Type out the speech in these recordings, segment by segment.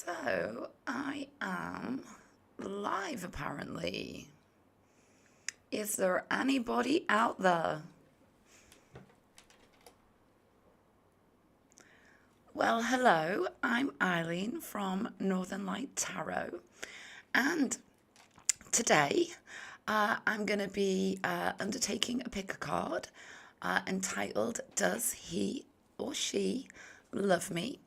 So I am live apparently. Is there anybody out there? Well, hello, I'm Eileen from Northern Light Tarot, and today I'm going to be undertaking a pick a card entitled Does He or She Love Me?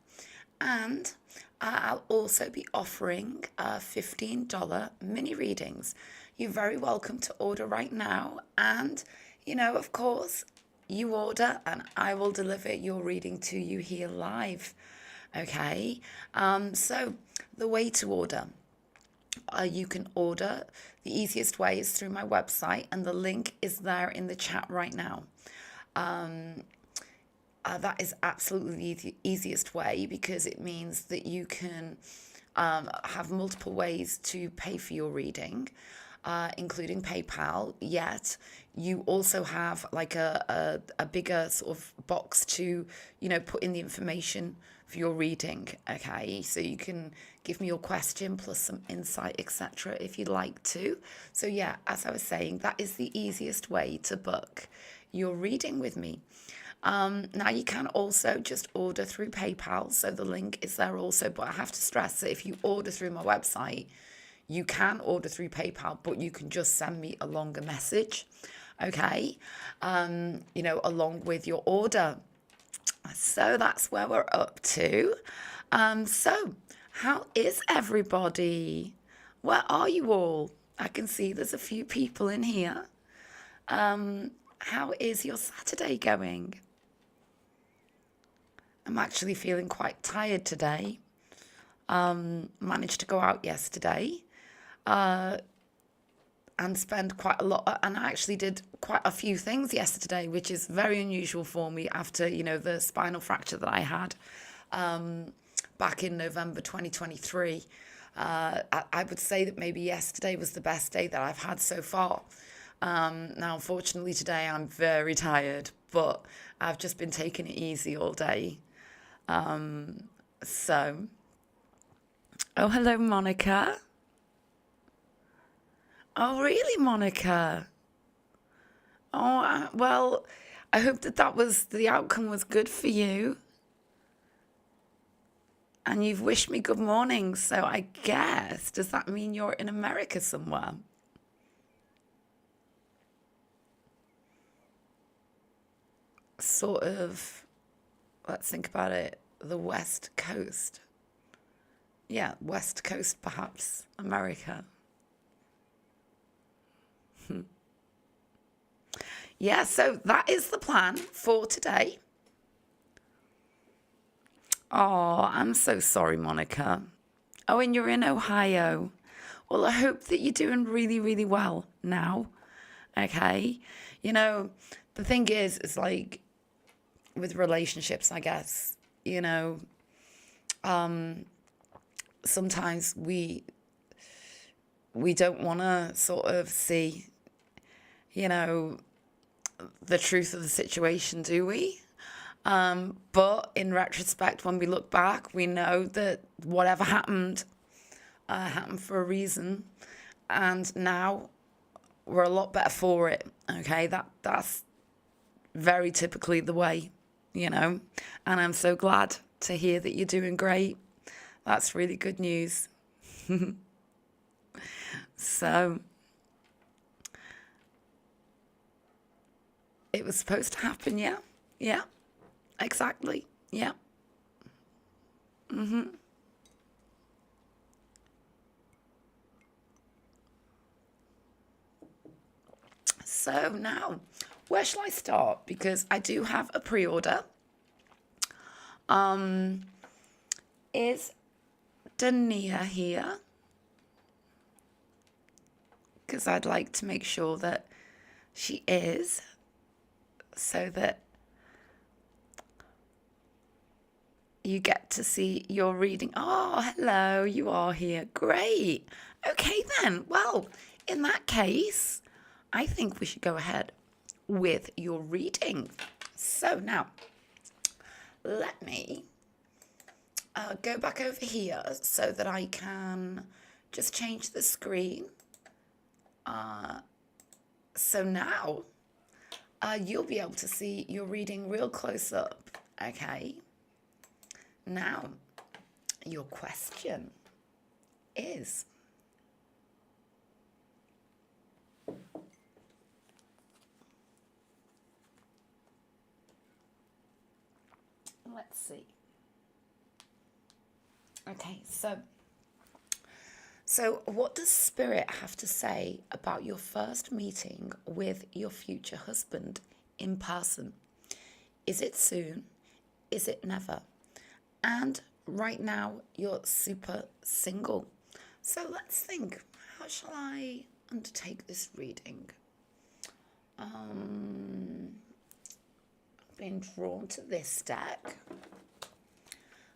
And I'll also be offering $15 mini readings. You're very welcome to order right now. And, of course, you order and I will deliver your reading to you here live. Okay? So the way to order. You can order. The easiest way is through my website, and the link is there in the chat right now. That is absolutely the easiest way, because it means that you can have multiple ways to pay for your reading, including PayPal. Yet you also have like a bigger sort of box to, put in the information for your reading. Okay, so you can give me your question plus some insight, etc., if you'd like to. So yeah, as I was saying, that is the easiest way to book your reading with me. Now you can also just order through PayPal, so the link is there also, but I have to stress that if you order through my website, you can order through PayPal, but you can just send me a longer message, okay, along with your order. So that's where we're up to. So how is everybody? Where are you all? I can see there's a few people in here. How is your Saturday going? I'm actually feeling quite tired today. Managed to go out yesterday and spend quite a lot. And I actually did quite a few things yesterday, which is very unusual for me after, the spinal fracture that I had back in November 2023. I would say that maybe yesterday was the best day that I've had so far. Now, unfortunately, today I'm very tired, but I've just been taking it easy all day. Oh, hello, Monica. Oh, really, Monica? Oh, well, I hope that the outcome was good for you. And you've wished me good morning, so I guess, does that mean you're in America somewhere? Sort of, let's think about it, the West Coast. Yeah, West Coast, perhaps, America. Yeah, so that is the plan for today. Oh, I'm so sorry, Monica. Oh, and you're in Ohio. Well, I hope that you're doing really, really well now. Okay? The thing is like with relationships, I guess, sometimes we don't want to sort of see, the truth of the situation, do we? But in retrospect, when we look back, we know that whatever happened for a reason, and now we're a lot better for it. Okay, that's very typically the way, and I'm so glad to hear that you're doing great. That's really good news. So it was supposed to happen, yeah, exactly, yeah. So now, where shall I start? Because I do have a pre-order. Is Dania here? Because I'd like to make sure that she is, so that you get to see your reading. Oh, hello, you are here. Great. Okay then. Well, in that case, I think we should go ahead with your reading. So now, let me go back over here so that I can just change the screen. So now you'll be able to see your reading real close up. Okay. Now, your question is, let's see. Okay, so what does Spirit have to say about your first meeting with your future husband in person? Is it soon? Is it never? And right now you're super single. So let's think, how shall I undertake this reading? I've been drawn to this deck.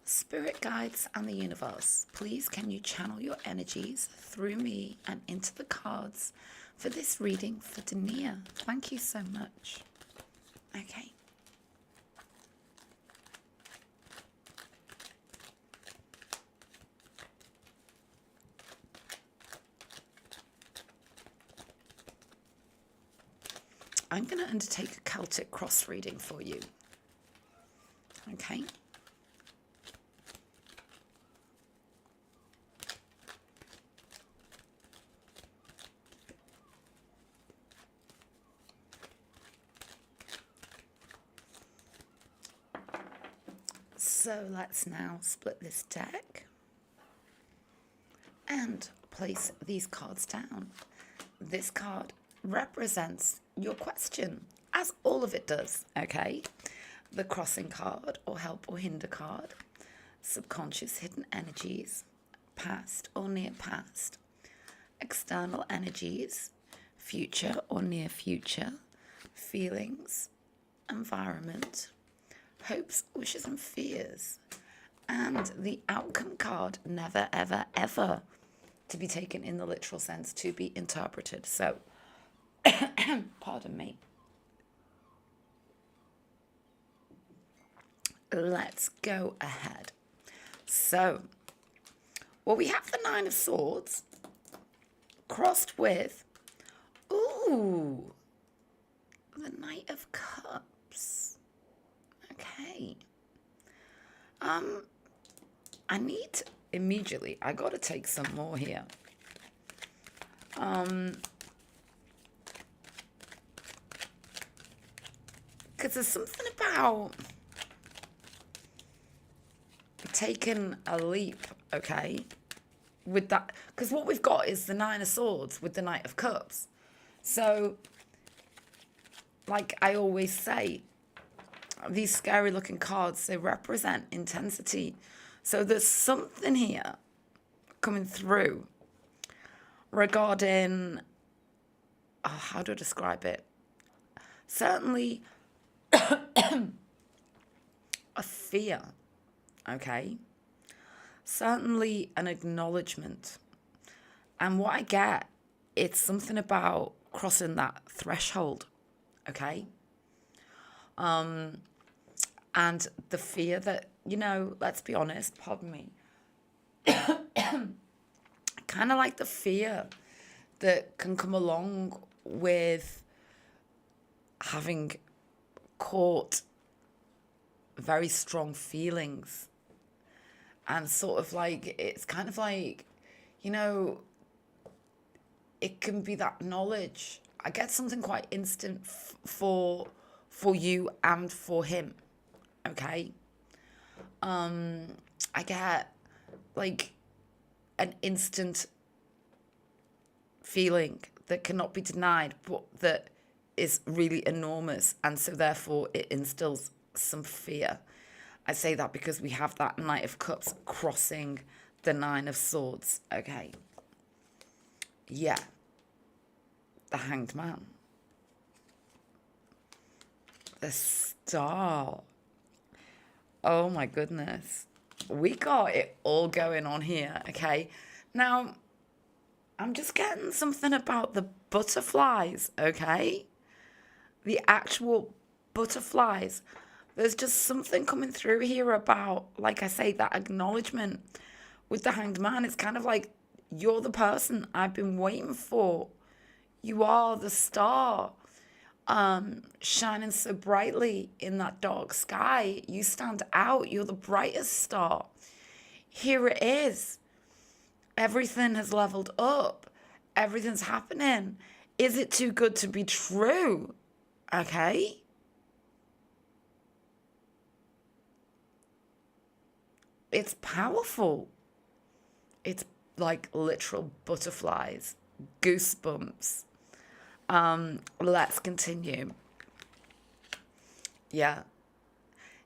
Spirit guides and the universe, please can you channel your energies through me and into the cards for this reading for Dania? Thank you so much. Okay. I'm going to undertake a Celtic cross reading for you. Okay. So let's now split this deck and place these cards down. This card represents your question, as all of it does, okay? The crossing card, or help or hinder card, subconscious hidden energies, past or near past, external energies, future or near future, feelings, environment, hopes, wishes and fears, and the outcome card, never, ever, ever, to be taken in the literal sense, to be interpreted. So, pardon me. Let's go ahead. So, well, we have the Nine of Swords crossed with, ooh, the Knight of Cups. Okay. I need immediately, I got to take some more here. Because there's something about taking a leap, okay, with that. Because what we've got is the Nine of Swords with the Knight of Cups. So, like I always say, these scary looking cards, they represent intensity. So there's something here coming through regarding, how do I describe it? Certainly a fear, okay? Certainly an acknowledgement. And what I get, it's something about crossing that threshold, okay? And the fear that, you know, let's be honest, pardon me, kind of like the fear that can come along with having caught very strong feelings. And sort of like, it's kind of like, you know, it can be that knowledge. I get something quite instant for you and for him, okay? I get like an instant feeling that cannot be denied, but that is really enormous, and so therefore it instills some fear. I say that because we have that Knight of Cups crossing the Nine of Swords, okay? Yeah. The Hanged Man. The Star. Oh my goodness. We got it all going on here, okay? Now, I'm just getting something about the butterflies, okay? The actual butterflies. There's just something coming through here about, like I say, that acknowledgement with the Hanged Man. It's kind of like, you're the person I've been waiting for. You are the star, shining so brightly in that dark sky. You stand out. You're the brightest star. Here it is. Everything has leveled up. Everything's happening. Is it too good to be true? Okay. It's powerful. It's like literal butterflies, goosebumps. Let's continue. Yeah.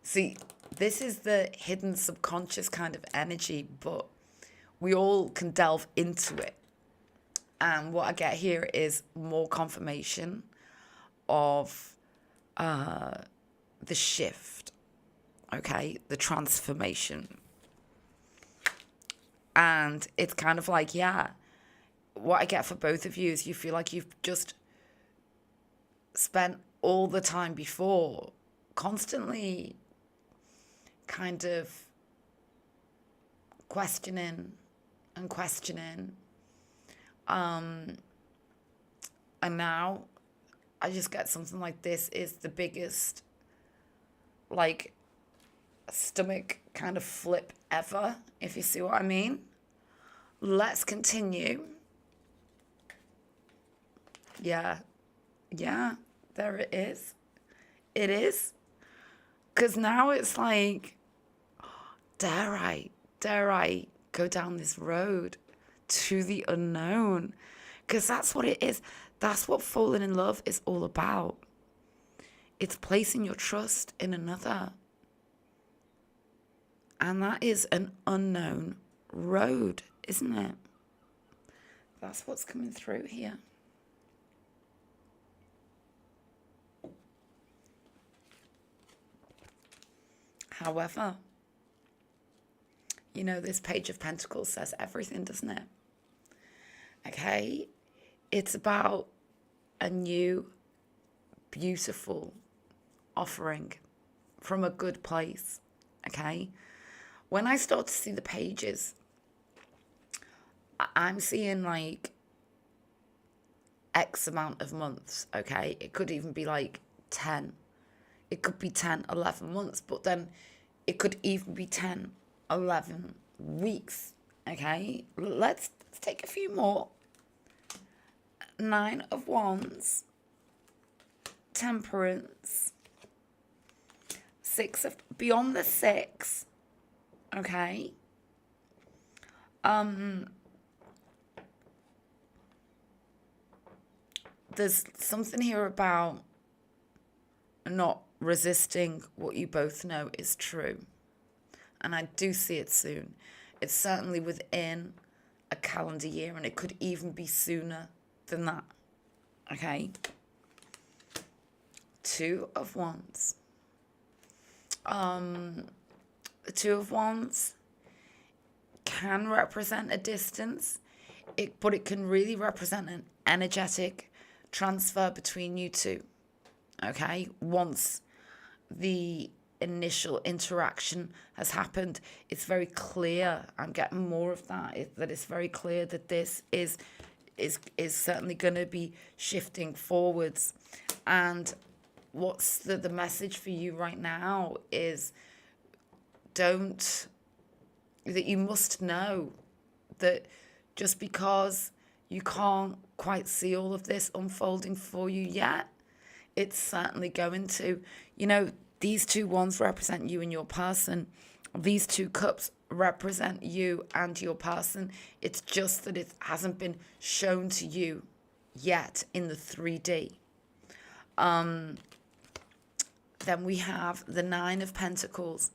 See, this is the hidden subconscious kind of energy, but we all can delve into it. And what I get here is more confirmation of the shift, okay? The transformation. And it's kind of like, yeah, what I get for both of you is you feel like you've just spent all the time before constantly kind of questioning and questioning. And now I just get something like, this is the biggest, like, stomach kind of flip ever, if you see what I mean. Let's continue. Yeah, there it is. It is. Because now it's like, dare I go down this road to the unknown? Because that's what it is. That's what falling in love is all about. It's placing your trust in another. And that is an unknown road, isn't it? That's what's coming through here. However, you know, this Page of Pentacles says everything, doesn't it? Okay? It's about a new, beautiful offering from a good place. Okay? When I start to see the pages, I'm seeing like X amount of months, okay? It could even be like 10. It could be 10, 11 months, but then it could even be 10, 11 weeks, okay? Let's take a few more. 9 of Wands, Temperance, 6 of, beyond the 6, okay? There's something here about not resisting what you both know is true. And I do see it soon. It's certainly within a calendar year, and it could even be sooner than that. Okay? 2 of Wands. The 2 of Wands can represent a distance, but it can really represent an energetic transfer between you two. Okay? Once the initial interaction has happened, it's very clear. I'm getting more of that. That it's very clear that this is certainly going to be shifting forwards. And what's the message for you right now is that you must know that just because you can't quite see all of this unfolding for you yet, it's certainly going to. You know, these 2 wands represent you and your person. These 2 cups represent you and your person. It's just that it hasn't been shown to you yet in the 3D. Then we have the 9 of Pentacles.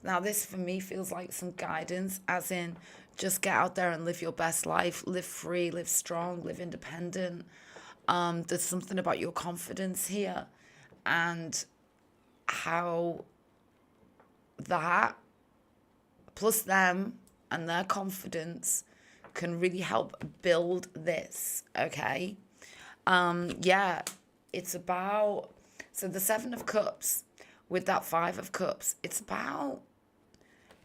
Now, this for me feels like some guidance, as in just get out there and live your best life. Live free, live strong, live independent. There's something about your confidence here and how that plus them and their confidence can really help build this, okay? Yeah, it's about, so the 7 of Cups, with that Five of Cups. It's about,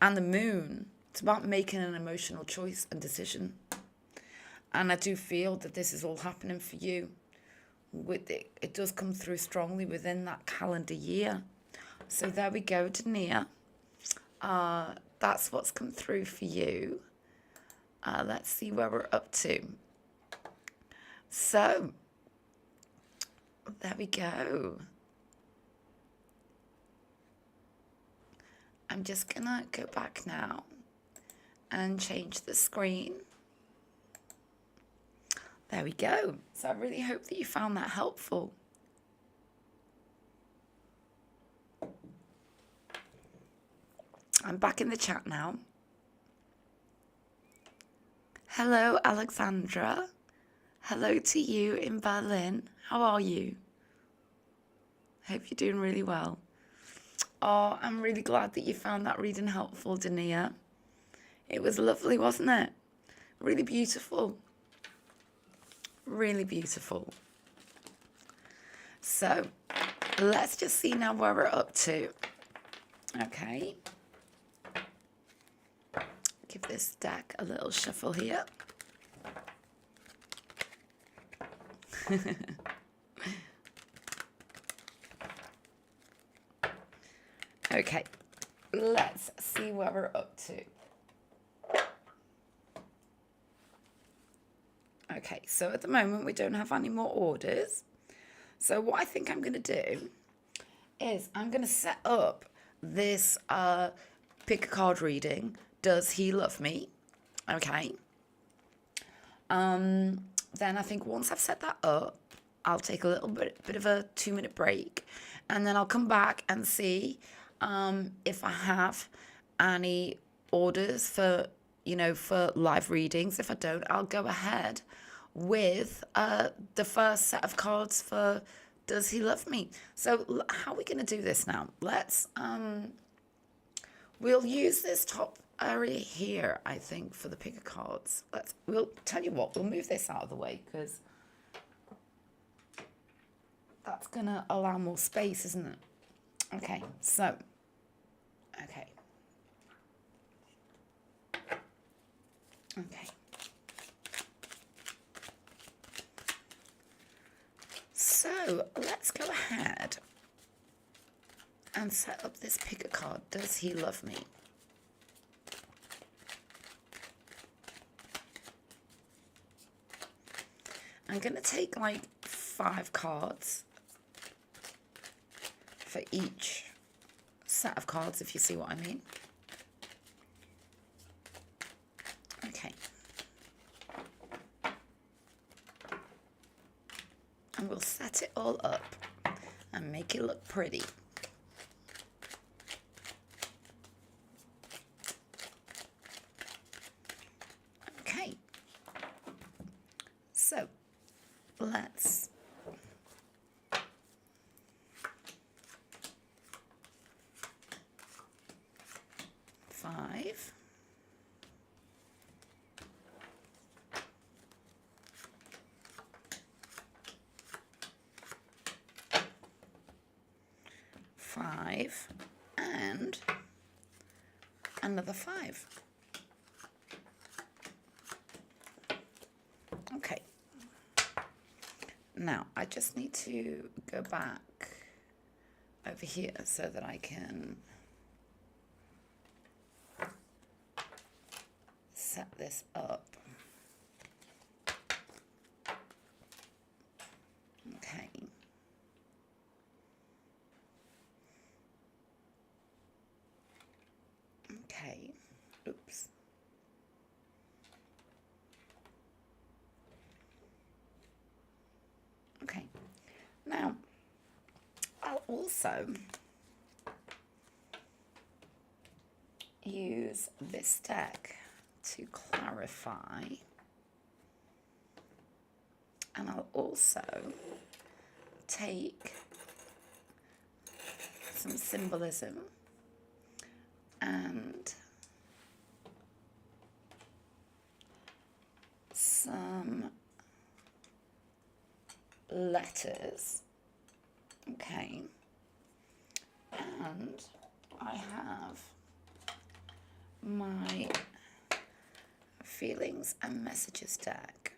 and the Moon, it's about making an emotional choice and decision. And I do feel that this is all happening for you. With it, it does come through strongly within that calendar year. So there we go, Dania. That's what's come through for you. Let's see where we're up to. So, there we go. I'm just gonna go back now and change the screen. There we go. So I really hope that you found that helpful. I'm back in the chat now. Hello, Alexandra. Hello to you in Berlin. How are you? Hope you're doing really well. Oh, I'm really glad that you found that reading helpful, Dania. It was lovely, wasn't it? Really beautiful. Really beautiful. So, let's just see now where we're up to. Okay. Give this deck a little shuffle here. Okay, let's see where we're up to. Okay, so at the moment we don't have any more orders. So what I think I'm going to do is I'm going to set up this pick a card reading. Does he love me? Okay. Then I think once I've set that up, I'll take a little bit of a 2-minute break, and then I'll come back and see if I have any orders for, for live readings. If I don't, I'll go ahead with the first set of cards for Does He Love Me? So how are we going to do this now? Let's, we'll use this top area here, I think, for the pick of cards. We'll tell you what, we'll move this out of the way because that's going to allow more space, isn't it? Okay, so, okay. So, let's go ahead and set up this pick a card. Does he love me? I'm going to take like 5 cards for each set of cards, if you see what I mean. Okay. And we'll set it all up and make it look pretty. Okay. So, let's five, and another 5. Okay. Now, I just need to go back over here so that I can set this up. Okay. Okay. Oops. Okay. Now, I'll also use this deck to clarify, and I'll also take some symbolism and some letters, okay, And I have my feelings and messages deck.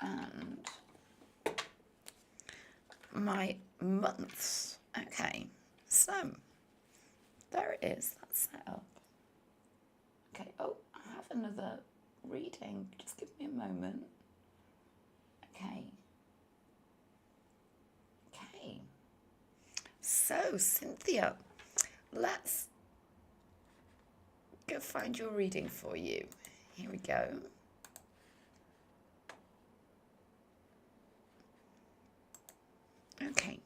And my months. Okay, so there it is. That's set up. Okay, oh, I have another reading. Just give me a moment. Okay. Okay. So, Cynthia, let's go find your reading for you. Here we go. Okay.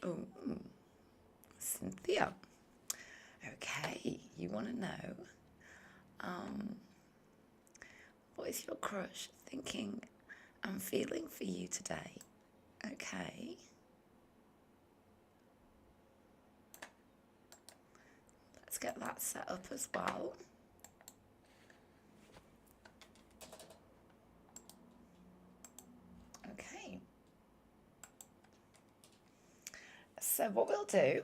Oh, Cynthia. Okay, you want to know what is your crush thinking and feeling for you today? Okay. Let's get that set up as well. Okay. So what we'll do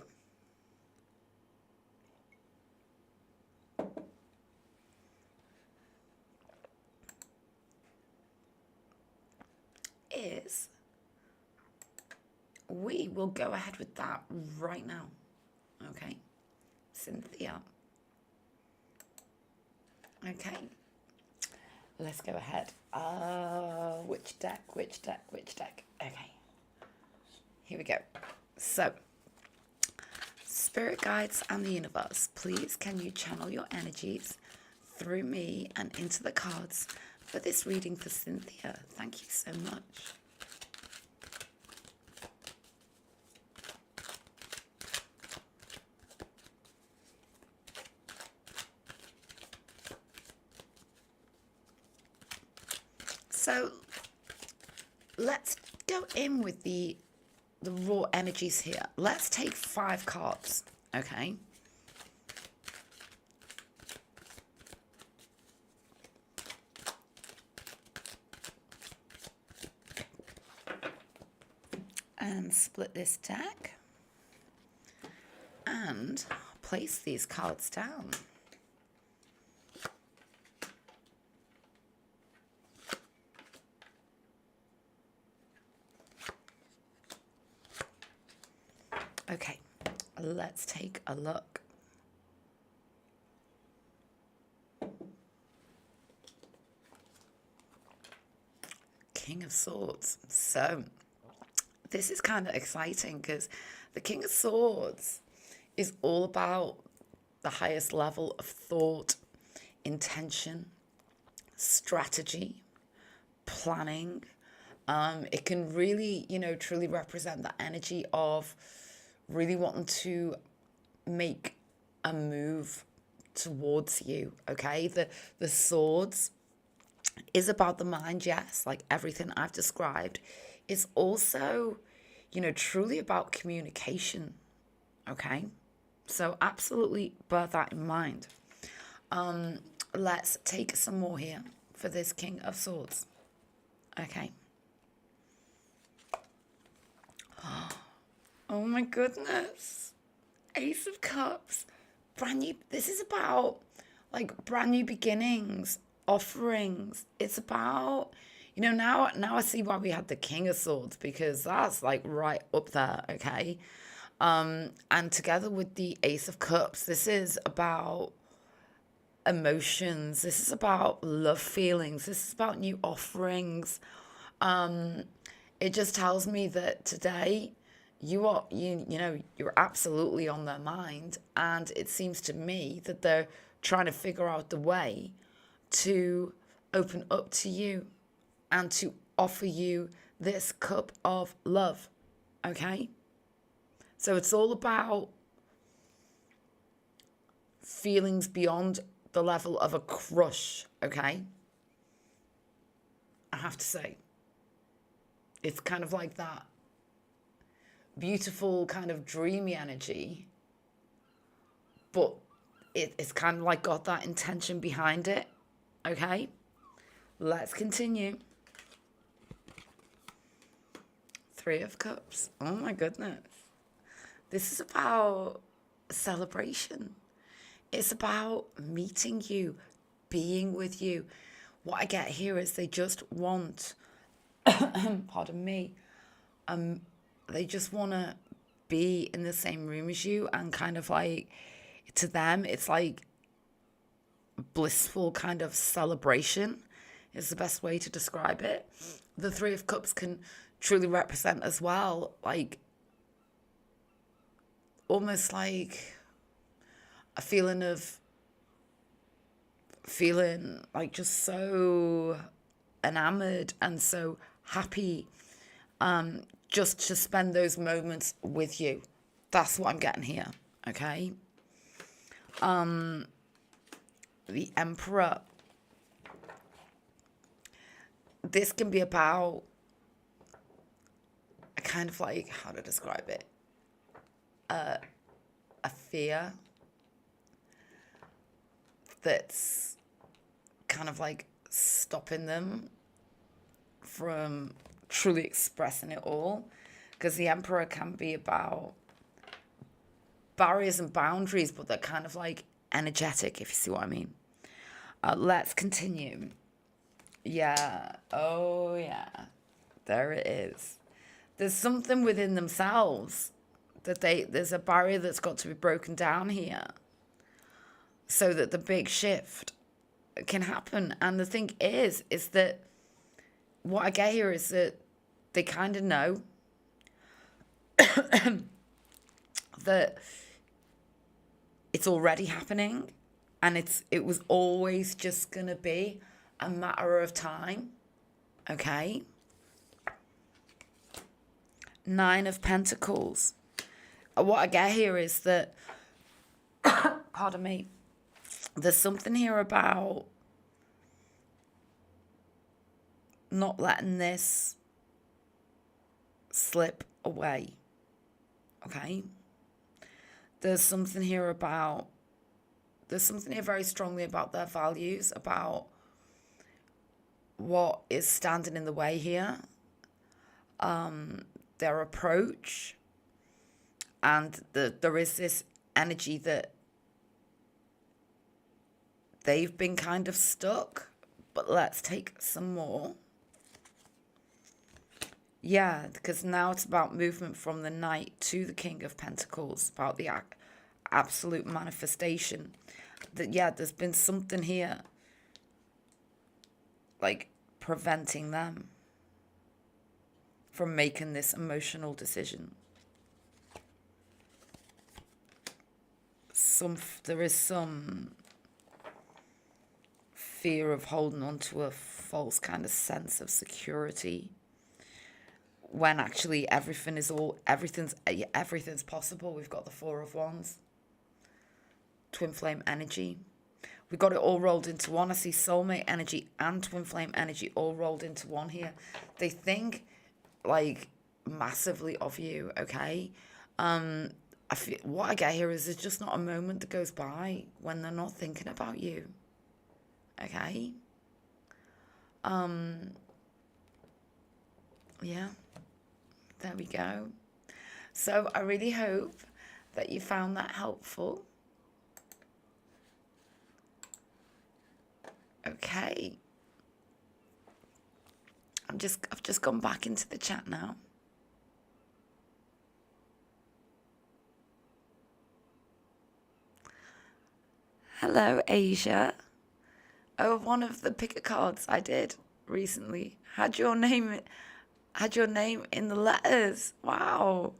is we will go ahead with that right now. Okay, Cynthia. Okay, let's go ahead. Which deck? Okay, here we go. So, Spirit guides and the universe, please can you channel your energies through me and into the cards for this reading for Cynthia? Thank you so much. So let's go in with the raw energies here. Let's take 5 cards, okay? And split this deck and place these cards down. Okay, let's take a look. King of Swords. So this is kind of exciting because the King of Swords is all about the highest level of thought, intention, strategy, planning. It can really, truly represent the energy of really wanting to make a move towards you, okay? The swords is about the mind, yes, like everything I've described. It's also, truly about communication, okay? So absolutely bear that in mind. Let's take some more here for this King of Swords, okay? Oh my goodness. Ace of Cups. Brand new. This is about like brand new beginnings, offerings. It's about, now I see why we had the King of Swords, because that's like right up there, okay? And together with the Ace of Cups, this is about emotions. This is about love feelings. This is about new offerings. It just tells me that today you're absolutely on their mind, and it seems to me that they're trying to figure out the way to open up to you and to offer you this cup of love, okay? So it's all about feelings beyond the level of a crush, okay? I have to say, it's kind of like that beautiful kind of dreamy energy, but it's kind of like got that intention behind it, okay? Let's continue. Three of Cups. Oh my goodness. This is about celebration. It's about meeting you, being with you. What I get here is they just want, pardon me, they just want to be in the same room as you, and kind of like, to them, it's like blissful kind of celebration is the best way to describe it. The Three of Cups can truly represent as well, like, almost like a feeling like just so enamored and so happy, just to spend those moments with you. That's what I'm getting here, okay? The Emperor. This can be about a kind of like, how to describe it? A fear that's kind of like stopping them from truly expressing it all. Because the Emperor can be about barriers and boundaries, but they're kind of like energetic, if you see what I mean. Let's continue. Yeah. Oh, yeah. There it is. There's something within themselves that there's a barrier that's got to be broken down here so that the big shift can happen. And the thing is that what I get here is that they kind of know that it's already happening, and it was always just going to be a matter of time, okay? Nine of Pentacles. What I get here is that, pardon me, there's something here about not letting this slip away, okay? There's something here very strongly about their values, about what is standing in the way here, their approach, and there is this energy that they've been kind of stuck. But let's take some more. Yeah, because now it's about movement from the Knight to the King of Pentacles, about the absolute manifestation. That, yeah, there's been something here, like, preventing them from making this emotional decision. There is some fear of holding on to a false kind of sense of security, when actually everything's possible. We've got the Four of Wands, twin flame energy. We got it all rolled into one. I see soulmate energy and twin flame energy all rolled into one here. They think like massively of you, okay? What I get here is there's just not a moment that goes by when they're not thinking about you, okay? Yeah, there we go. So I really hope that you found that helpful. Okay. I've just gone back into the chat now. Hello, Asia. Oh, one of the picker cards I did recently had your name in the letters. Wow.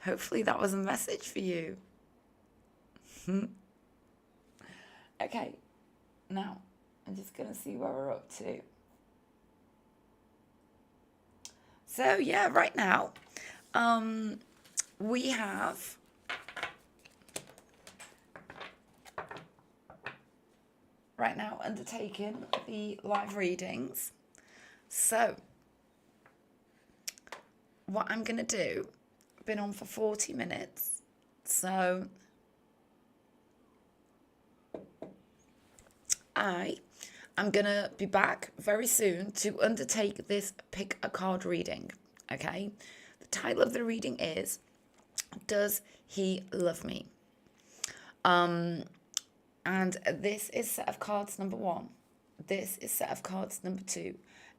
Hopefully that was a message for you. Okay. Now, I'm just going to see where we're up to. So, yeah, right now, we have undertaken the live readings. So, what I'm going to do, I've been on for 40 minutes, so I'm going to be back very soon to undertake this pick a card reading, Okay, the title of the reading is Does He Love Me? And this is set of cards number 1. This is set of cards number 2.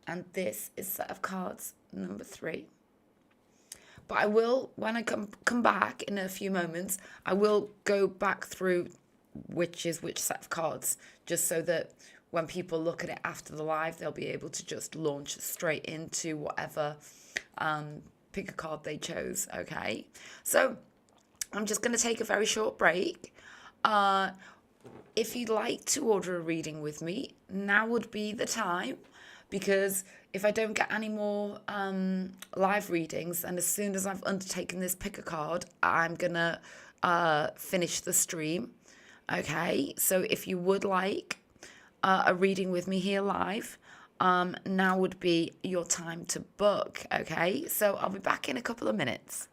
And this is set of cards number 3. But I will, when I come back in a few moments, I will go back through which is which set of cards, just so that when people look at it after the live, they'll be able to just launch straight into whatever pick a card they chose, okay? So I'm just going to take a very short break. If you'd like to order a reading with me, now would be the time, because if I don't get any more live readings, and as soon as I've undertaken this pick a card, I'm going to finish the stream. Okay, so if you would like a reading with me here live, now would be your time to book. Okay, so I'll be back in a couple of minutes.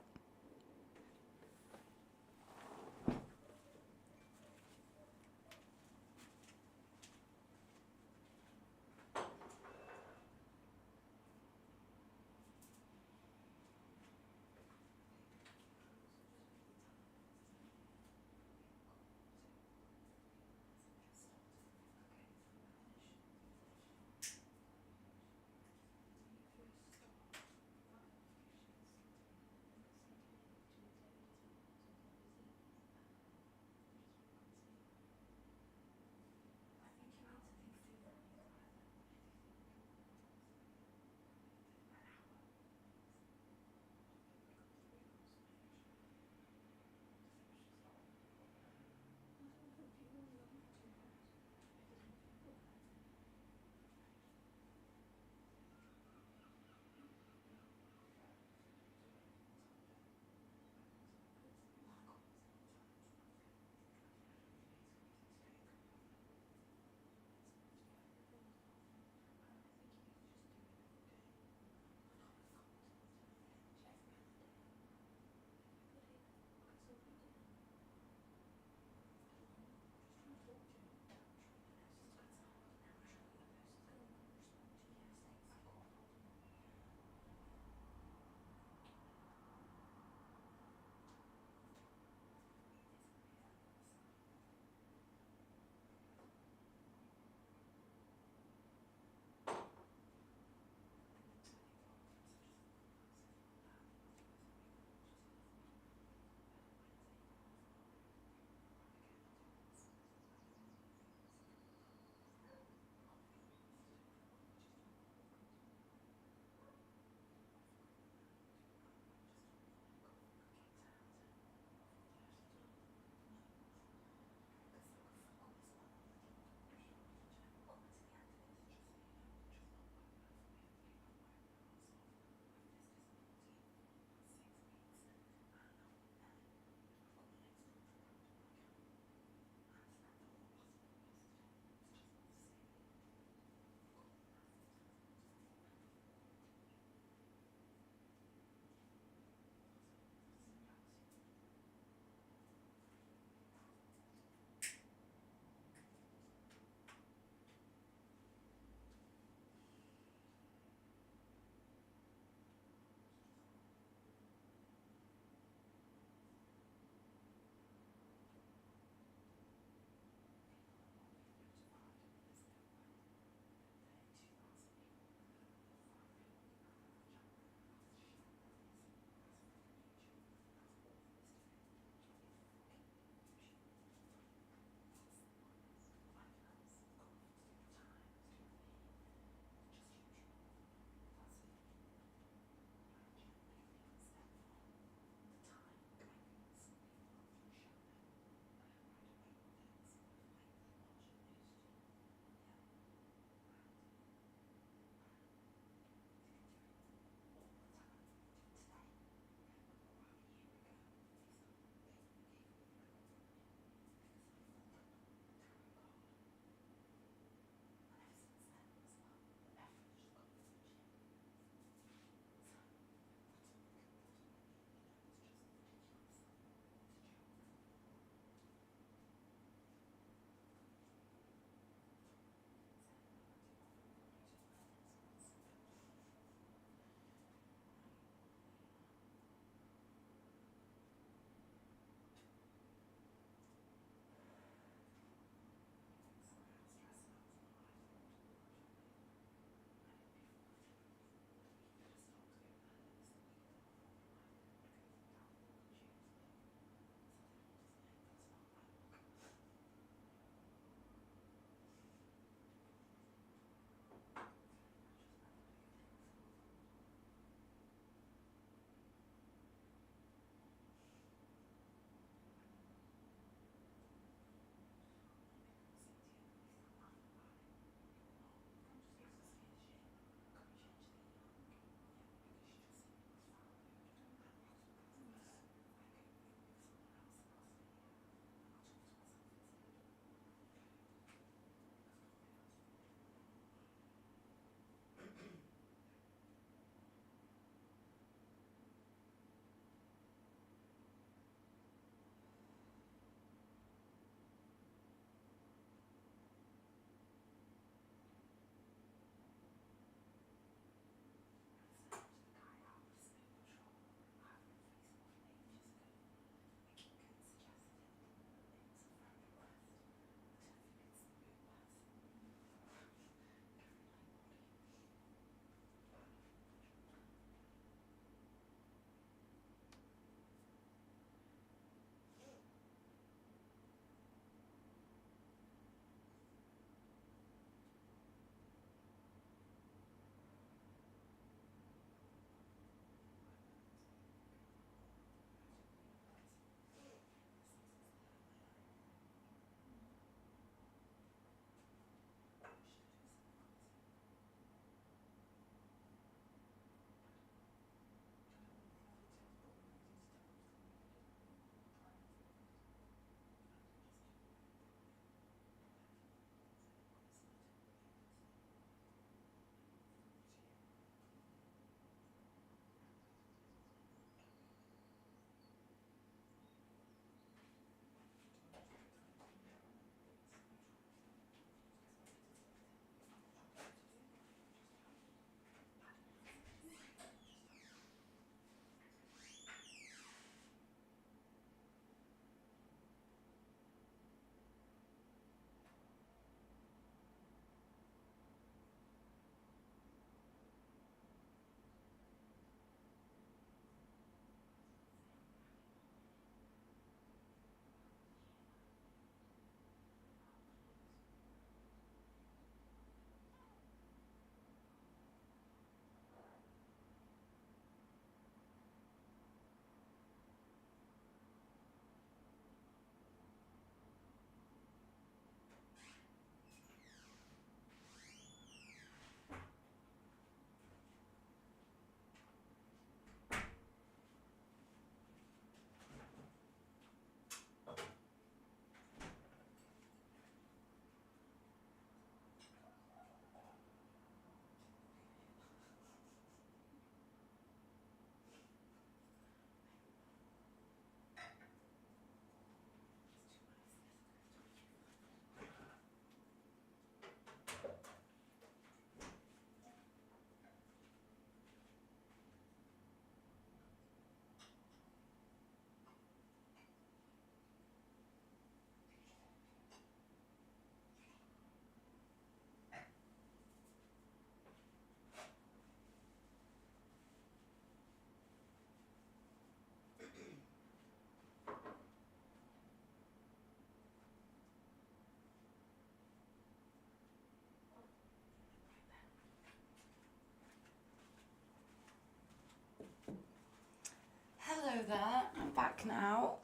back now.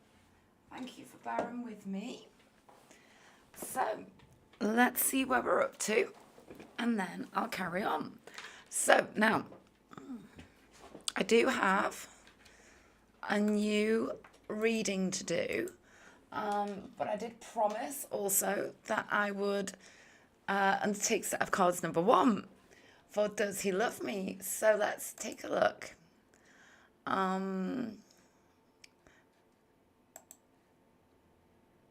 Thank you for bearing with me. So, let's see where we're up to, and then I'll carry on. So, now, I do have a new reading to do, but I did promise also that I would undertake set of cards number 1 for Does He Love Me? So, let's take a look.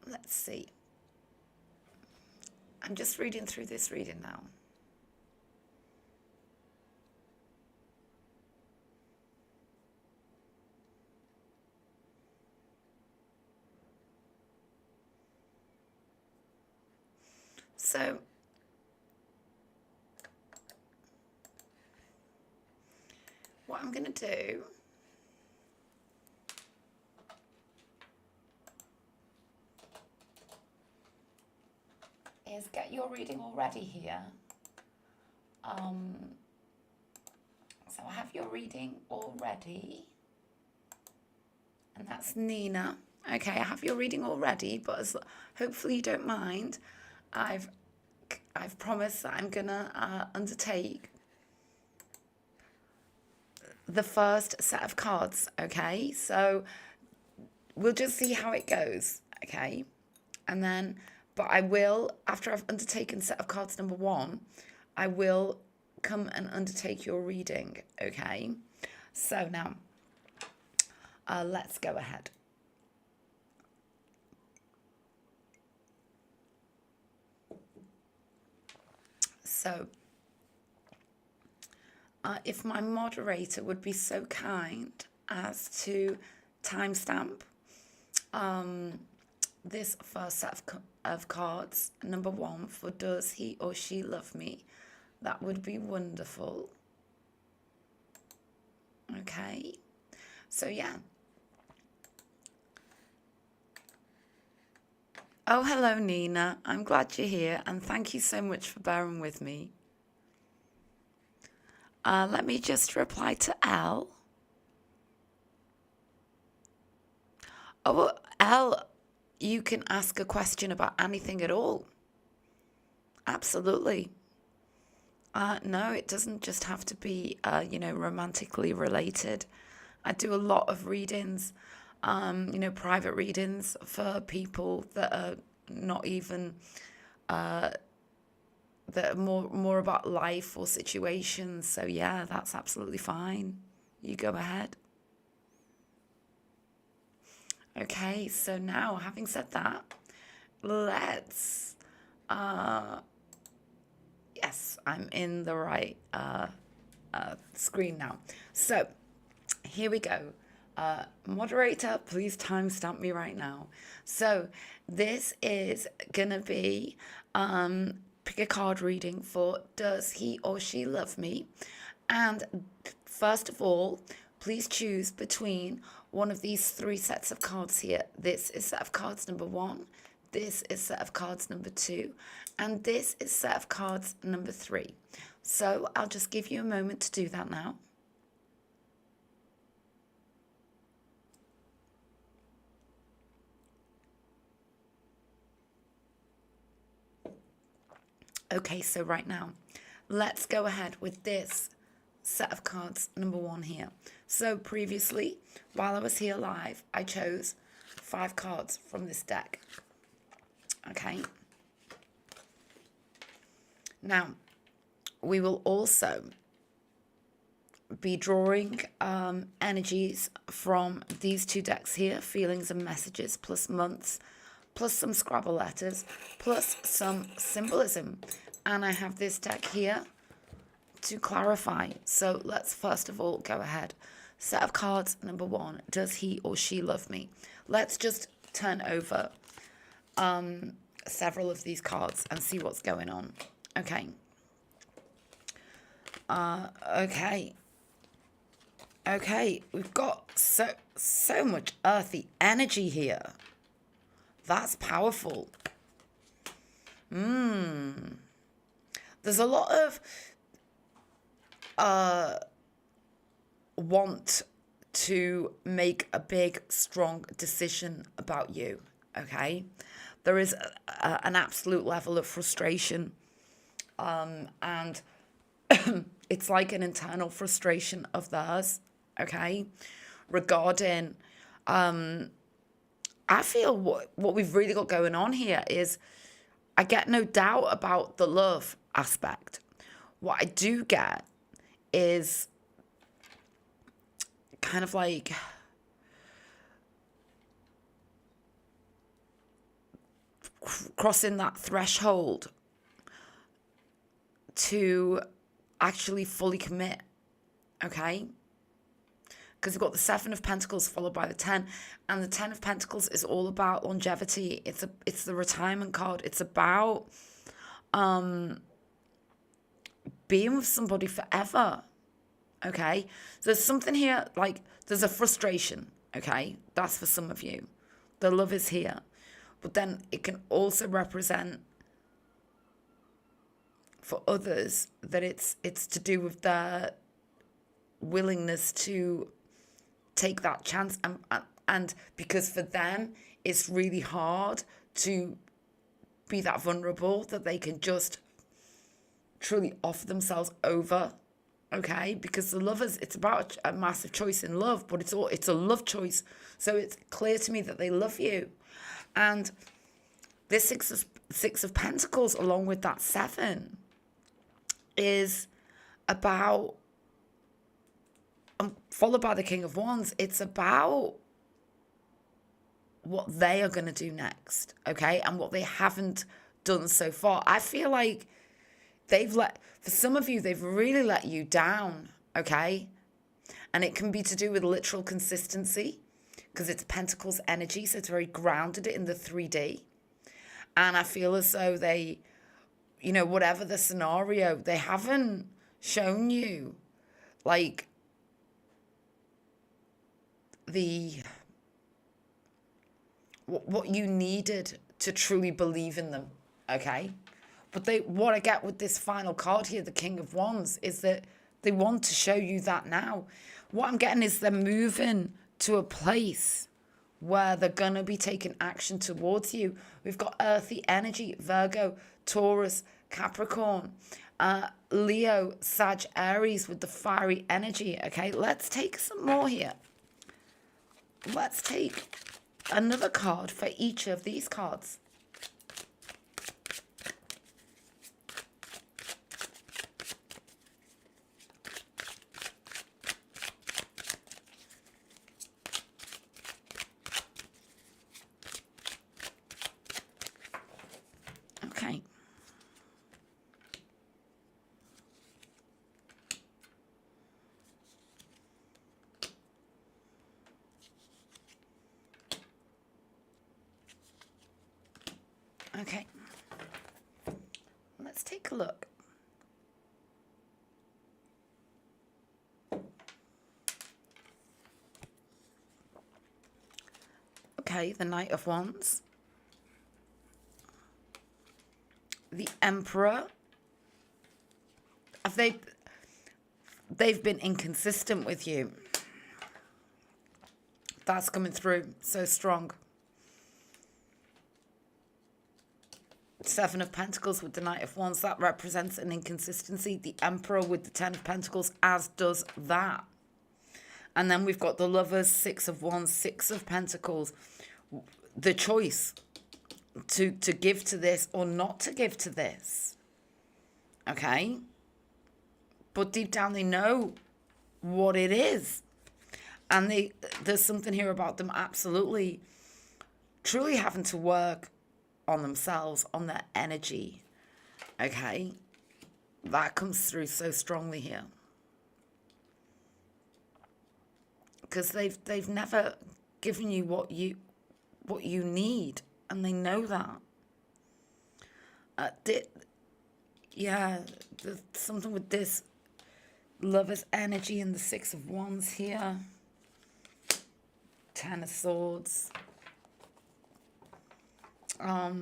Let's see. I'm just reading through this reading now. So, what I'm going to do is get your reading all ready here. So I have your reading all ready, and that's Nina. Okay, I have your reading all ready, but hopefully you don't mind. I've promised that I'm gonna undertake the first set of cards. Okay, so we'll just see how it goes. Okay, and then. But I will, after I've undertaken set of cards number 1, I will come and undertake your reading, okay? So now, let's go ahead. So, if my moderator would be so kind as to timestamp this first set of cards, number 1, for Does He or She Love Me? That would be wonderful. Okay, so yeah. Oh, hello, Nina. I'm glad you're here, and thank you so much for bearing with me. Let me just reply to L. Oh, well, L, you can ask a question about anything at all. Absolutely. No, it doesn't just have to be, romantically related. I do a lot of readings, private readings for people that are not even, that are more about life or situations. So yeah, that's absolutely fine. You go ahead. Okay, so now, having said that, let's, yes, I'm in the right screen now. So, here we go. Moderator, please timestamp me right now. So, this is gonna be, pick a card reading for Does He or She Love Me? And first of all, please choose between one of these 3 sets of cards here. This is set of cards number 1, this is set of cards number 2, and this is set of cards number 3. So I'll just give you a moment to do that now. Okay, so right now, let's go ahead with this set of cards number 1 here. So previously, while I was here live, I chose 5 cards from this deck. Okay. Now, we will also be drawing energies from these 2 decks here, feelings and messages, plus months, plus some Scrabble letters, plus some symbolism. And I have this deck here to clarify. So let's first of all go ahead. Set of cards number 1, Does He or She Love Me? Let's just turn over several of these cards and see what's going on. Okay. Okay, we've got so much earthy energy here. That's powerful. There's a lot of want to make a big, strong decision about you, okay? There is an absolute level of frustration, and it's like an internal frustration of theirs, okay? Regarding, I feel what we've really got going on here is I get no doubt about the love aspect. What I do get is kind of like crossing that threshold to actually fully commit, okay? Because we've got the Seven of Pentacles followed by the 10, and the 10 of Pentacles is all about longevity. It's the retirement card. It's about being with somebody forever, okay? So there's something here, like there's a frustration, okay? That's for some of you. The love is here. But then it can also represent for others that it's to do with their willingness to take that chance, and because for them it's really hard to be that vulnerable that they can just truly offer themselves over, okay? Because the lovers, it's about a massive choice in love, but it's a love choice. So it's clear to me that they love you. And this six of Pentacles along with that 7 is about, followed by the King of Wands, it's about what they are going to do next, okay? And what they haven't done so far. I feel like for some of you, they've really let you down, okay? And it can be to do with literal consistency, because it's Pentacles energy, so it's very grounded in the 3D. And I feel as though they, whatever the scenario, they haven't shown you, like, what you needed to truly believe in them, okay? But what I get with this final card here, the King of Wands, is that they want to show you that now. What I'm getting is they're moving to a place where they're going to be taking action towards you. We've got earthy energy, Virgo, Taurus, Capricorn, Leo, Sag, Aries with the fiery energy, okay? Let's take some more here. Let's take another card for each of these cards. Okay. Okay. Let's take a look. Okay, the Knight of Wands. The Emperor. They've been inconsistent with you. That's coming through so strong. Seven of Pentacles with the Knight of Wands, that represents an inconsistency. The Emperor with the 10 of Pentacles, as does that. And then we've got the Lovers, 6 of Wands, 6 of Pentacles. The choice to give to this or not to give to this. Okay? But deep down they know what it is. And there's something here about them absolutely, truly having to work on themselves, on their energy. Okay? That comes through so strongly here. Because they've never given you what you need, and they know that. There's something with this Lover's energy and the 6 of Wands here. 10 of Swords. For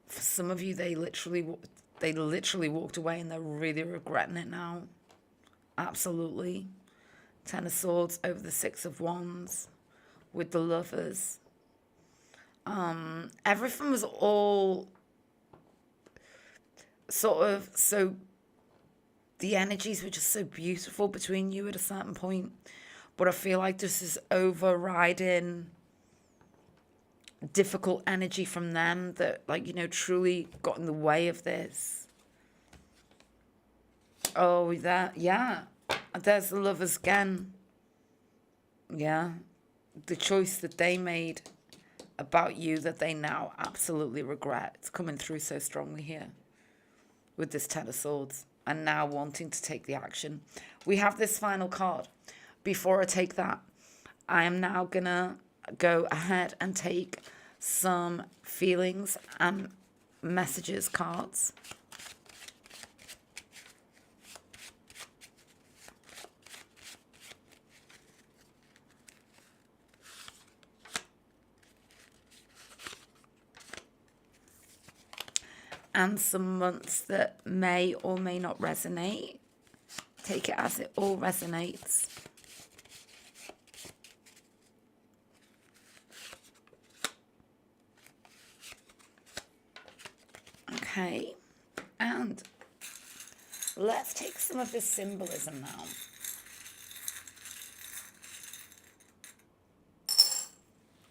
some of you, they literally walked away and they're really regretting it now. Absolutely. Ten of Swords over the Six of Wands with the Lovers. Everything was all sort of so, the energies were just so beautiful between you at a certain point. But I feel like this is overriding difficult energy from them that, like, truly got in the way of this. Oh, yeah. There's the Lovers again. Yeah. The choice that they made about you that they now absolutely regret. It's coming through so strongly here with this Ten of Swords. And now wanting to take the action. We have this final card. Before I take that, I am now going to go ahead and take some feelings and messages cards. And some months that may or may not resonate. Take it as it all resonates. Okay, and let's take some of this symbolism now.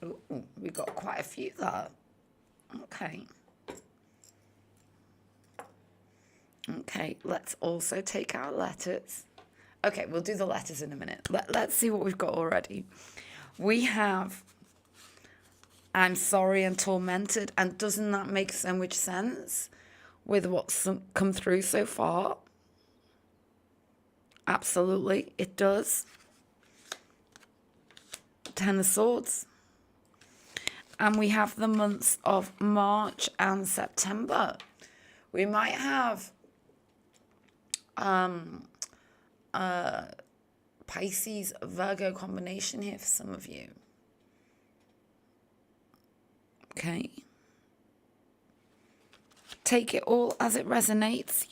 Ooh, we got quite a few there. Okay. Okay, let's also take our letters. Okay, we'll do the letters in a minute. Let's see what we've got already. We have I'm sorry and tormented. And doesn't that make so much sense with what's come through so far? Absolutely, it does. Ten of Swords. And we have the months of March and September. We might have Pisces Virgo combination here for some of you. Okay. Take it all as it resonates.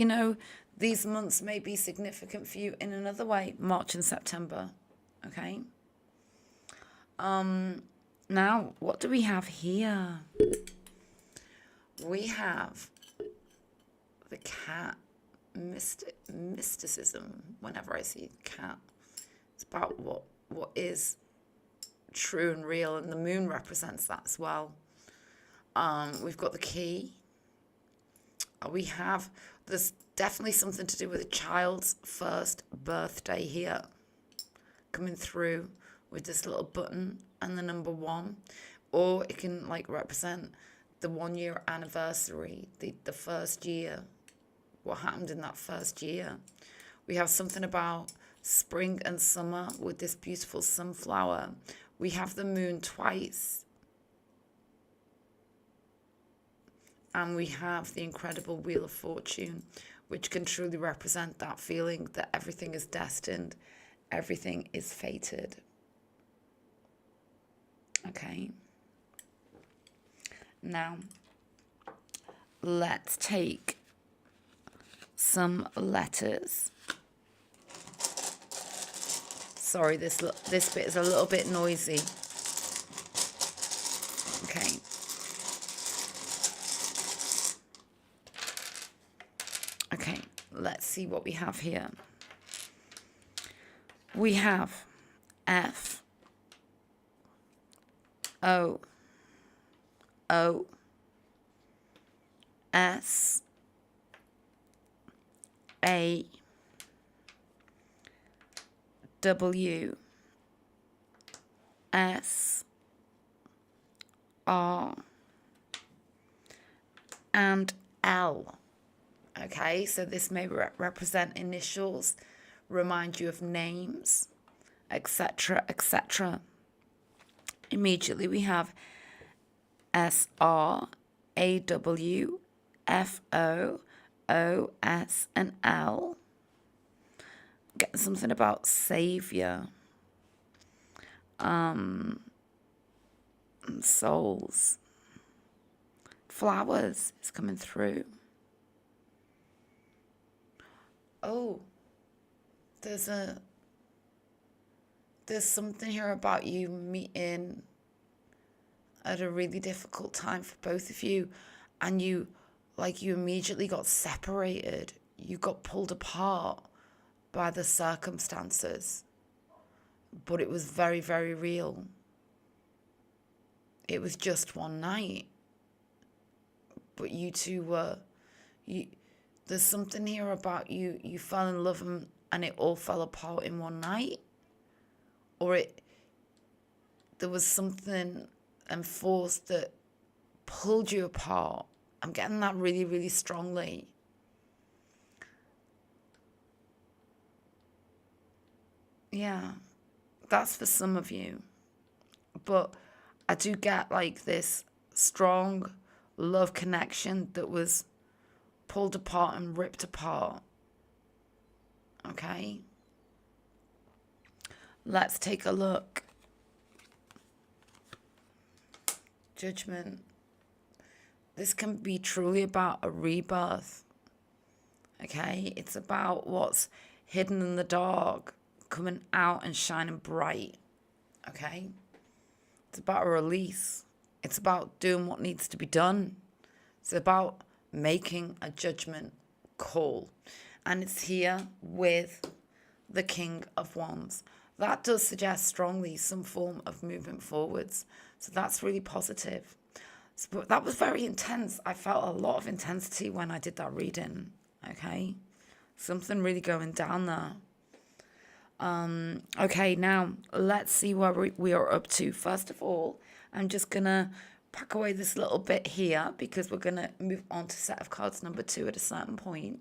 These months may be significant for you in another way, March and September. Okay. Now, what do we have here? We have the cat. Mysticism. Whenever I see cat, it's about what is true and real, and the moon represents that as well. We've got the key. There's definitely something to do with a child's first birthday here, coming through with this little button and the number 1, or it can represent the 1-year anniversary, the first year. What happened in that first year. We have something about spring and summer with this beautiful sunflower. We have the moon twice. And we have the incredible Wheel of Fortune, which can truly represent that feeling that everything is destined, everything is fated. Okay. Now, let's take some letters. Sorry, this bit is a little bit noisy. Okay. Okay, let's see what we have here. We have F O O S A W S R and L. Okay, so this may represent initials, remind you of names, etc., etc. Immediately we have S R A W F O O S and L. Getting something about savior, souls, flowers is coming through. Oh, there's a there's something here about you meeting at a really difficult time for both of you, and you immediately got separated. You got pulled apart by the circumstances, but it was very, very real. It was just one night, but you two were you there's something here about you fell in love, and it all fell apart in one night, or there was something and force that pulled you apart. I'm getting that really, really strongly. Yeah, that's for some of you. But I do get like this strong love connection that was pulled apart and ripped apart. Okay? Let's take a look. Judgment. This can be truly about a rebirth. Okay? It's about what's hidden in the dark coming out and shining bright. Okay? It's about a release. It's about doing what needs to be done. It's about making a judgment call. And it's here with the King of Wands. That does suggest strongly some form of movement forwards. So that's really positive. So that was very intense. I felt a lot of intensity when I did that reading. Okay? Something really going down there. Okay, now let's see where we are up to. First of all, I'm just going to pack away this little bit here because we're going to move on to set of cards number 2 at a certain point.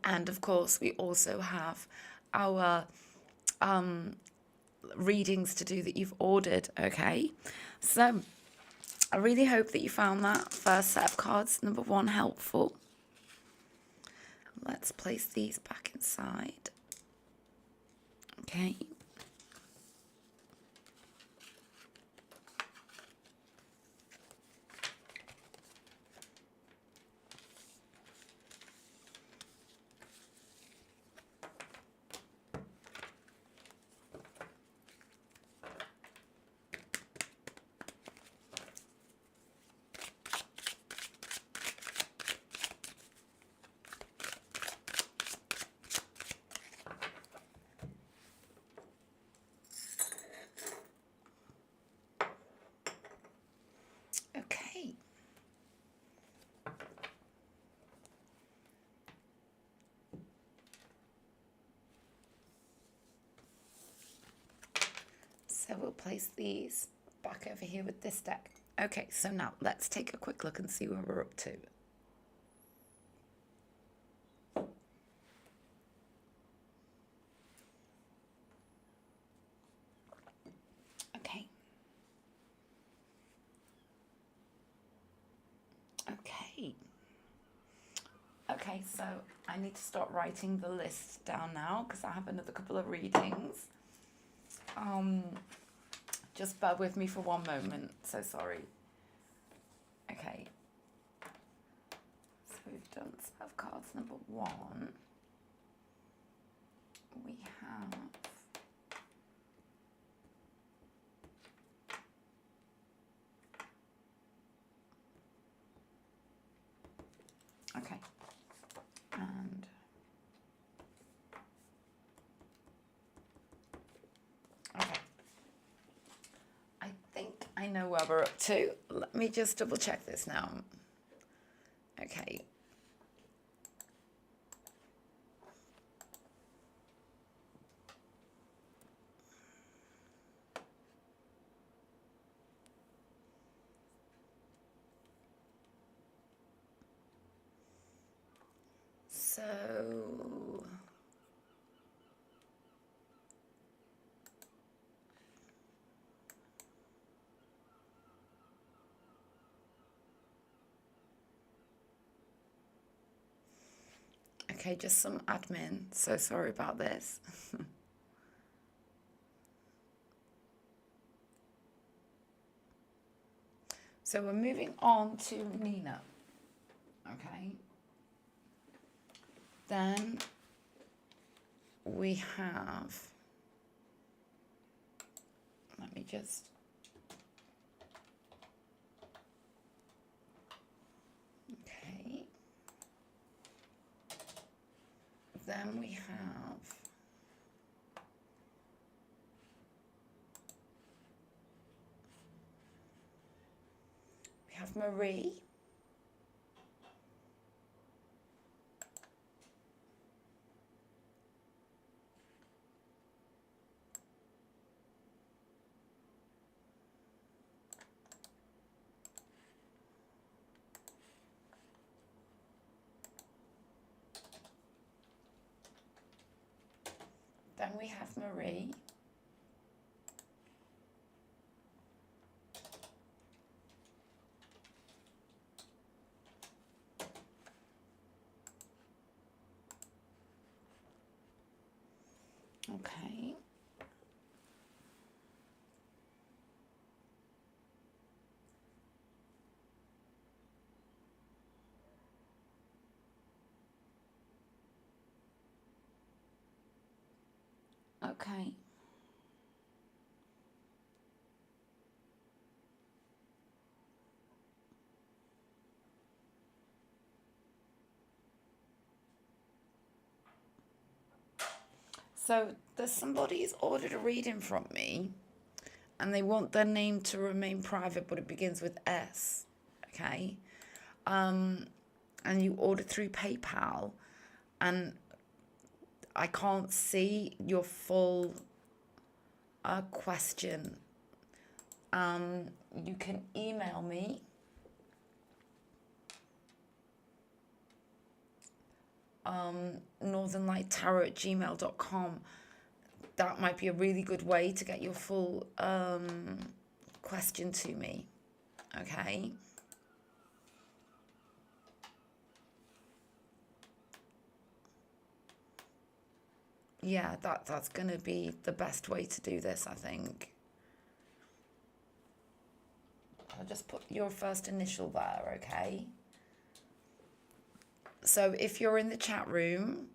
And of course, we also have our readings to do that you've ordered, okay? So I really hope that you found that first set of cards, number 1, helpful. Let's place these back inside. Okay. Okay. So we'll place these back over here with this deck. Okay, so now let's take a quick look and see where we're up to. Okay. Okay. Okay, so I need to start writing the list down now because I have another couple of readings. Just bear with me for one moment. So sorry. Okay. So we've done set of cards number 1. We have okay. And okay. I think I know where we're up to. Let me just double check this now. Okay. So okay, just some admin. So sorry about this. So we're moving on to Nina. Okay. Then we have, let me just, okay. Then we have Marie. Then we have Marie. Okay. Okay. So there's somebody who's ordered a reading from me and they want their name to remain private, but it begins with S. Okay. And you ordered through PayPal, and I can't see your full question. You can email me. northernlighttarot@gmail.com. That might be a really good way to get your full question to me. Okay. Yeah, that's going to be the best way to do this, I think. I'll just put your first initial there, okay? So if you're in the chat room,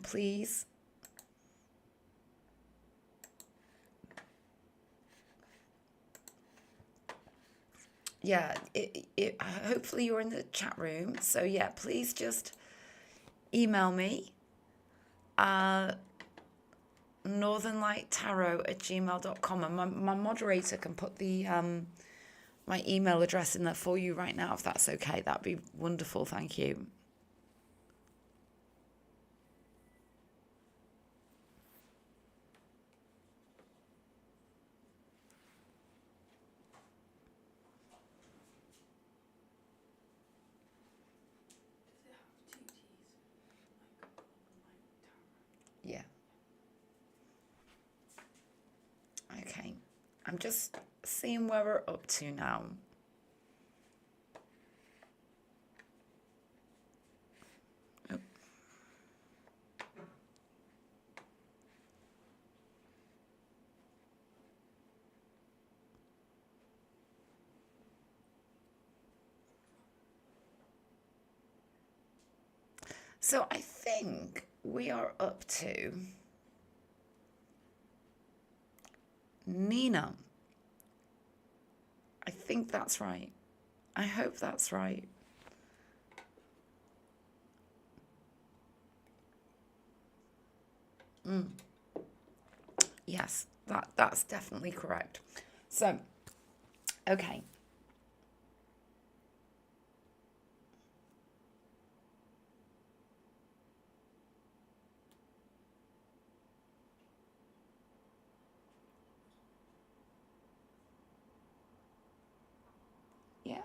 please yeah, hopefully you're in the chat room. So yeah, please just email me, northernlighttarot@gmail.com, and my moderator can put the my email address in there for you right now, if that's okay. That'd be wonderful. Thank you. Yeah. Okay. I'm just seeing where we're up to now. Oh. So I think we are up to Nina. I think that's right. I hope that's right. Yes, that's definitely correct. So, okay. Yes.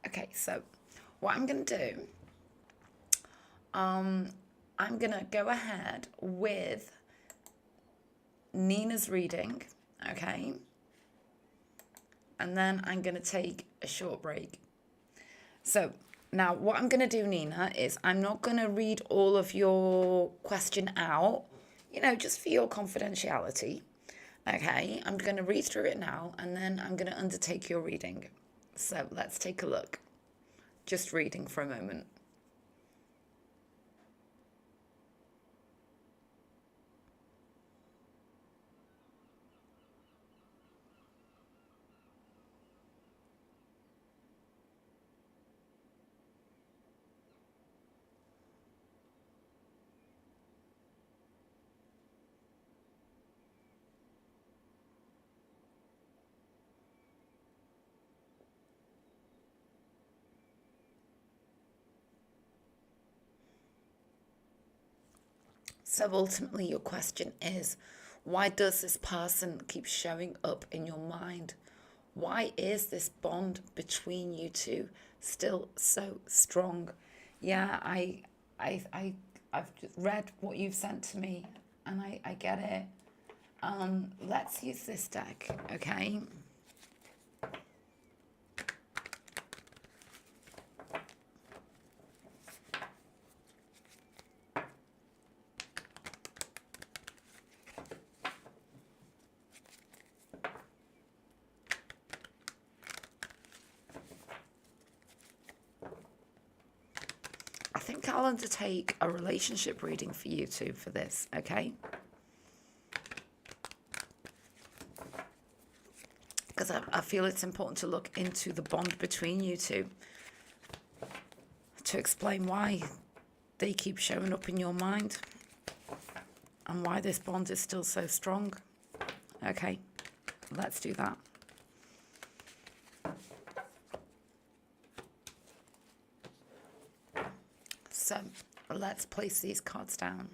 Okay, so what I'm going to do, I'm going to go ahead with Nina's reading, okay? And then I'm going to take a short break. So now what I'm going to do, Nina, is I'm not going to read all of your question out, just for your confidentiality. Okay, I'm going to read through it now, and then I'm going to undertake your reading. So let's take a look. Just reading for a moment. So ultimately, your question is, why does this person keep showing up in your mind? Why is this bond between you two still so strong? Yeah, I've just read what you've sent to me, and I get it. Let's use this deck, okay? I think I'll undertake a relationship reading for you two for this, okay? Because I feel it's important to look into the bond between you two to explain why they keep showing up in your mind and why this bond is still so strong. Okay, let's do that. So let's place these cards down.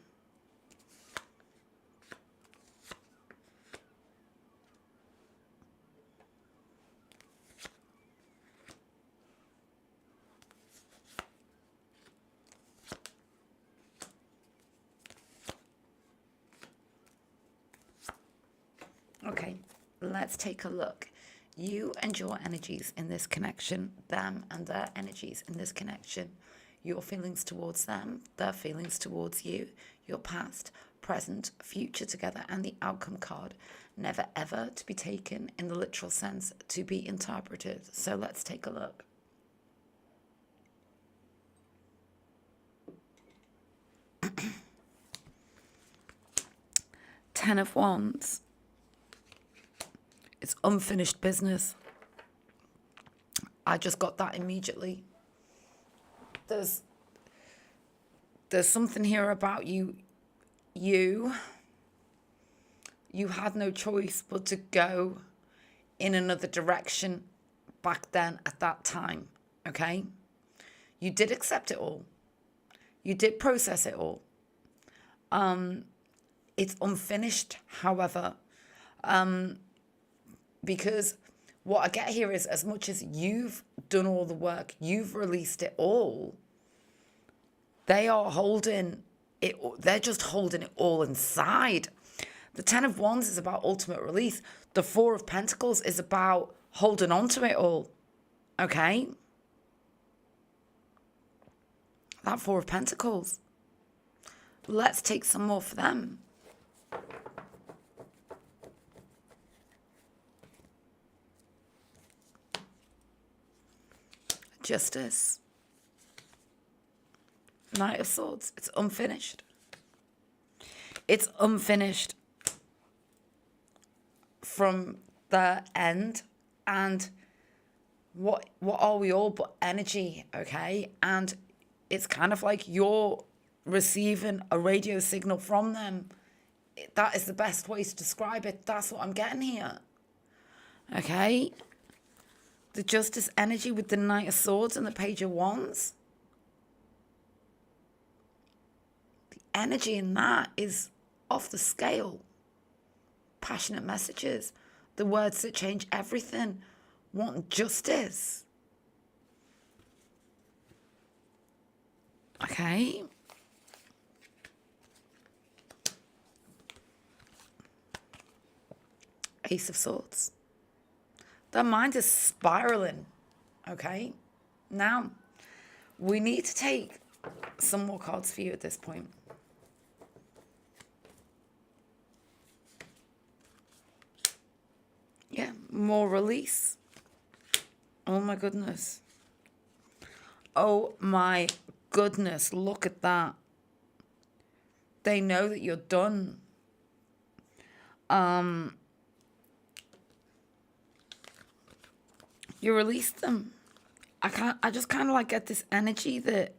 Okay, let's take a look. You and your energies in this connection, them and their energies in this connection, your feelings towards them, their feelings towards you, your past, present, future together, and the outcome card. Never ever to be taken in the literal sense, to be interpreted. So let's take a look. Ten of Wands. It's unfinished business. I just got that immediately. There's something here about you had no choice but to go in another direction back then at that time, okay? You did accept it all. You did process it all. It's unfinished, however, because what I get here is, as much as you've done all the work, you've released it all, they are holding it, they're just holding it all inside. The Ten of Wands is about ultimate release. The Four of Pentacles is about holding on to it all, okay? That Four of Pentacles. Let's take some more for them. Justice. Knight of Swords. It's unfinished. It's unfinished from the end. And what are we all but energy, okay? And it's kind of like you're receiving a radio signal from them. That is the best way to describe it. That's what I'm getting here. Okay? The Justice energy with the Knight of Swords and the Page of Wands. The energy in that is off the scale. Passionate messages. The words that change everything. Want justice. Okay. Ace of Swords. Their mind is spiraling, okay? Now, we need to take some more cards for you at this point. Yeah, more release. Oh my goodness. Oh my goodness, look at that. They know that you're done. You release them. I just kind of like get this energy that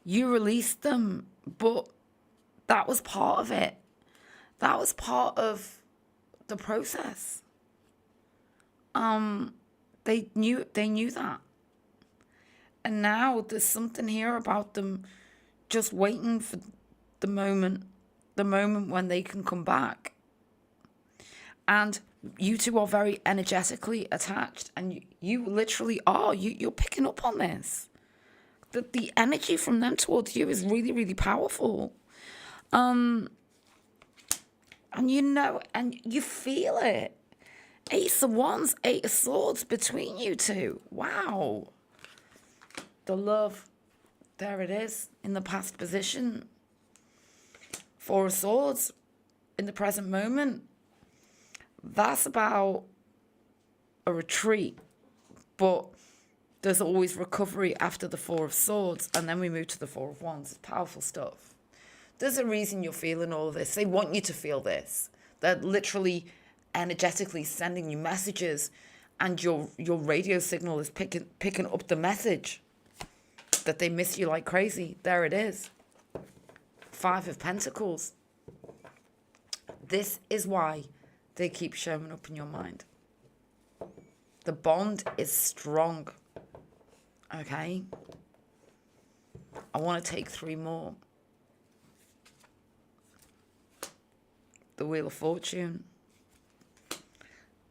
you released them, but that was part of it. That was part of the process. They knew that. And now there's something here about them just waiting for the moment when they can come back. And you two are very energetically attached, and you literally are. You're picking up on this. The energy from them towards you is really, really powerful. And you know, and you feel it. Ace of Wands, Eight of Swords between you two. Wow. The love, there it is, in the past position. Four of Swords in the present moment. That's about a retreat, but there's always recovery after the Four of Swords, and then we move to the Four of Wands. It's powerful stuff. There's a reason you're feeling all of this. They want you to feel this. They're literally energetically sending you messages, and your radio signal is picking up the message that they miss you like crazy. There it is. Five of Pentacles. This is why they keep showing up in your mind. The bond is strong. Okay? I want to take three more. The Wheel of Fortune.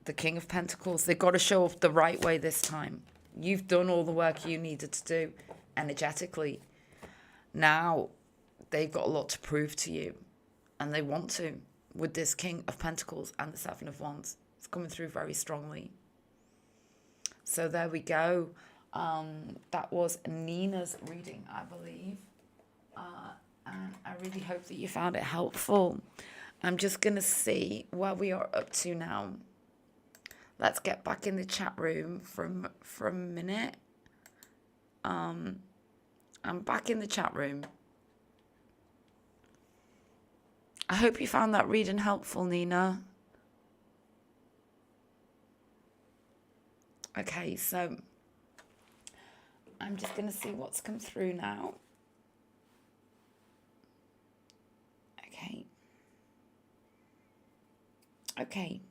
The King of Pentacles. They've got to show up the right way this time. You've done all the work you needed to do energetically. Now, they've got a lot to prove to you. And they want to. With this King of Pentacles and the Seven of Wands. It's coming through very strongly. So there we go. That was Nina's reading, I believe. And I really hope that you found it helpful. I'm just going to see where we are up to now. Let's get back in the chat room for a minute. I'm back in the chat room. I hope you found that reading helpful, Nina. Okay, so I'm just going to see what's come through now. Okay. Okay.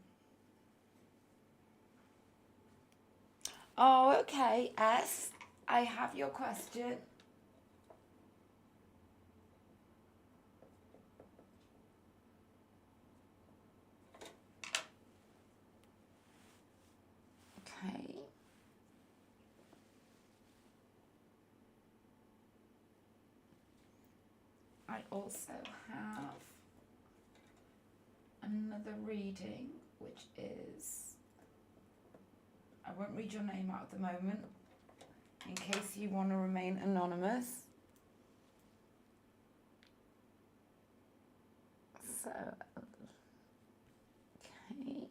Oh, okay, S. I have your question. Okay. I also have another reading, which is, I won't read your name out at the moment, in case you want to remain anonymous. So, okay.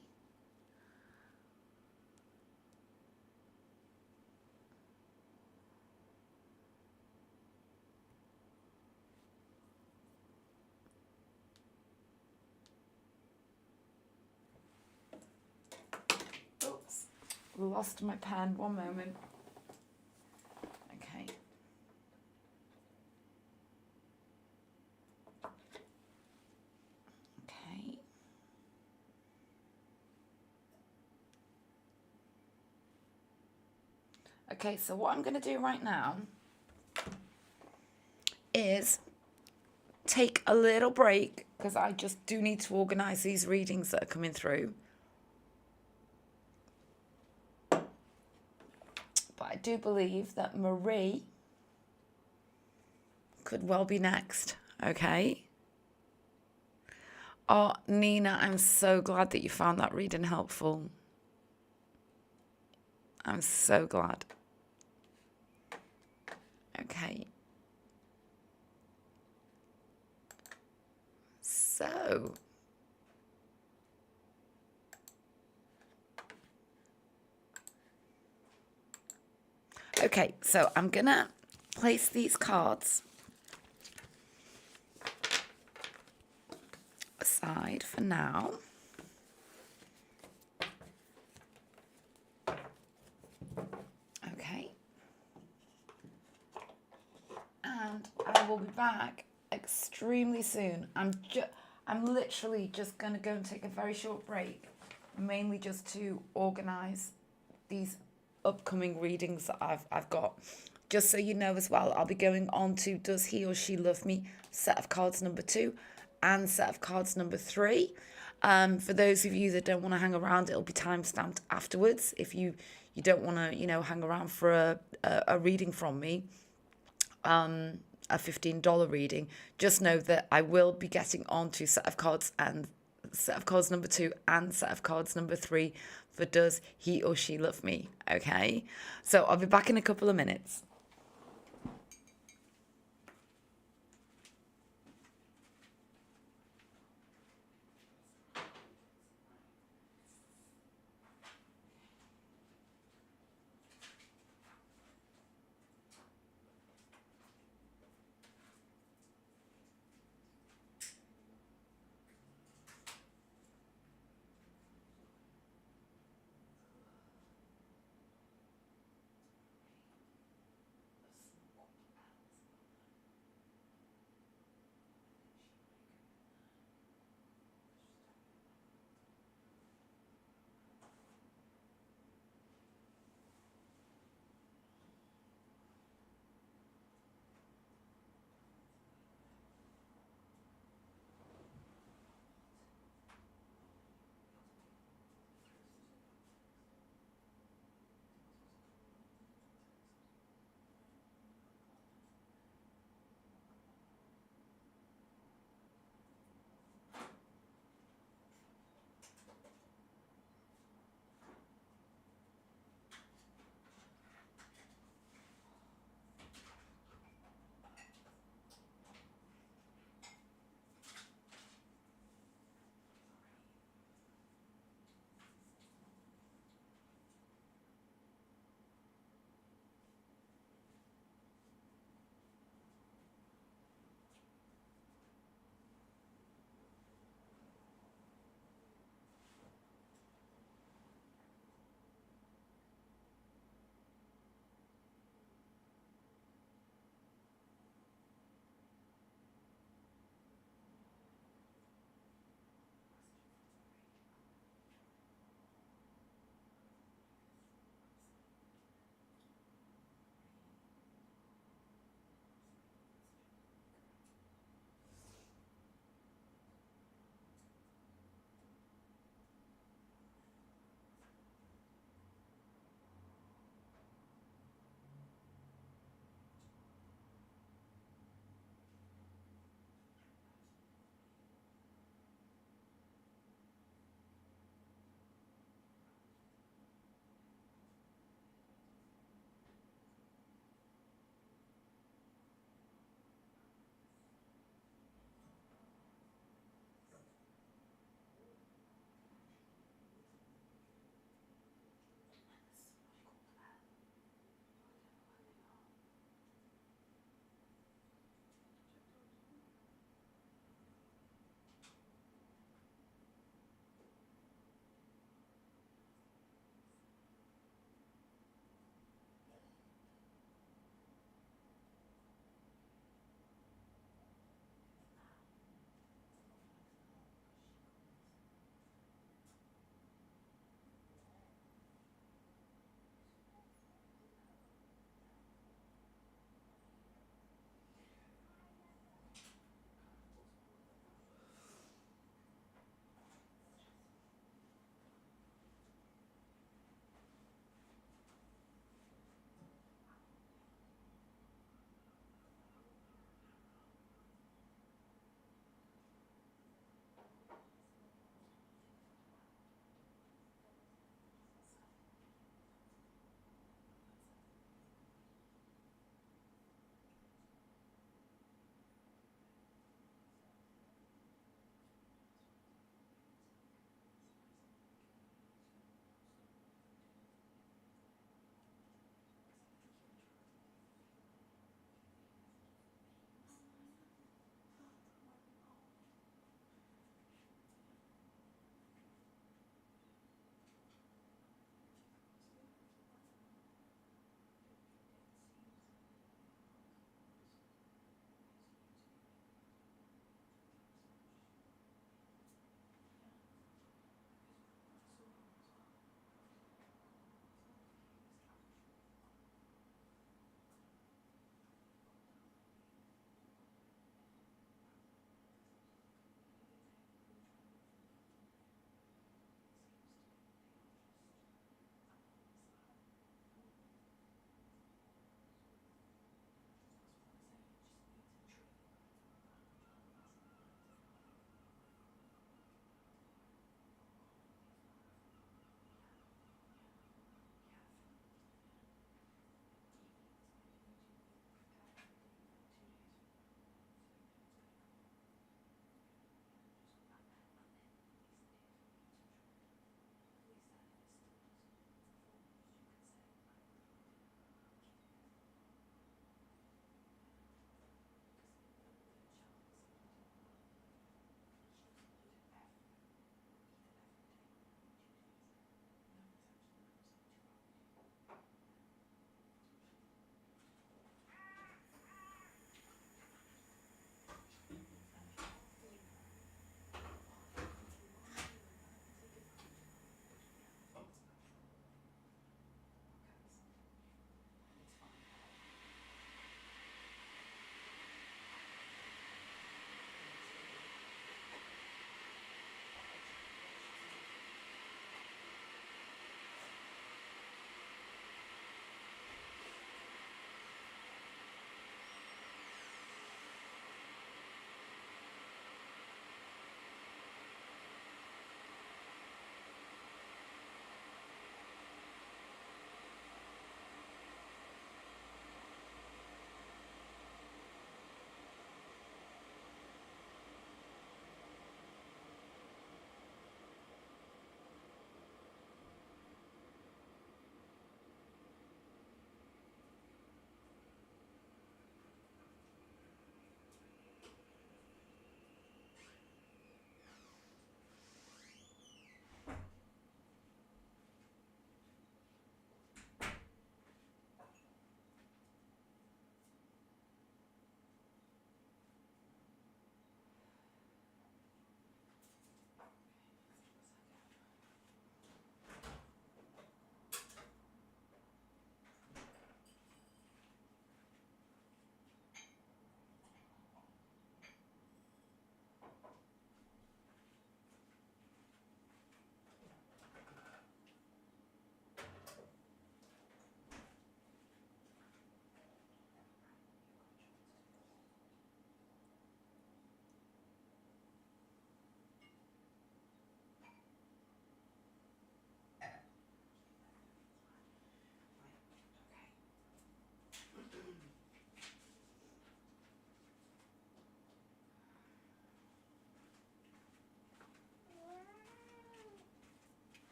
Oops, lost my pen, one moment. Okay. Okay. Okay, so what I'm going to do right now is take a little break, because I just do need to organize these readings that are coming through. But I do believe that Marie could well be next, okay? Oh, Nina, I'm so glad that you found that reading helpful. I'm so glad. Okay. So, Okay, so I'm gonna place these cards aside for now. Okay. And I will be back extremely soon. I'm literally just gonna go and take a very short break, mainly just to organize these upcoming readings that I've got. Just so you know as well, I'll be going on to Does He or She Love Me, set of cards number 2 and set of cards number 3. For those of you that don't want to hang around, it'll be time stamped afterwards. If you don't want to, hang around for a reading from me, a $15 reading, just know that I will be getting on to set of cards number 2 and set of cards number 3 for Does He or She Love Me? Okay, so I'll be back in a couple of minutes.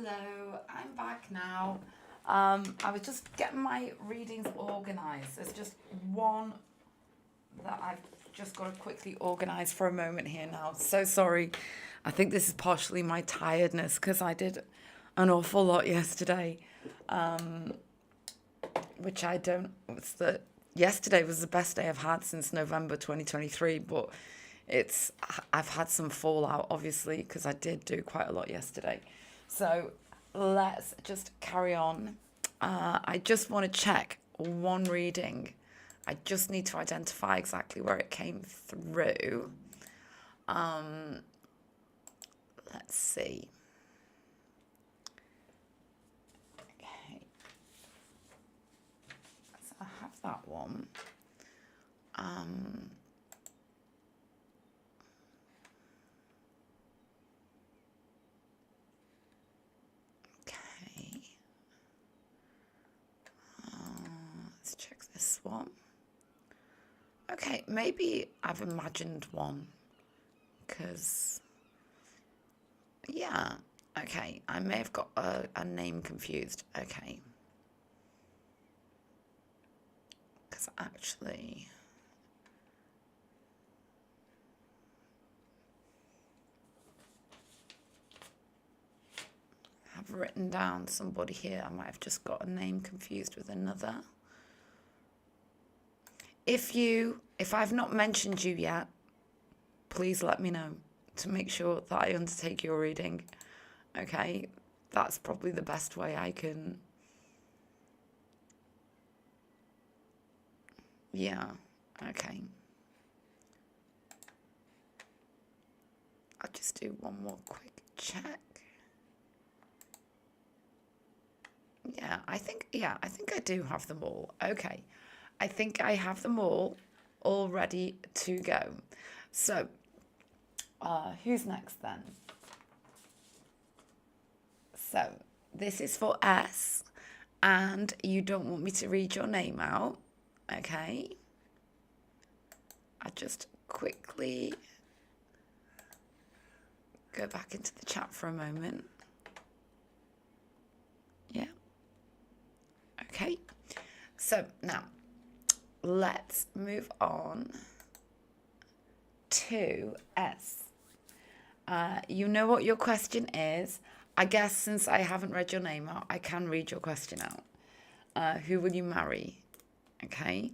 Hello, I'm back now. I was just getting my readings organised. There's just one that I've just got to quickly organise for a moment here now. So sorry. I think this is partially my tiredness because I did an awful lot yesterday, which I don't. Yesterday was the best day I've had since November 2023, but I've had some fallout obviously because I did do quite a lot yesterday. So let's just carry on. I just want to check one reading. I just need to identify exactly where it came through. Let's see. Okay. So I have that one. Okay. Let's check this one. Okay, maybe I've imagined one, because, yeah, okay, I may have got a name confused, okay. Because actually, I've written down somebody here. I might have just got a name confused with another. If I've not mentioned you yet, please let me know to make sure that I undertake your reading. Okay, that's probably the best way I can. Yeah, okay. I'll just do one more quick check. Yeah, I think I do have them all. Okay. I think I have them all ready to go. So, who's next then? So, this is for S, and you don't want me to read your name out, okay? I just quickly go back into the chat for a moment. Yeah. Okay. So, now, let's move on to S. You know what your question is. I guess since I haven't read your name out, I can read your question out. Who will you marry? Okay.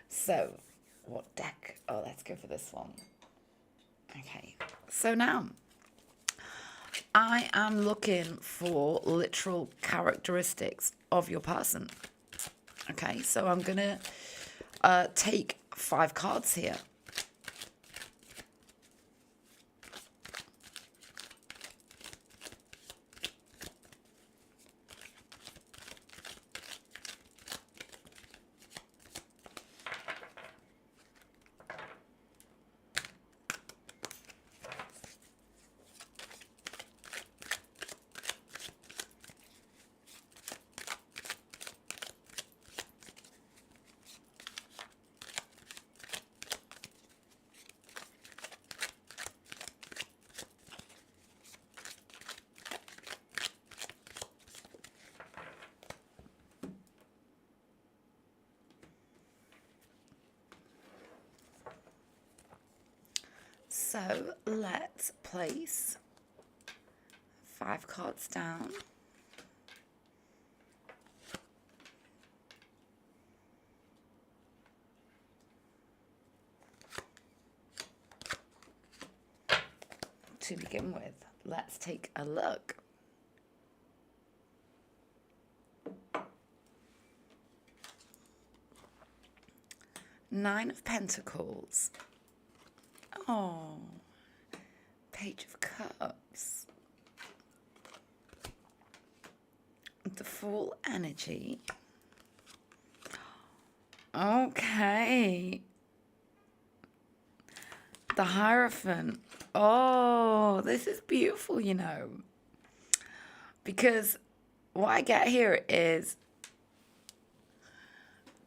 So, what deck? Oh, let's go for this one. Okay. So now, I am looking for literal characteristics of your person. Okay. So I'm going to take 5 cards here. So let's place 5 cards down. To begin with, let's take a look. Nine of Pentacles. Oh, Page of Cups. The Fool energy. Okay. The Hierophant. Oh, this is beautiful, you know. Because what I get here is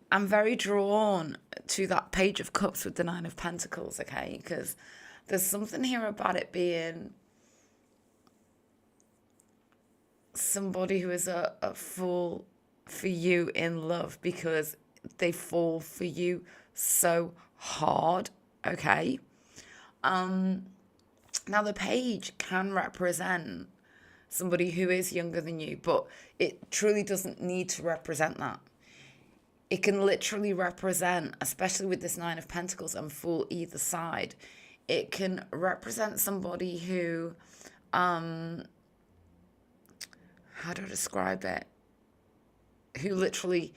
I'm very drawn to that Page of Cups with the Nine of Pentacles, okay? Because there's something here about it being somebody who is a fool for you in love because they fall for you so hard, okay? Now, the page can represent somebody who is younger than you, but it truly doesn't need to represent that. It can literally represent, especially with this Nine of Pentacles and Fool either side, it can represent somebody who, how do I describe it? Who literally,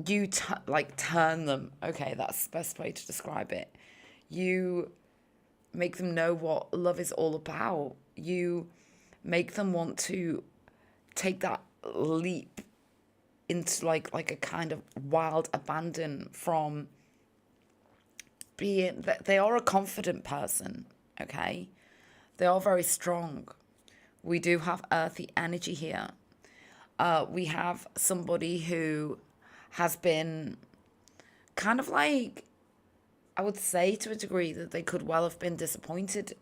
you turn them. Okay, that's the best way to describe it. You make them know what love is all about. You make them want to take that leap into like a kind of wild abandon from being that they are a confident person, okay? They are very strong. We do have earthy energy here. We have somebody who has been kind of like, I would say to a degree that they could well have been disappointed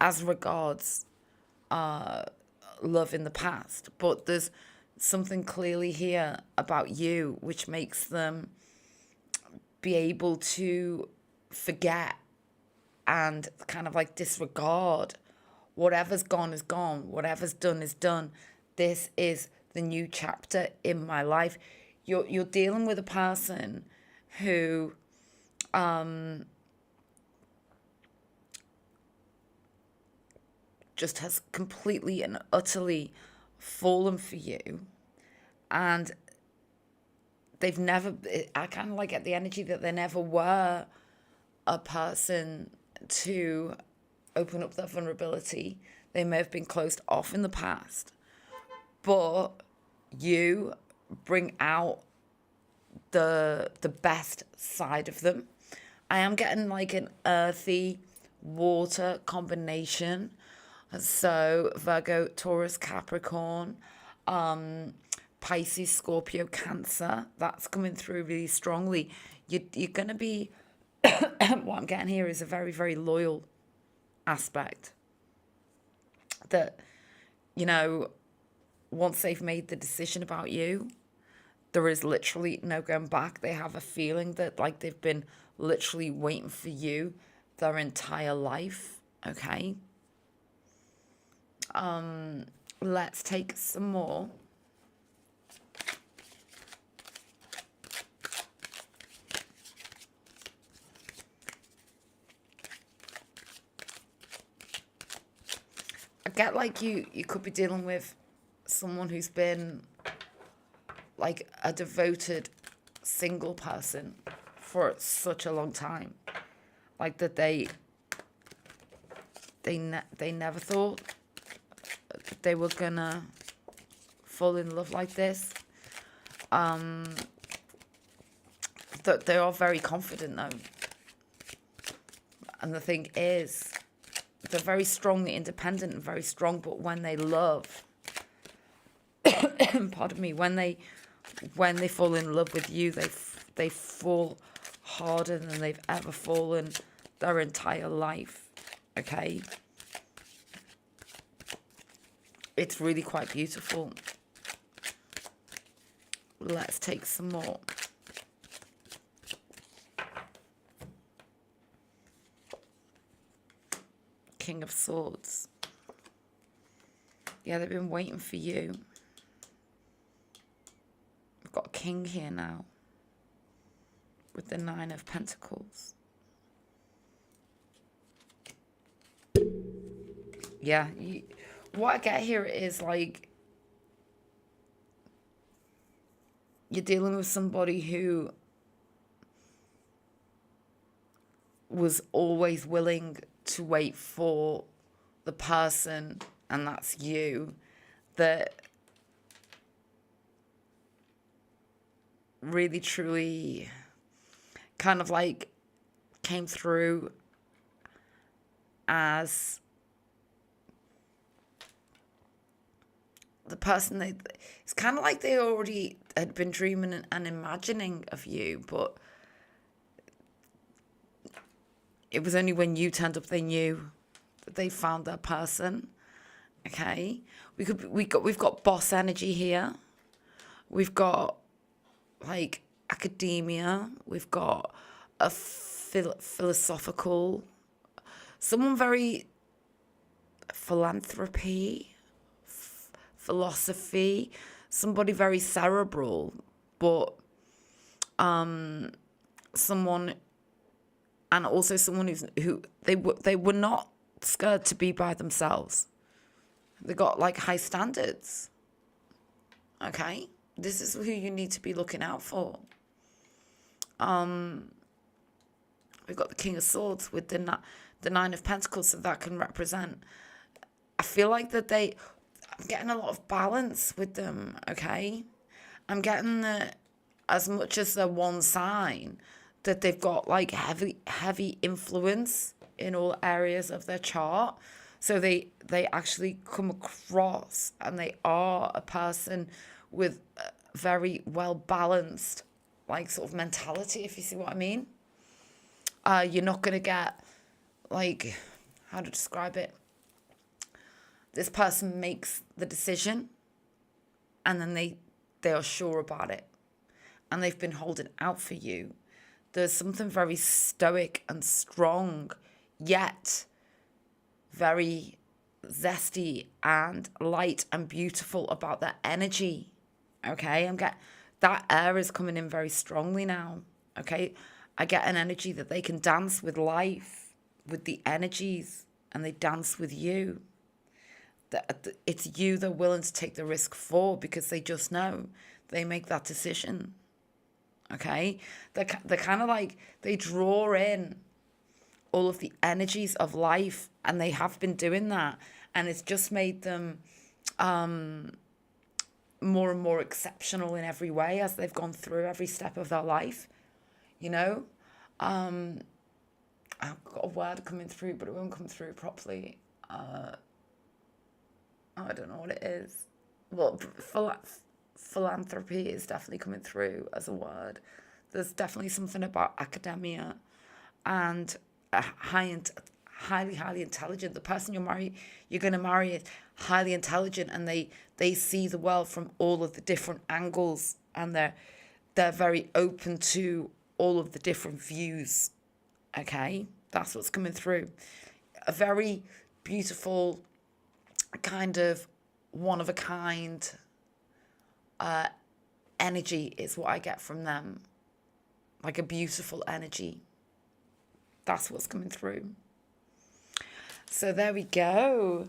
as regards love in the past. But there's something clearly here about you which makes them be able to forget and kind of like disregard whatever's gone is gone, whatever's done is done. This is the new chapter in my life. You're dealing with a person who just has completely and utterly fallen for you, and they've never, I kind of like get the energy that they never were a person to open up their vulnerability. They may have been closed off in the past, but you bring out the best side of them. I am getting like an earthy water combination. So Virgo, Taurus, Capricorn, Pisces, Scorpio, Cancer. That's coming through really strongly. You're going to be, what I'm getting here is a very, very loyal aspect. That, you know, once they've made the decision about you, there is literally no going back. They have a feeling that like they've been literally waiting for you their entire life, okay? Let's take some more. I get like you could be dealing with someone who's been like a devoted single person for such a long time, like that they never thought that they were gonna fall in love like this. That they are very confident though, and the thing is, they're very strongly independent and very strong. But when they love, pardon me, when they fall in love with you, they fall harder than they've ever fallen their entire life. Okay, it's really quite beautiful. Let's take some more. King of Swords. Yeah, they've been waiting for you. We've got a king here now with the Nine of Pentacles. Yeah, what I get here is like you're dealing with somebody who was always willing to wait for the person, and that's you, that really truly kind of like came through as the person it's kind of like they already had been dreaming and imagining of you, but it was only when you turned up they knew that they found their person. Okay, we've got boss energy here. We've got like academia. We've got a philosophical, someone very philanthropy, philosophy, somebody very cerebral, but someone, and also someone who they were not scared to be by themselves. They got like high standards. Okay, this is who you need to be looking out for. We've got the King of Swords with the Nine of Pentacles, so that can represent. I feel like that I'm getting a lot of balance with them. Okay, I'm getting that as much as they're one sign, that they've got like heavy influence in all areas of their chart. So they actually come across, and they are a person with a very well balanced, like, sort of mentality, if you see what I mean. You're not going to get, like, how to describe it? This person makes the decision, and then they are sure about it, and they've been holding out for you. There's something very stoic and strong, yet very zesty and light and beautiful about their energy. Okay, that air is coming in very strongly now. Okay, I get an energy that they can dance with life, with the energies, and they dance with you. That it's you they're willing to take the risk for, because they just know they make that decision. Okay, they're kind of like, they draw in all of the energies of life, and they have been doing that, and it's just made them more and more exceptional in every way as they've gone through every step of their life. You know, I've got a word coming through, but it won't come through properly. I don't know what it is. Well, philanthropy is definitely coming through as a word. There's definitely something about academia and highly intelligent. The person you're going to marry is highly intelligent, and they see the world from all of the different angles, and they're very open to all of the different views. Okay, that's what's coming through. A very beautiful, kind of one of a kind energy is what I get from them. Like a beautiful energy. That's what's coming through. So there we go.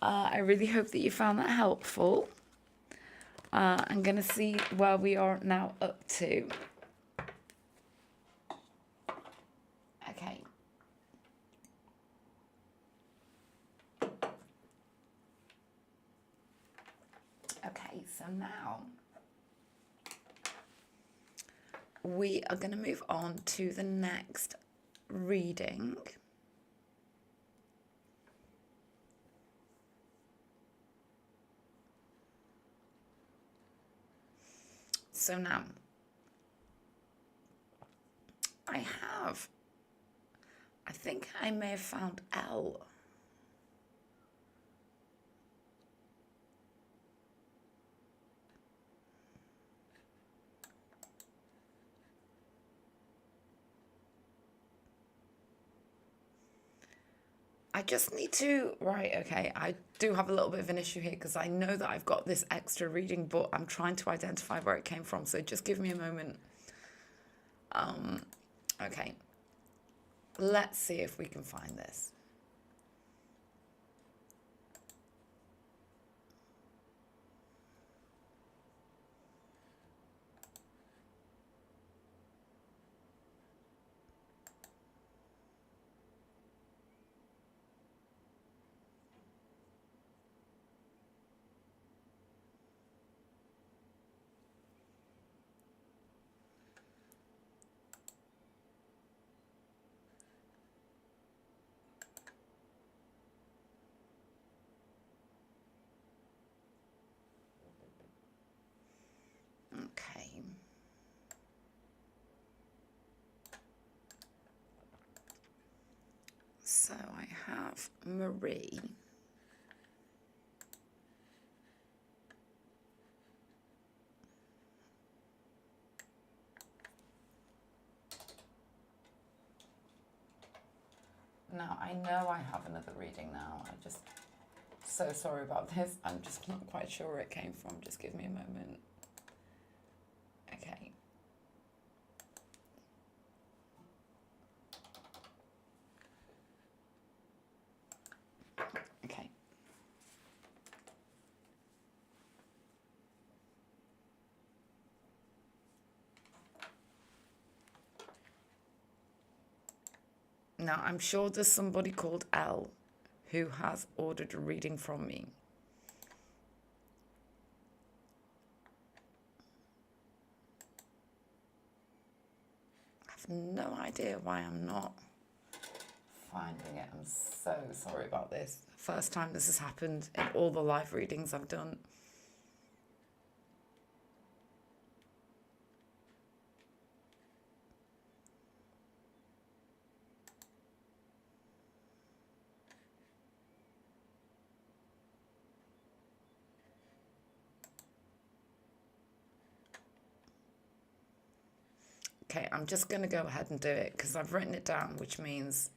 I really hope that you found that helpful. I'm going to see where we are now up to. Okay. Okay, so now we are going to move on to the next reading. So now, I think I may have found L. I just need to, right, okay, I do have a little bit of an issue here, because I know that I've got this extra reading, but I'm trying to identify where it came from, so just give me a moment. Okay, let's see if we can find this. So I have Marie. Now, I know I have another reading now. I'm just so sorry about this. I'm just not quite sure where it came from. Just give me a moment. Okay. Okay. Now, I'm sure there's somebody called L who has ordered a reading from me. I have no idea why I'm not finding it. I'm so sorry about this. First time this has happened in all the live readings I've done. Okay, I'm just going to go ahead and do it because I've written it down, which means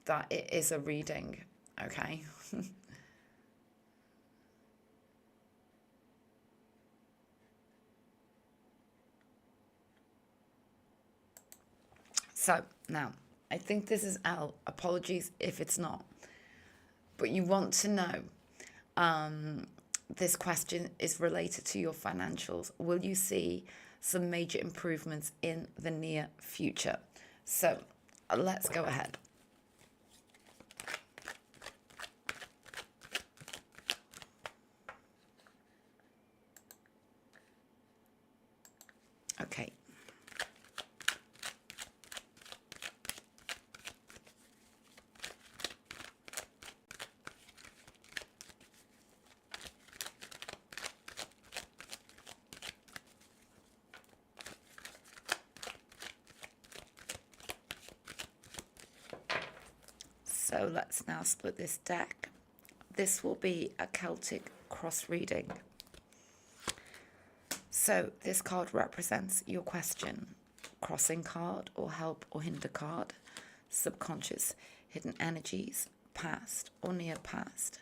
that it is a reading, okay? So, now, I think this is L. Apologies if it's not. But you want to know, this question is related to your financials. Will you see some major improvements in the near future? So, let's go ahead. Okay. So let's now split this deck. This will be a Celtic cross reading. So this card represents your question. Crossing card or help or hinder card. Subconscious, hidden energies, past or near past.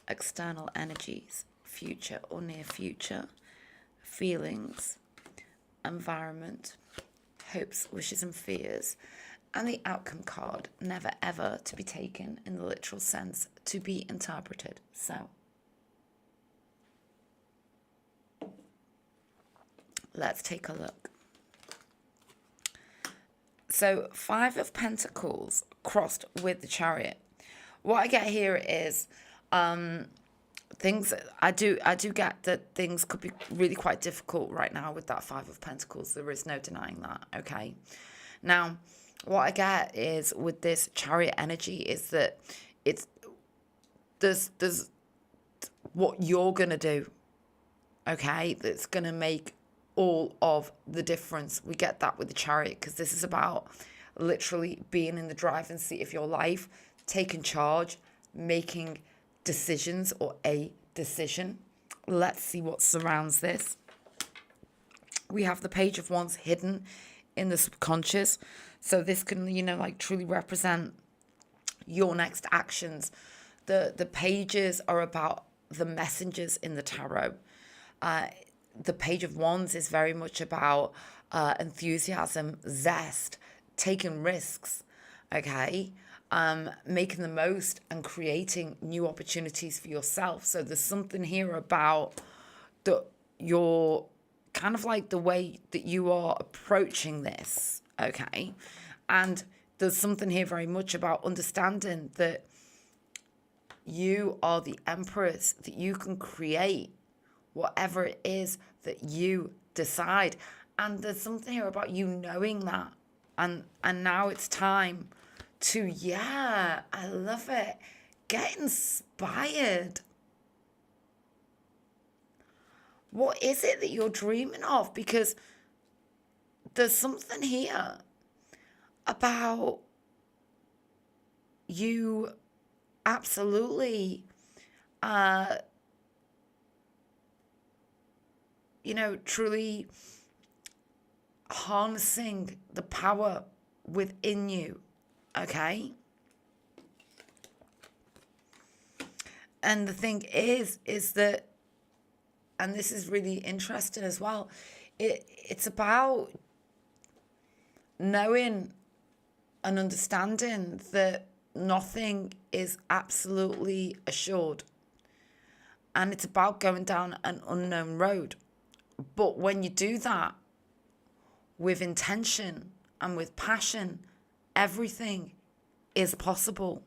External energies, future or near future. Feelings, environment, hopes, wishes and fears. And the outcome card, never ever to be taken in the literal sense, to be interpreted. So, let's take a look. So, 5 of Pentacles crossed with the Chariot. What I get here is things. I do get that things could be really quite difficult right now with that 5 of Pentacles. There is no denying that. Okay, now. What I get is with this Chariot energy is that there's what you're gonna do, okay, that's gonna make all of the difference. We get that with the Chariot because this is about literally being in the driving seat of your life, taking charge, making decisions or a decision. Let's see what surrounds this. We have the Page of Wands hidden in the subconscious. So this can, like truly represent your next actions. The pages are about the messengers in the tarot. The Page of Wands is very much about enthusiasm, zest, taking risks, okay? Making the most and creating new opportunities for yourself. So there's something here about your kind of like the way that you are approaching this, okay? And there's something here very much about understanding that you are the empress, that you can create whatever it is that you decide. And there's something here about you knowing that. And now it's time to, yeah, I love it. Get inspired. What is it that you're dreaming of? Because there's something here about you absolutely, uh, truly harnessing the power within you, okay? And the thing is that, and this is really interesting as well, it's about knowing and understanding that nothing is absolutely assured. And it's about going down an unknown road. But when you do that with intention and with passion, everything is possible.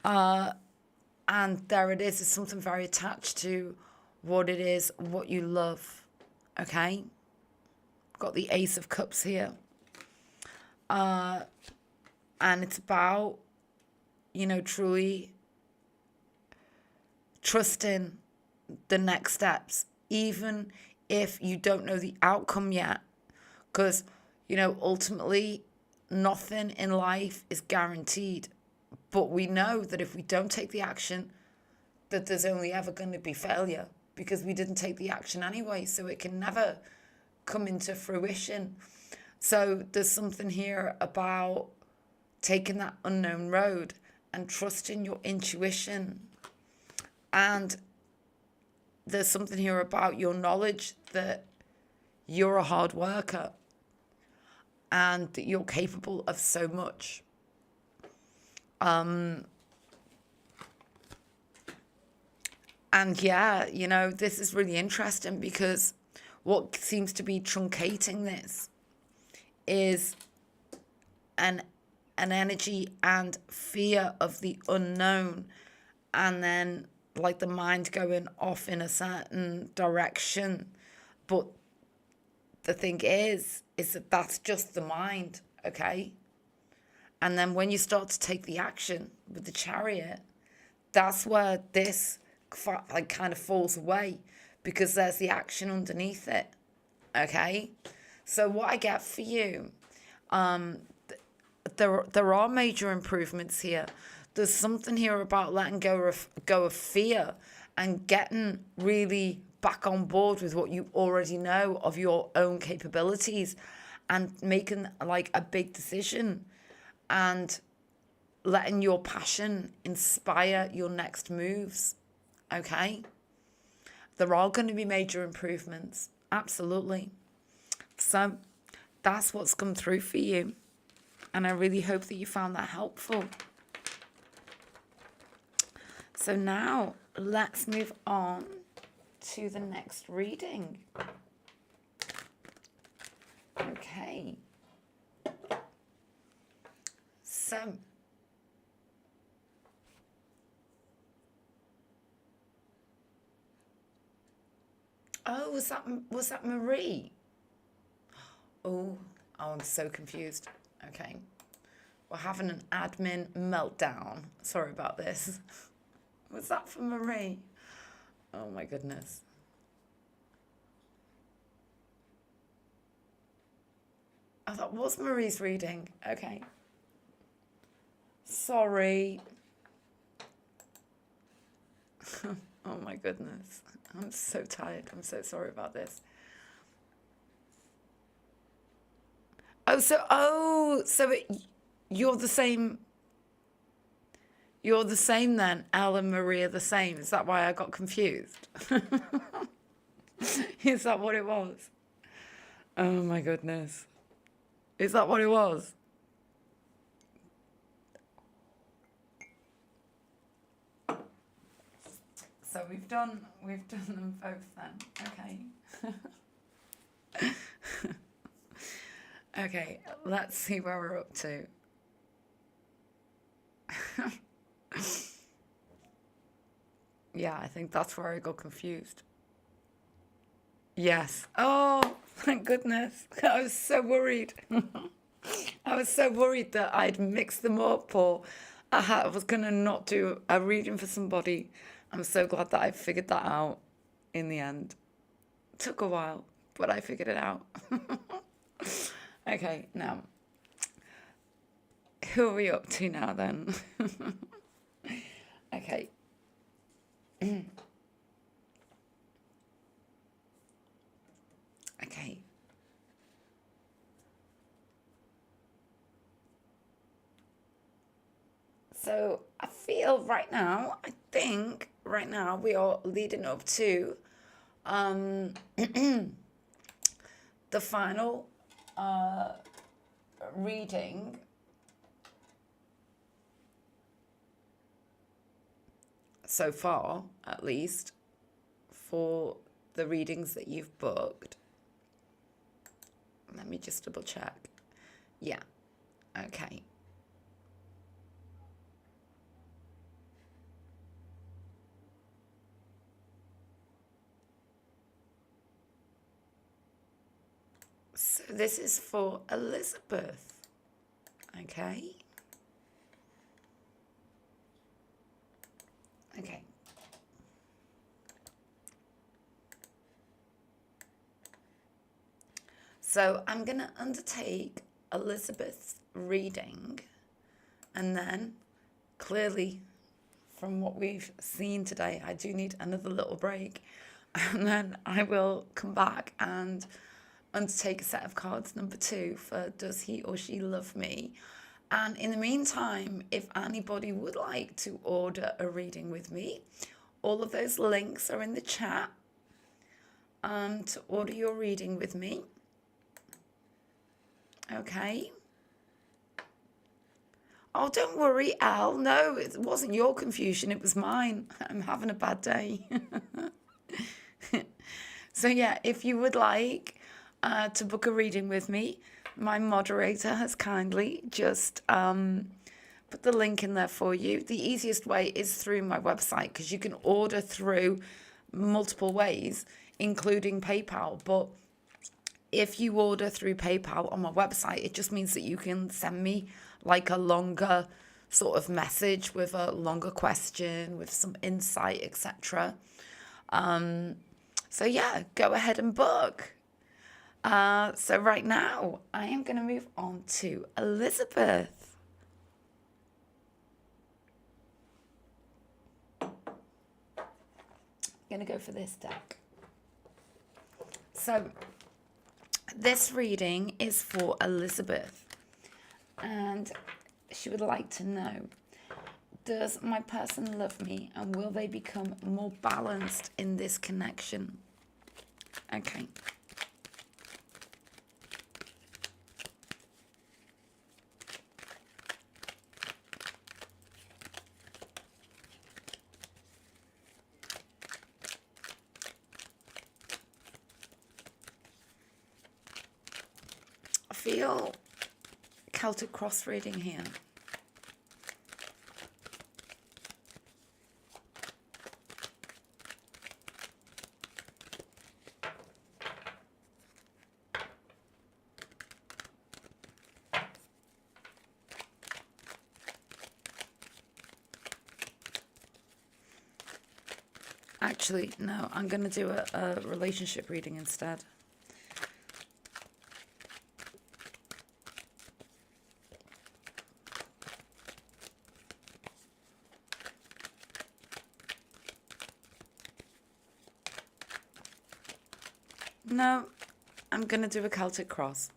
And there it is. It's something very attached to what it is, what you love. Okay? Got the Ace of Cups here. And it's about, truly trusting the next steps, even if you don't know the outcome yet. Because, ultimately, nothing in life is guaranteed. But we know that if we don't take the action, that there's only ever going to be failure, because we didn't take the action anyway. So it can never come into fruition. So there's something here about taking that unknown road and trusting your intuition. And there's something here about your knowledge that you're a hard worker and that you're capable of so much. And yeah, this is really interesting, because what seems to be truncating this is an energy and fear of the unknown, and then like the mind going off in a certain direction. But the thing is that that's just the mind, okay? And then when you start to take the action with the Chariot, that's where this kind of falls away, because there's the action underneath it, okay? So what I get for you, there are major improvements here. There's something here about letting go of fear and getting really back on board with what you already know of your own capabilities, and making like a big decision and letting your passion inspire your next moves, okay? There are going to be major improvements, absolutely. So that's what's come through for you. And I really hope that you found that helpful. So now let's move on to the next reading. Okay. So oh, was that Marie? Oh, I'm so confused. Okay. We're having an admin meltdown. Sorry about this. Was that for Marie? Oh my goodness. Oh, that was Marie's reading. Okay. Sorry. Oh my goodness. I'm so tired. I'm so sorry about this. You're the same. You're the same then. Elle and Marie are the same. Is that why I got confused? Is that what it was? Oh my goodness. Is that what it was? So we've done them both then. Okay. Okay, let's see where we're up to. Yeah, I think that's where I got confused. Yes. Oh, thank goodness. I was so worried. I was so worried that I'd mixed them up, or I was going to not do a reading for somebody. I'm so glad that I figured that out in the end. It took a while, but I figured it out. Okay, now, who are we up to now then? Okay. Okay. So I feel right now, I think right now we are leading up to the final reading so far, at least, for the readings that you've booked. Let me just double check. Yeah. Okay. So this is for Elizabeth. Okay. Okay. So I'm going to undertake Elizabeth's reading, and then clearly from what we've seen today, I do need another little break, and then I will come back and undertake a set of cards number 2 for Does He or She Love Me? And in the meantime, if anybody would like to order a reading with me, all of those links are in the chat to order your reading with me. Okay. Oh, don't worry, Al. No, it wasn't your confusion. It was mine. I'm having a bad day. So yeah, if you would like to book a reading with me, my moderator has kindly just put the link in there for you. The easiest way is through my website, because you can order through multiple ways, including PayPal. But if you order through PayPal on my website, it just means that you can send me like a longer sort of message with a longer question, with some insight, etc. So yeah, go ahead and book. So right now, I am going to move on to Elizabeth. I'm going to go for this deck. So this reading is for Elizabeth, and she would like to know, does my person love me, and will they become more balanced in this connection? Okay. I feel Celtic cross reading here. Actually, no, I'm going to do a relationship reading instead. No, I'm going to do a Celtic cross.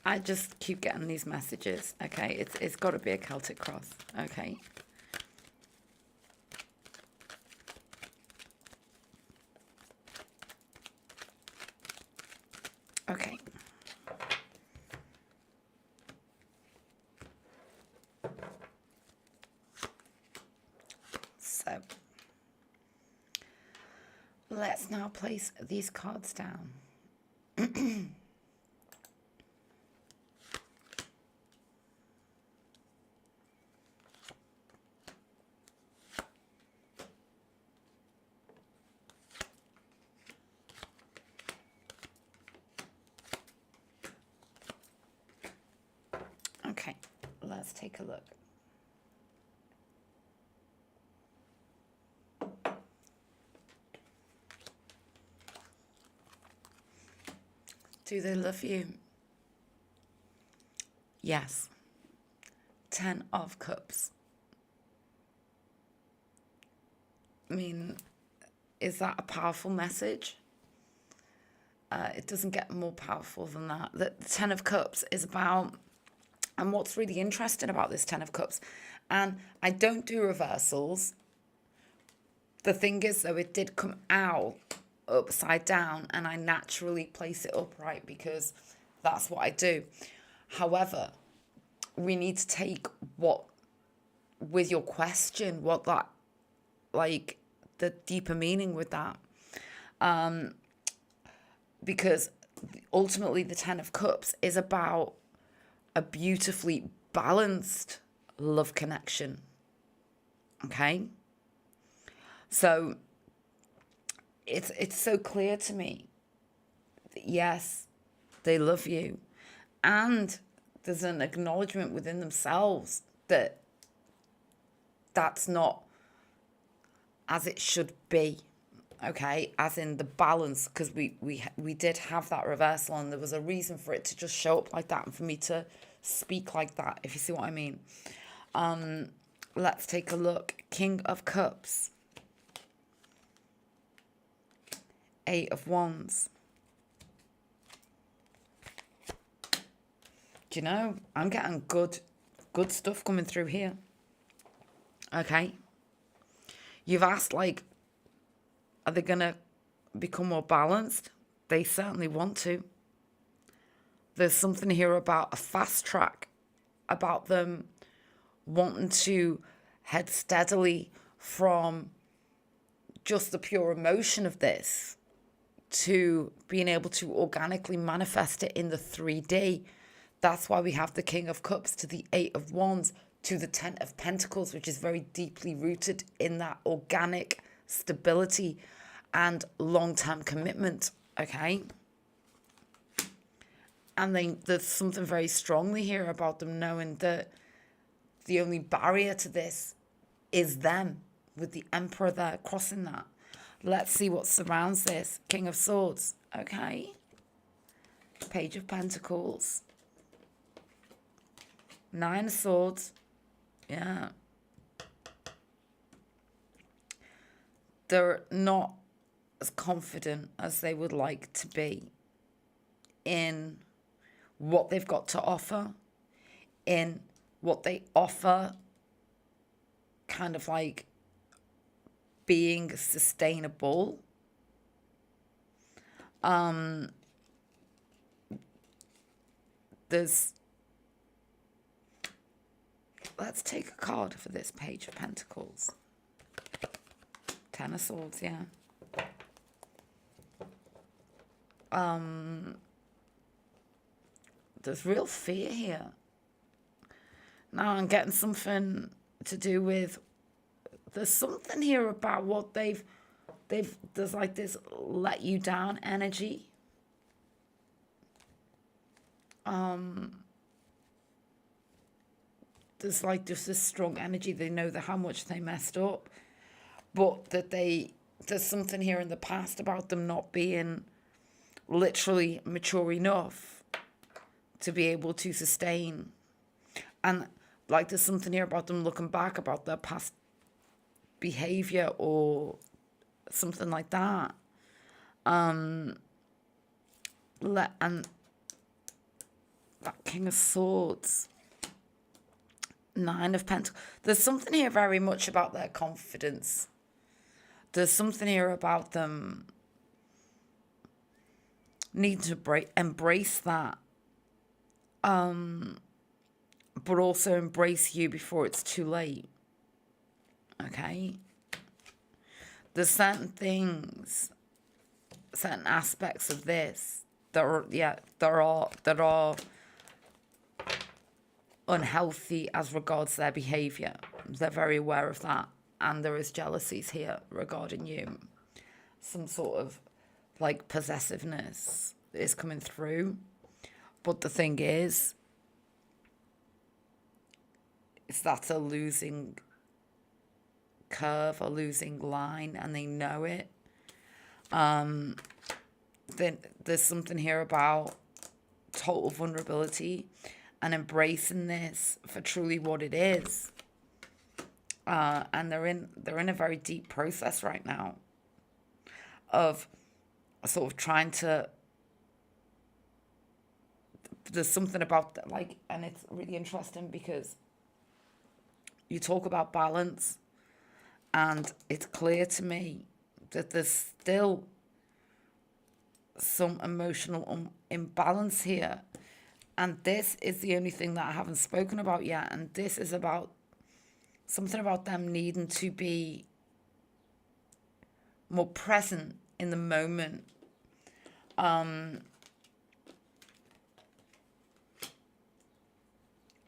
I just keep getting these messages. Okay, it's got to be a Celtic cross. Okay. Okay. So let's now place these cards down. Okay, let's take a look. Do they love you? Yes. Ten of Cups. I mean, is that a powerful message? It doesn't get more powerful than that. The Ten of Cups is about, and what's really interesting about this Ten of Cups, and I don't do reversals. The thing is, though, it did come out upside down, and I naturally place it upright because that's what I do. However, we need to take what, with your question, what that, like, the deeper meaning with that. Because ultimately the Ten of Cups is about a beautifully balanced love connection. Okay? So it's so clear to me that yes, they love you. And there's an acknowledgement within themselves that that's not as it should be. Okay, as in the balance, because we did have that reversal, and there was a reason for it to just show up like that and for me to speak like that, if you see what I mean. Let's take a look. King of Cups. Eight of Wands. Do you know, I'm getting good stuff coming through here. Okay. You've asked, like, are they going to become more balanced? They certainly want to. There's something here about a fast track, about them wanting to head steadily from just the pure emotion of this to being able to organically manifest it in the 3D. That's why we have the King of Cups to the Eight of Wands to the Ten of Pentacles, which is very deeply rooted in that organic stability and long-term commitment, okay? And then there's something very strongly here about them knowing that the only barrier to this is them, with the Emperor there crossing that. Let's see what surrounds this. King of Swords, okay? Page of Pentacles. Nine of Swords, yeah. They're not as confident as they would like to be in what they've got to offer, in what they offer, kind of like being sustainable. Let's take a card for this Page of Pentacles. Ten of Swords, yeah. There's real fear here. Now I'm getting something to do with, there's something here about what there's like this let you down energy. There's like just this strong energy. They know how much they messed up, but that there's something here in the past about them not being literally mature enough to be able to sustain. And like there's something here about them looking back about their past behavior or something like that. And that King of Swords, Nine of Pentacles. There's something here very much about their confidence. There's something here about them needing to embrace that. But also embrace you before it's too late. Okay? There's certain things, certain aspects of this that are unhealthy as regards their behavior. They're very aware of that. And there is jealousies here regarding you. Some sort of like possessiveness is coming through. But the thing is that's a losing curve, a losing line, and they know it. Then there's something here about total vulnerability and embracing this for truly what it is. And they're in a very deep process right now of sort of trying to. There's something about that, like, and it's really interesting because you talk about balance, and it's clear to me that there's still some emotional imbalance here. And this is the only thing that I haven't spoken about yet. And this is about something about them needing to be more present in the moment.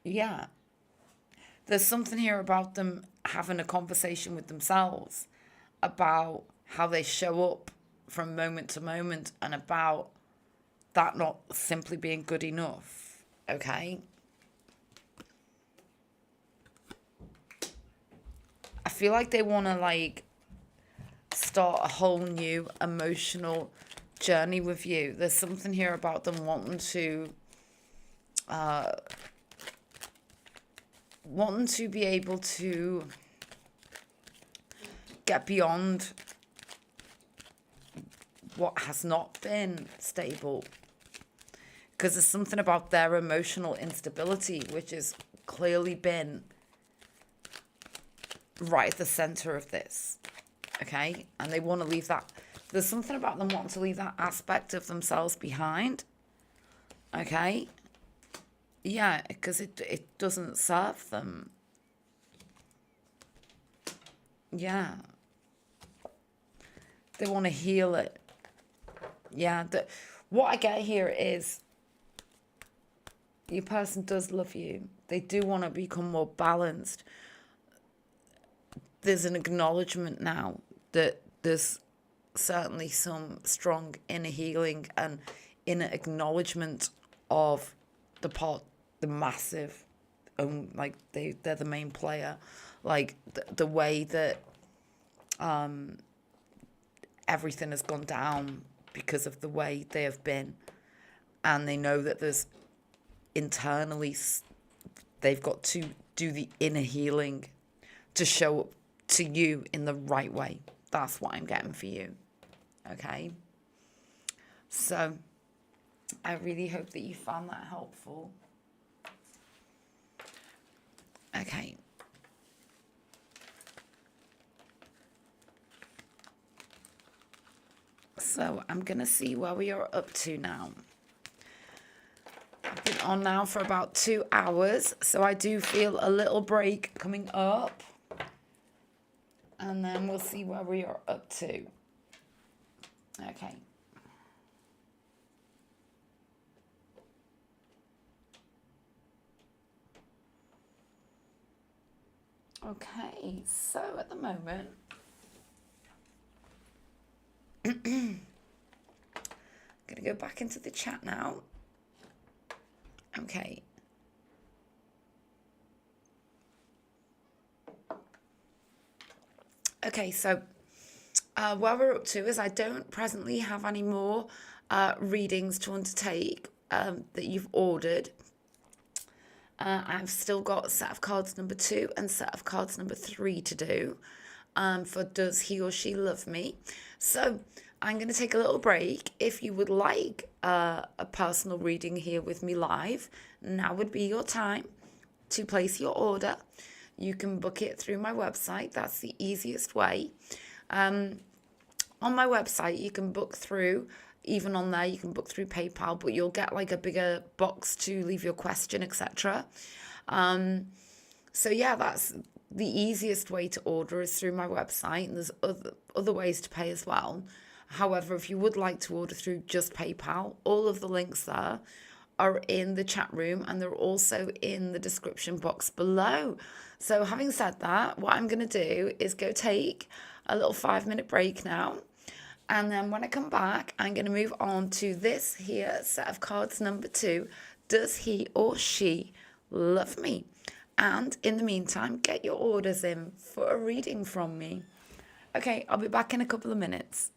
Yeah. There's something here about them having a conversation with themselves about how they show up from moment to moment, and about that not simply being good enough. Okay? I feel like they want to, like, start a whole new emotional journey with you. There's something here about them wanting to be able to get beyond what has not been stable. Because there's something about their emotional instability which has clearly been right at the center of this. Okay? And they want to leave that. There's something about them wanting to leave that aspect of themselves behind. Okay? Yeah, because it doesn't serve them. Yeah. They want to heal it. Yeah. What I get here is your person does love you. They do want to become more balanced. There's an acknowledgement now that there's certainly some strong inner healing and inner acknowledgement of the massive, like they're the main player, like the way that everything has gone down because of the way they have been, and they know that there's internally they've got to do the inner healing to show up to you in the right way. That's what I'm getting for you. Okay? So I really hope that you found that helpful. Okay. So I'm going to see where we are up to now. I've been on now for about 2 hours, so I do feel a little break coming up. And then we'll see where we are up to. Okay. Okay, so at the moment, I'm going to go back into the chat now. Okay. Okay, so where we're up to is I don't presently have any more readings to undertake that you've ordered. I've still got set of cards number 2 and set of cards number 3 to do for Does He or She Love Me? So I'm going to take a little break. If you would like a personal reading here with me live, now would be your time to place your order. You can book it through my website. That's the easiest way. On my website, you can book through, even on there, you can book through PayPal, but you'll get like a bigger box to leave your question, etc. So yeah, that's the easiest way to order is through my website. And there's other ways to pay as well. However, if you would like to order through just PayPal, all of the links there are in the chat room, and they're also in the description box below. So having said that, what I'm going to do is go take a little 5-minute break now. And then when I come back, I'm going to move on to this here set of cards number 2. Does he or she love me? And in the meantime, get your orders in for a reading from me. Okay, I'll be back in a couple of minutes.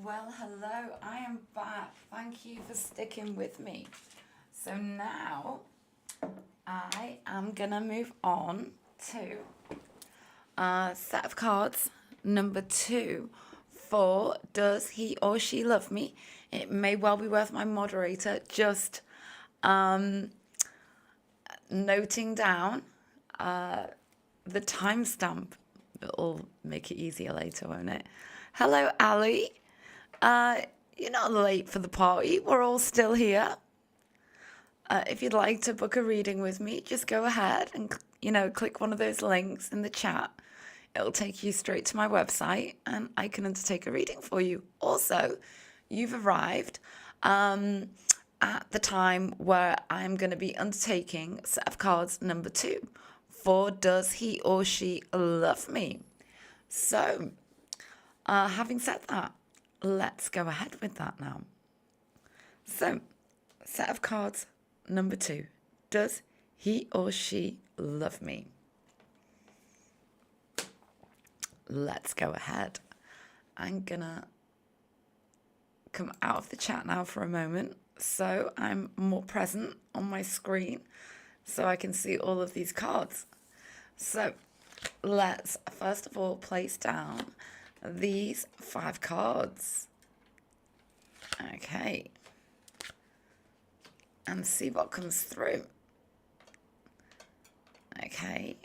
Well, hello, I am back. Thank you for sticking with me. So now I am gonna move on to set of cards number 2 for Does He or She Love Me? It may well be worth my moderator just noting down the timestamp. It'll make it easier later, won't it? Hello, Ali. You're not late for the party. We're all still here. If you'd like to book a reading with me, just go ahead and, click one of those links in the chat. It'll take you straight to my website and I can undertake a reading for you. Also, you've arrived at the time where I'm going to be undertaking set of cards number 2 for Does He or She Love Me? So, having said that, let's go ahead with that now. So, set of cards number 2. Does he or she love me? Let's go ahead. I'm gonna come out of the chat now for a moment so I'm more present on my screen so I can see all of these cards. So let's first of all place down these 5 cards. Okay. And see what comes through. Okay.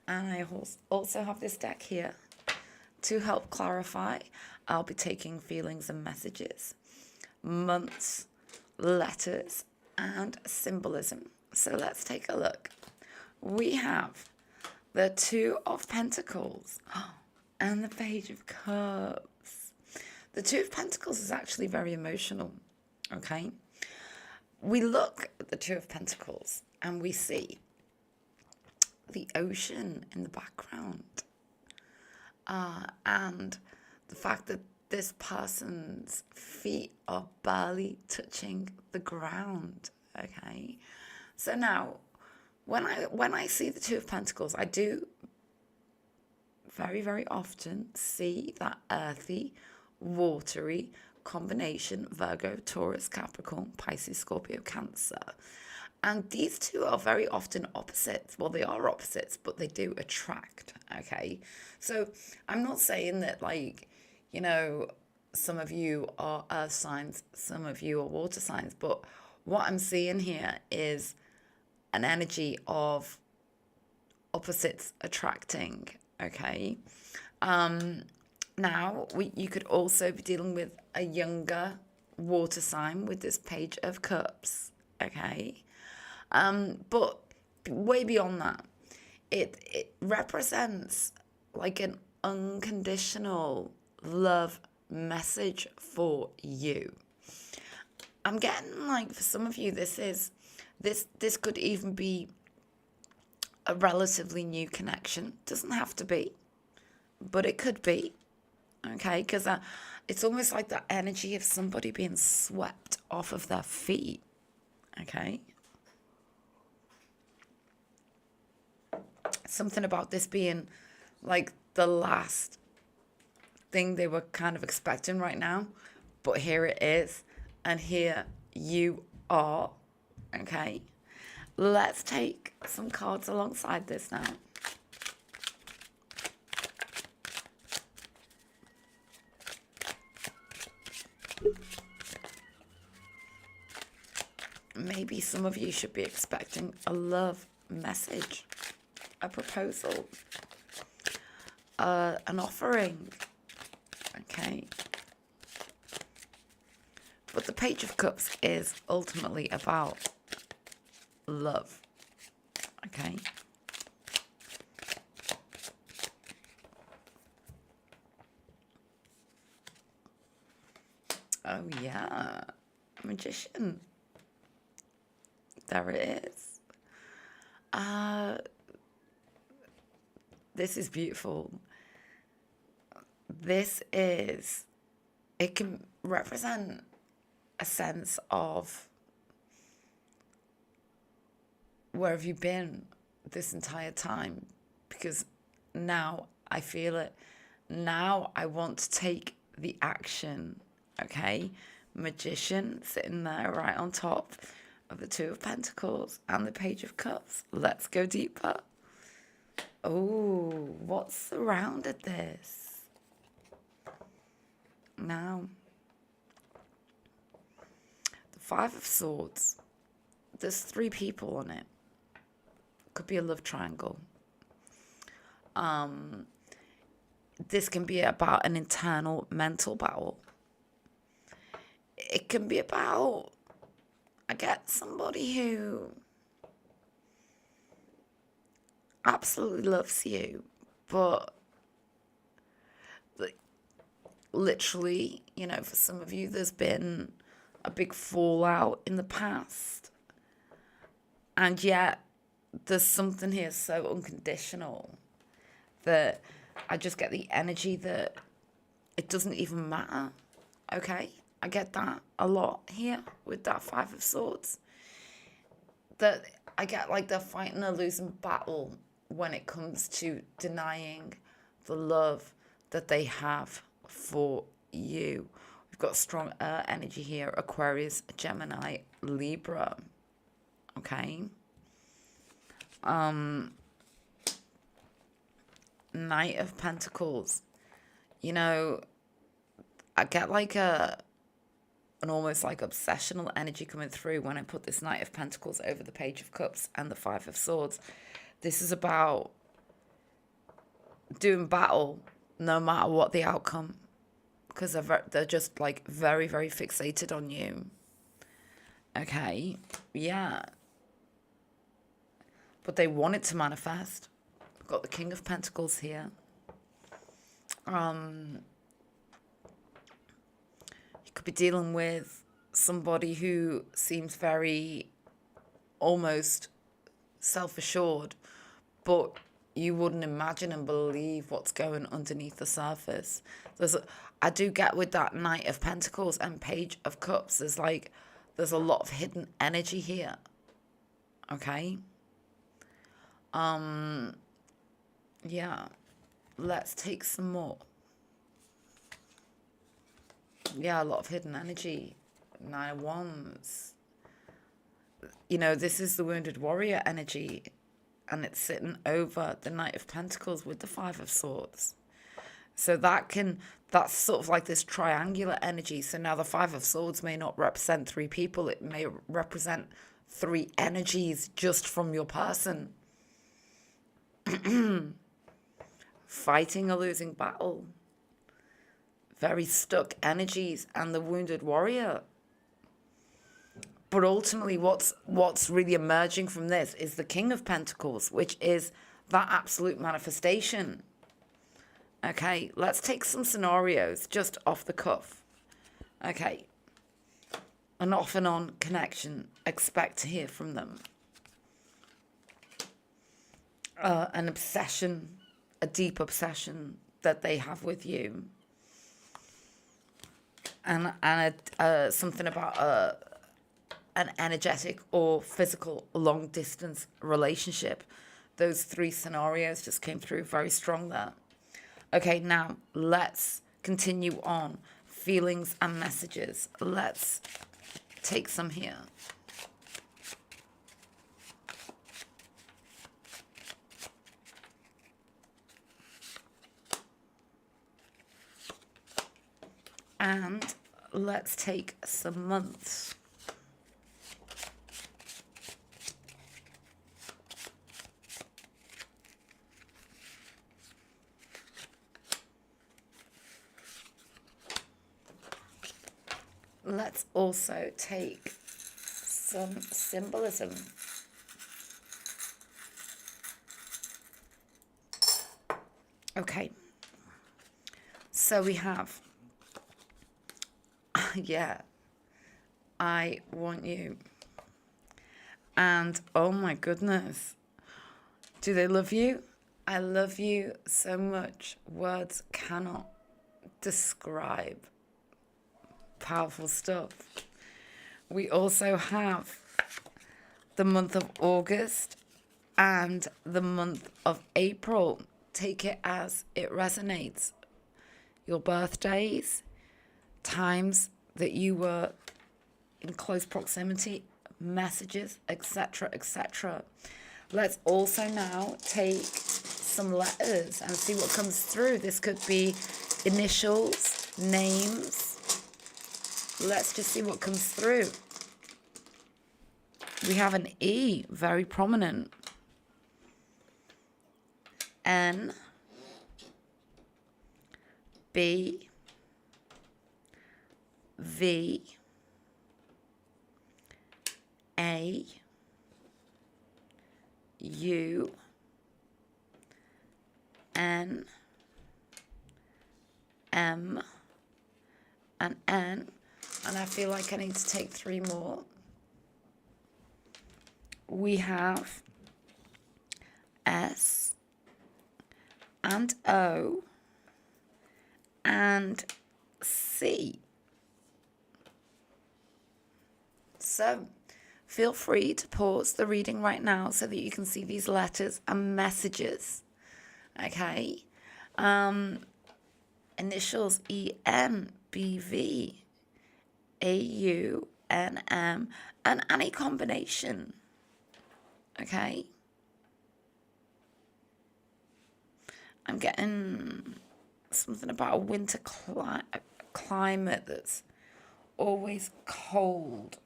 And I also have this deck here to help clarify. I'll be taking feelings and messages, months, letters, and symbolism. So let's take a look. We have the 2 of Pentacles and the Page of Cups. The 2 of Pentacles is actually very emotional, okay? We look at the 2 of Pentacles and we see the ocean in the background and the fact that this person's feet are barely touching the ground, okay? So now, when I see the 2 of Pentacles, I do very, very often see that earthy, watery combination: Virgo, Taurus, Capricorn, Pisces, Scorpio, Cancer. And these 2 are very often opposites. Well, they are opposites, but they do attract, okay? So I'm not saying that, some of you are earth signs, some of you are water signs, but what I'm seeing here is an energy of opposites attracting, okay? Now, you could also be dealing with a younger water sign with this Page of Cups, okay? But way beyond that, it represents like an unconditional love message for you. I'm getting for some of you, this could even be a relatively new connection. Doesn't have to be, but it could be. Okay, because it's almost like the energy of somebody being swept off of their feet. Okay. Something about this being like the last thing they were kind of expecting right now. But here it is. And here you are. Okay. Let's take some cards alongside this now. Maybe some of you should be expecting a love message, a proposal, an offering, okay? But the Page of Cups is ultimately about love, okay? Oh, yeah, Magician. There it is. This is beautiful. It can represent a sense of where have you been this entire time? Because now I feel it. Now I want to take the action, okay? Magician sitting there right on top of the Two of Pentacles and the Page of Cups. Let's go deeper. Oh, what surrounded this? Now, the Five of Swords. There's 3 people on it. Could be a love triangle. This can be about an internal mental battle. It can be about, I get somebody who absolutely loves you, but literally, you know, for some of you, there's been a big fallout in the past. And yet, there's something here so unconditional that I just get the energy that it doesn't even matter. Okay? I get that a lot here with that Five of Swords. That I get like they're fighting a losing battle when it comes to denying the love that they have for you. We've got strong air energy here. Aquarius, Gemini, Libra. Okay? Knight of Pentacles. You know, I get like an almost like obsessional energy coming through when I put this Knight of Pentacles over the Page of Cups and the Five of Swords. This is about doing battle no matter what the outcome, because they're just like very, very fixated on you. Okay, yeah. But they want it to manifest. We've got the King of Pentacles here. You could be dealing with somebody who seems very almost self-assured, but you wouldn't imagine and believe what's going underneath the surface. I do get with that Knight of Pentacles and Page of Cups, there's a lot of hidden energy here. Okay? Yeah. Let's take some more. Yeah, a lot of hidden energy. 9 of Wands. You know, this is the Wounded Warrior energy, and it's sitting over the Knight of Pentacles with the Five of Swords. So that's sort of like this triangular energy. So now the Five of Swords may not represent 3 people. It may represent 3 energies just from your person. Fighting a losing battle. Very stuck energies, and the Wounded Warrior. But ultimately, what's really emerging from this is the King of Pentacles, which is that absolute manifestation. Okay, let's take some scenarios just off the cuff. Okay, an off and on connection. Expect to hear from them. An obsession, a deep obsession that they have with you. And something about an energetic or physical long distance relationship. Those 3 scenarios just came through very strong there. Okay, now let's continue on. Feelings and messages. Let's take some here. And let's take some months. Let's also take some symbolism. Okay. So we have, yeah, I want you. And oh my goodness, do they love you? I love you so much. Words cannot describe. Powerful stuff. We also have the month of August and the month of April. Take it as it resonates. Your birthdays, times that you were in close proximity, messages, etc., etc. Let's also now take some letters and see what comes through. This could be initials, names. Let's just see what comes through. We have an E, very prominent. N, B, V, A, U, N, M, and N. And I feel like I need to take 3 more. We have S and O and C. So feel free to pause the reading right now so that you can see these letters and messages. Okay. Initials E, N, B, V, A, U, N, M, and any combination. Okay. I'm getting something about a winter climate that's always cold.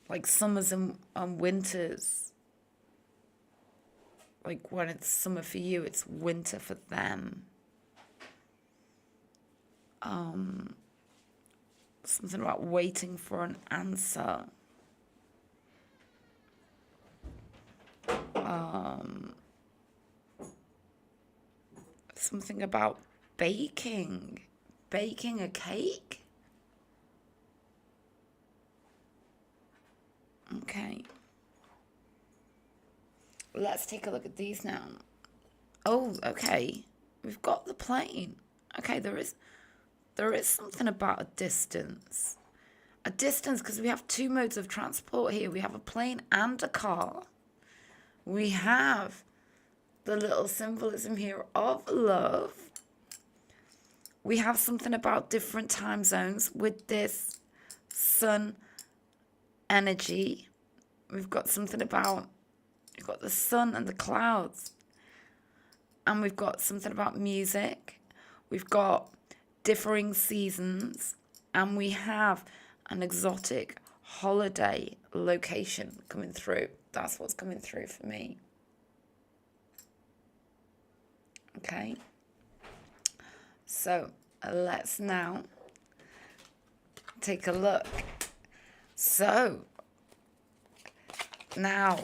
Like summers and winters. Like when it's summer for you, it's winter for them. Something about waiting for an answer. Something about baking a cake. Okay. Let's take a look at these now. Oh, okay. We've got the plane. Okay, there is something about a distance. A distance, because we have 2 modes of transport here. We have a plane and a car. We have the little symbolism here of love. We have something about different time zones with this sun energy. We've got something about, we've got the sun and the clouds. And we've got something about music. We've got differing seasons. And we have an exotic holiday location coming through. That's what's coming through for me. Okay. So let's now take a look. So now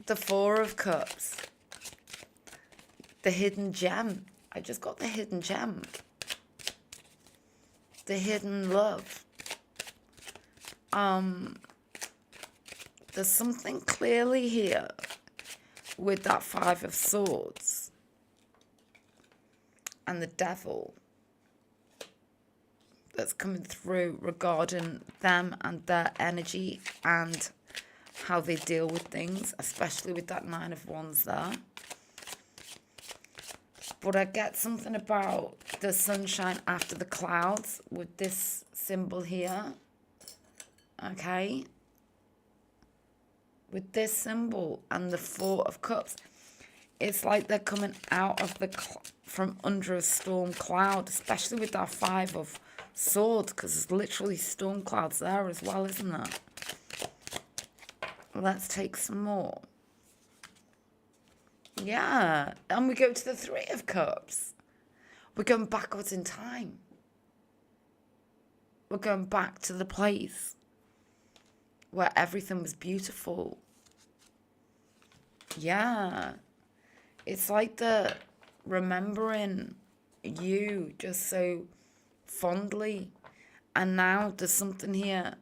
the 4 of Cups, the hidden gem. I just got the hidden gem. The hidden love. There's something clearly here with that 5 of Swords and the Devil that's coming through regarding them and their energy and how they deal with things, especially with that 9 of Wands there. But I get something about the sunshine after the clouds with this symbol here. Okay. With this symbol and the 4 of Cups, it's like they're coming out of from under a storm cloud, especially with that 5 of Swords, because there's literally storm clouds there as well, isn't there? Let's take some more. Yeah, and we go to the 3 of Cups. We're going backwards in time. We're going back to the place where everything was beautiful. Yeah. It's like the remembering you just so fondly. And now there's something here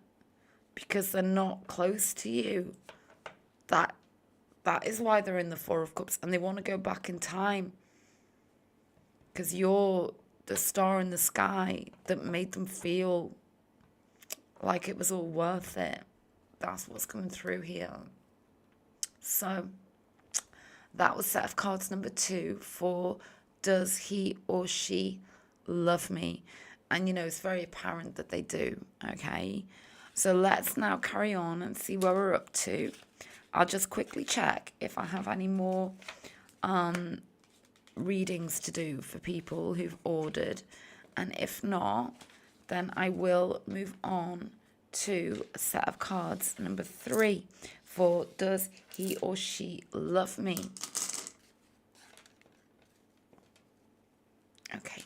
because they're not close to you. That is why they're in the 4 of Cups, and they want to go back in time because you're the star in the sky that made them feel like it was all worth it. That's what's coming through here. So that was set of cards number 2 for does he or she love me? And, it's very apparent that they do, okay? So let's now carry on and see where we're up to. I'll just quickly check if I have any more readings to do for people who've ordered. And if not, then I will move on to a set of cards, number 3, for does he or she love me? Okay.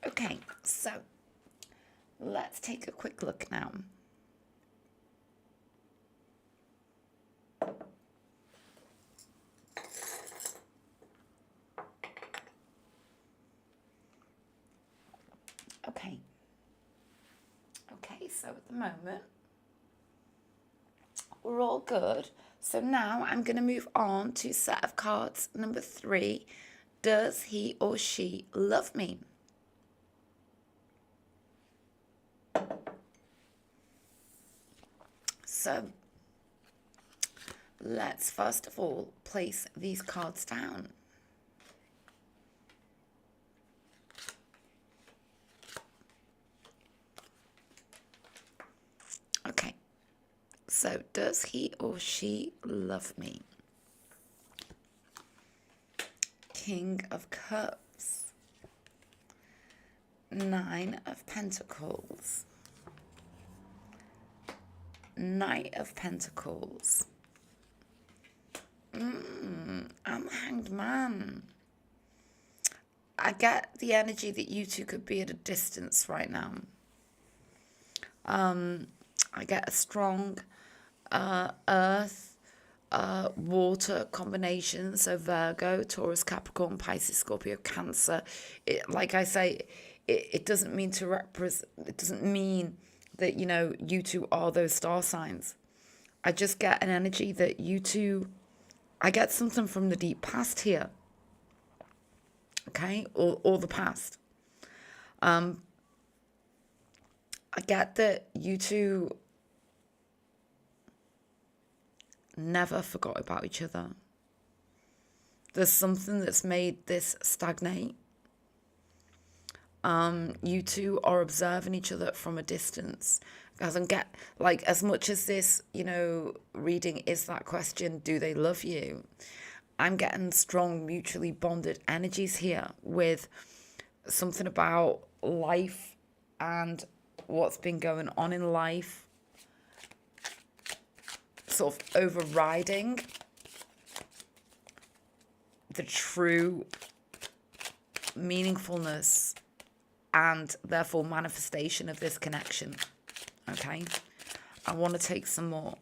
Okay, so let's take a quick look now. Okay, so at the moment, we're all good. So now I'm going to move on to set of cards number 3. Does he or she love me? So let's first of all place these cards down. Okay, so does he or she love me? King of Cups, 9 of Pentacles, Knight of Pentacles, and the Hanged Man. I get the energy that you two could be at a distance right now. I get a strong earth, water combination. So Virgo, Taurus, Capricorn, Pisces, Scorpio, Cancer. Like I say, it doesn't mean to it doesn't mean that, you two are those star signs. I just get an energy that you two, I get something from the deep past here. Okay, or the past. I get that you two never forgot about each other. There's something that's made this stagnate. You two are observing each other from a distance. Doesn't get, like, as much as this, reading is that question, do they love you? I'm getting strong mutually bonded energies here with something about life and what's been going on in life sort of overriding the true meaningfulness and therefore manifestation of this connection. Okay, I want to take some more.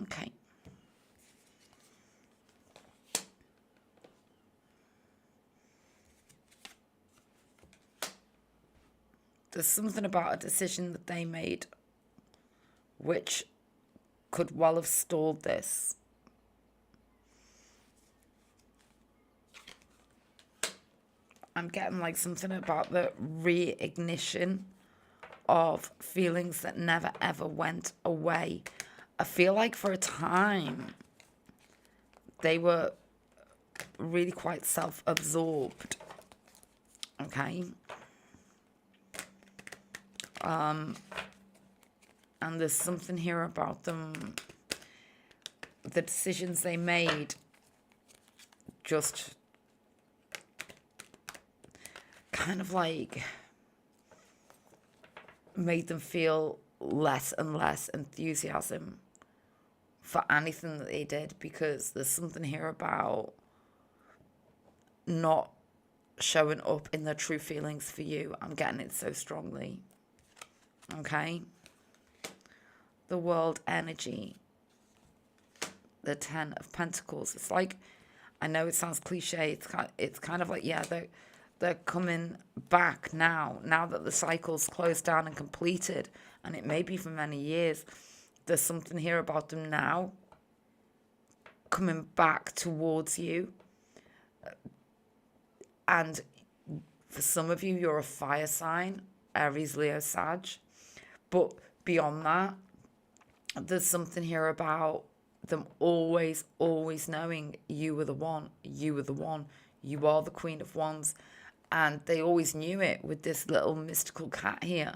Okay. There's something about a decision that they made which could well have stalled this. I'm getting like something about the reignition of feelings that never ever went away. I feel like for a time they were really quite self-absorbed. Okay. And there's something here about them, the decisions they made just kind of like made them feel less and less enthusiasm for anything that they did, because there's something here about not showing up in their true feelings for you. I'm getting it so strongly. Okay? The World energy, the 10 of Pentacles. It's like I know it sounds cliche. It's kind of like, yeah, they're coming back now that the cycle's closed down and completed, and it may be for many years. There's something here about them now coming back towards you. And for some of you, you're a fire sign, Aries, Leo, Sag. But beyond that, there's something here about them always knowing you were the one, you are the Queen of Wands. And they always knew it with this little mystical cat here.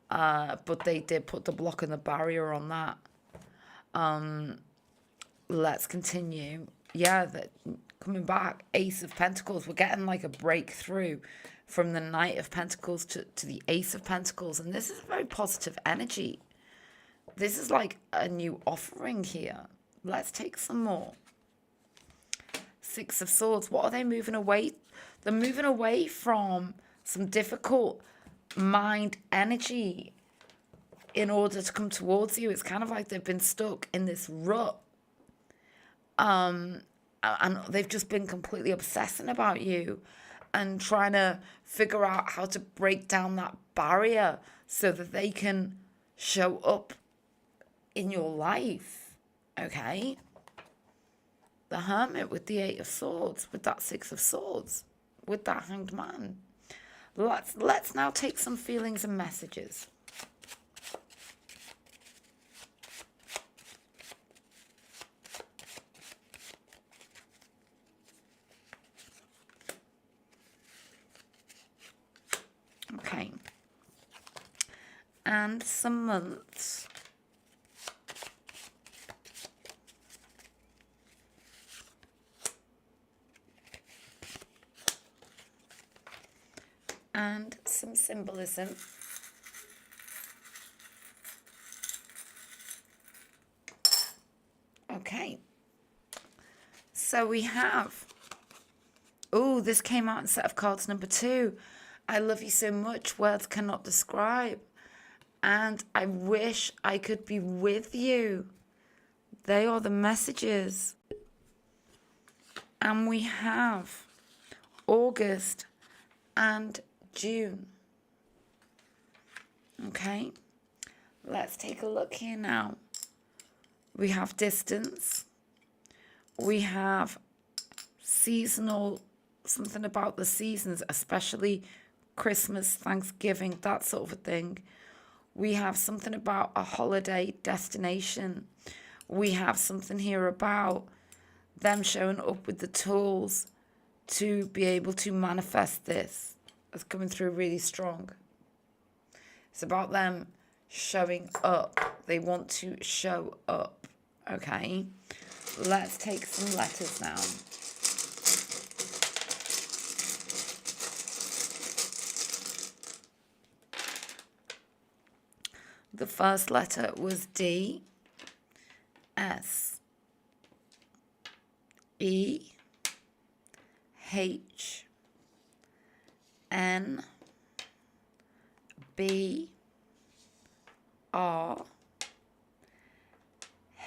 But they did put the block and the barrier on that. Let's continue. Yeah, coming back, Ace of Pentacles. We're getting like a breakthrough from the Knight of Pentacles to the Ace of Pentacles. And this is a very positive energy. This is like a new offering here. Let's take some more. Six of Swords. What are they moving away? They're moving away from some difficult mind energy in order to come towards you. It's kind of like they've been stuck in this rut. And they've just been completely obsessing about you and trying to figure out how to break down that barrier so that they can show up in your life. Okay? The Hermit with the Eight of Swords, with that Six of Swords, with that Hanged Man. Let's now take some feelings and messages. Okay. And some months. And some symbolism. Okay. So we have, oh, this came out in set of cards number 2. I love you so much, words cannot describe. And I wish I could be with you. They are the messages. And we have August and June. Okay, let's take a look here now. We have distance. We have seasonal, something about the seasons, especially Christmas, Thanksgiving, that sort of a thing. We have something about a holiday destination. We have something here about them showing up with the tools to be able to manifest this. It's coming through really strong. It's about them showing up. They want to show up. Okay. Let's take some letters now. The first letter was D, S, E, H, N, B, R,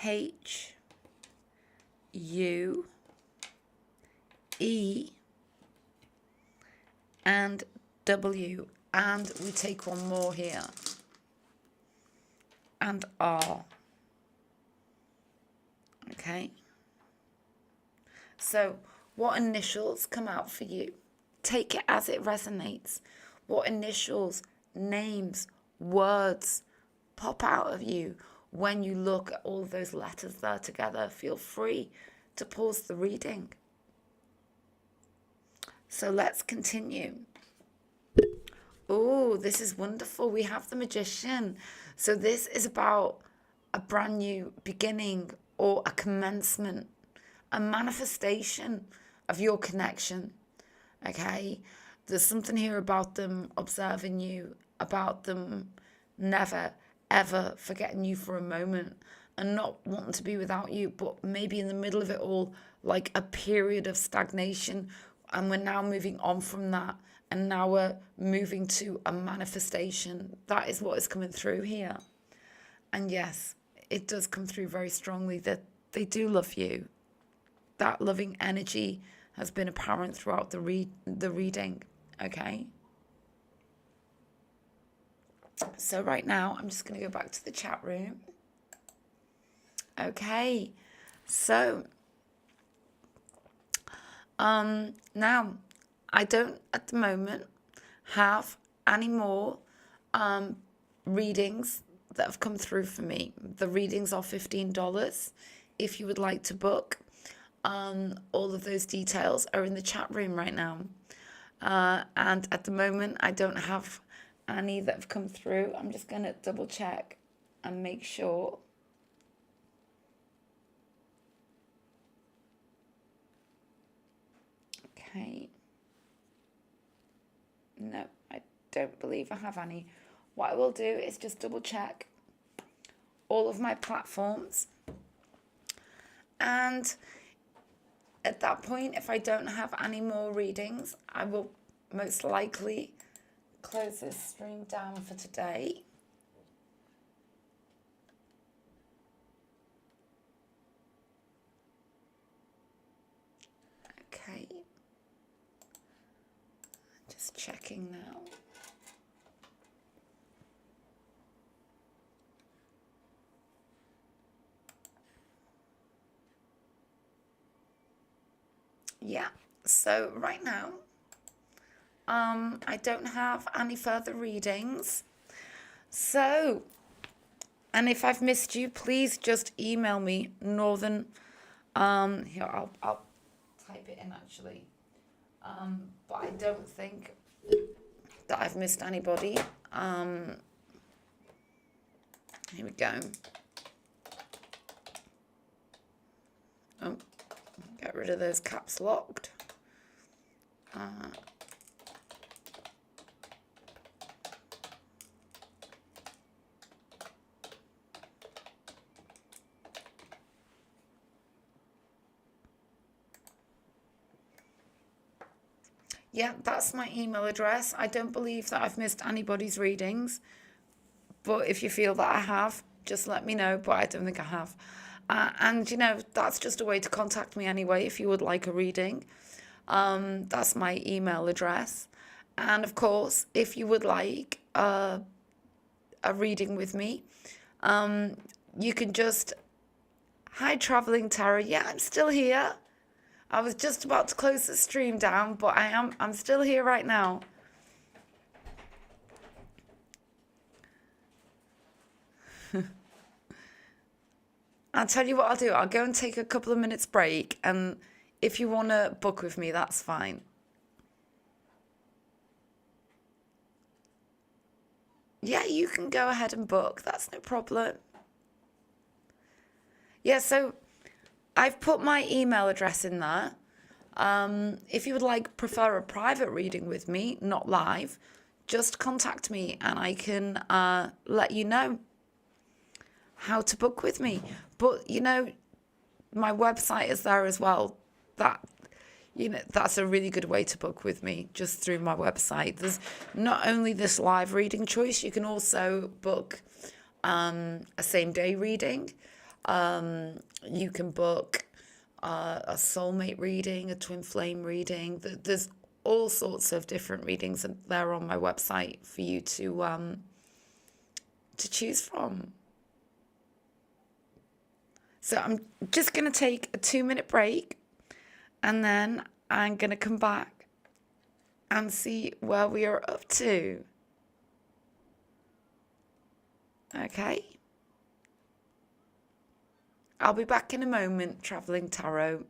H, U, E, and W. And we take one more here. And R. Okay. So what initials come out for you? Take it as it resonates. What initials, names, words pop out of you when you look at all of those letters there together? Feel free to pause the reading. So let's continue. Oh, this is wonderful. We have the Magician. So this is about a brand new beginning or a commencement, a manifestation of your connection. Okay? There's something here about them observing you, about them never, ever forgetting you for a moment and not wanting to be without you, but maybe in the middle of it all, like a period of stagnation. And we're now moving on from that. And now we're moving to a manifestation. That is what is coming through here. And yes, it does come through very strongly that they do love you. that loving energy has been apparent throughout the reading. Okay. So right now, I'm just going to go back to the chat room. Okay. So, now, I don't at the moment have any more readings that have come through for me. The readings are $15 if you would like to book. All of those details are in the chat room right now. And at the moment, I don't have any that have come through. I'm just going to double check and make sure. Okay. No, I don't believe I have any. What I will do is just double check all of my platforms. And at that point, if I don't have any more readings, I will most likely close this stream down for today. Okay. Just checking now. Yeah, so right now, I don't have any further readings. So, and if I've missed you, please just email me, Northern, here, I'll type it in actually. But I don't think that I've missed anybody. Here we go. Oh, get rid of those caps locked. Yeah, that's my email address. I don't believe that I've missed anybody's readings, but if you feel that I have, just let me know, but I don't think I have. And, you know, that's just a way to contact me anyway if you would like a reading. That's my email address. And, of course, if you would like a reading with me, you can just... Hi, Traveling Tarot. Yeah, I'm still here. I was just about to close the stream down, but I'm still here right now. I'll tell you what I'll do. I'll go and take a couple of minutes break, and if you want to book with me, that's fine. Yeah, you can go ahead and book. That's no problem. Yeah, so I've put my email address in there. If you would prefer a private reading with me, not live, just contact me and I can let you know how to book with me. But, you know, my website is there as well. That's a really good way to book with me, just through my website. There's not only this live reading choice, you can also book a same-day reading. You can book a soulmate reading, a twin flame reading. There's all sorts of different readings there on my website for you to choose from. So I'm just going to take a 2-minute break, and then I'm going to come back and see where we are up to. Okay. I'll be back in a moment, Traveling Tarot.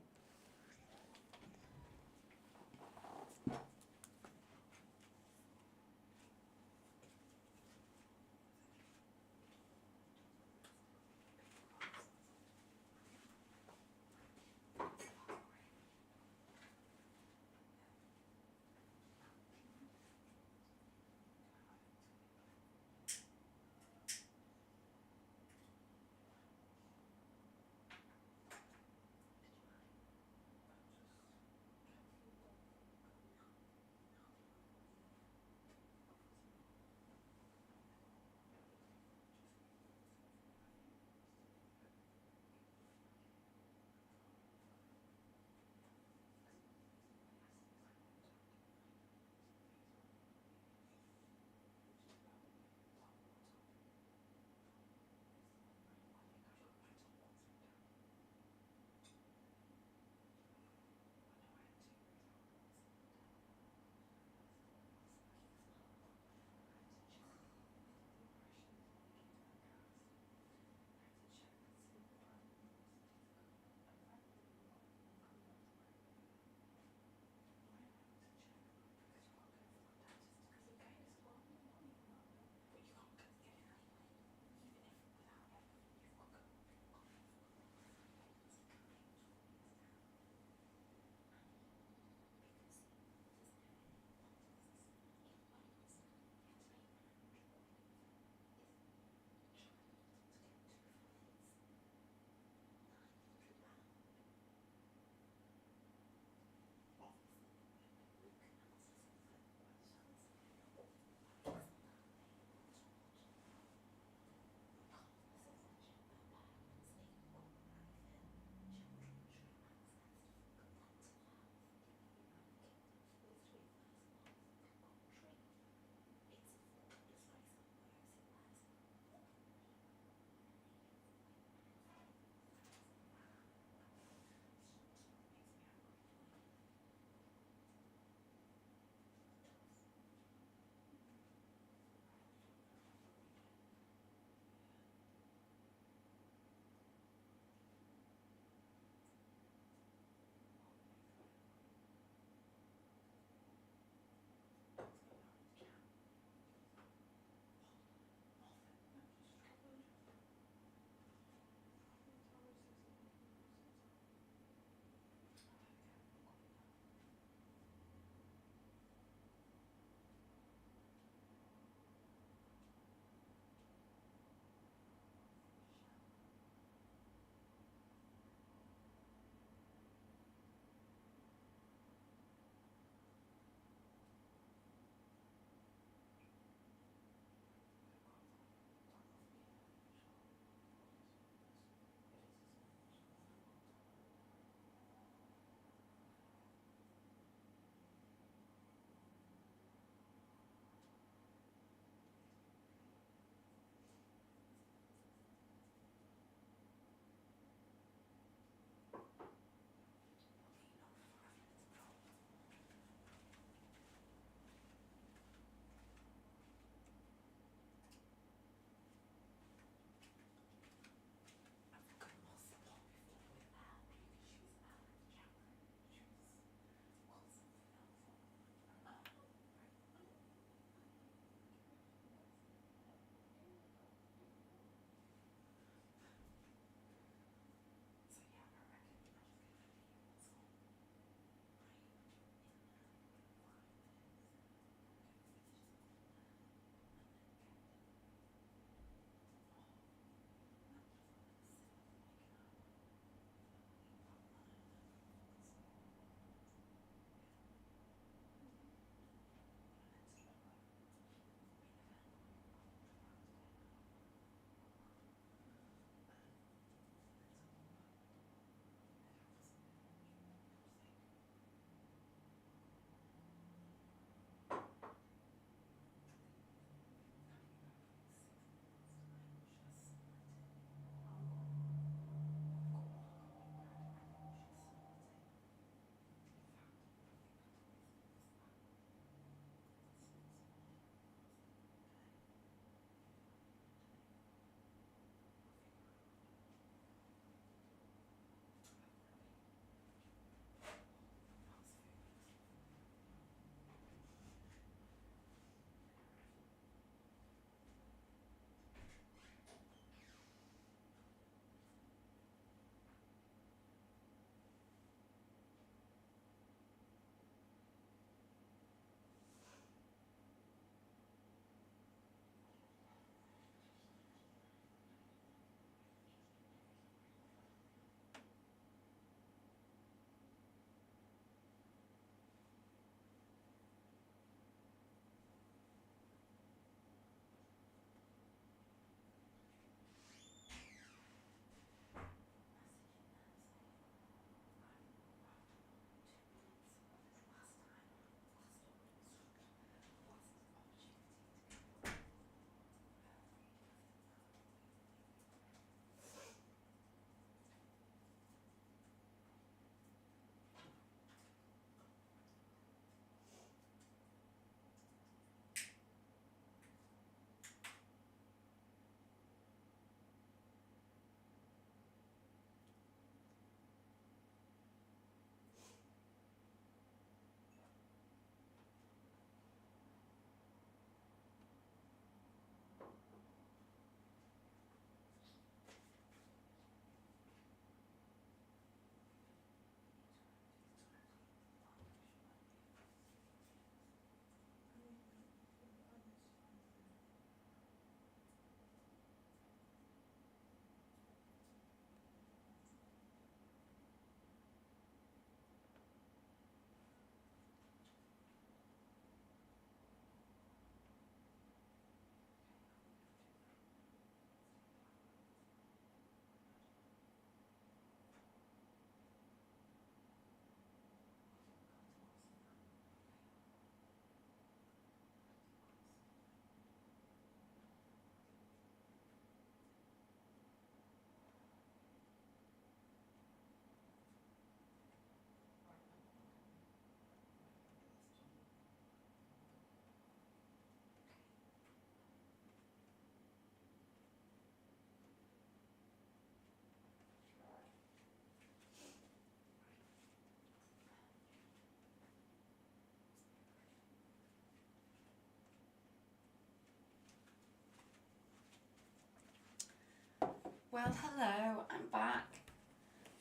Hello, I'm back.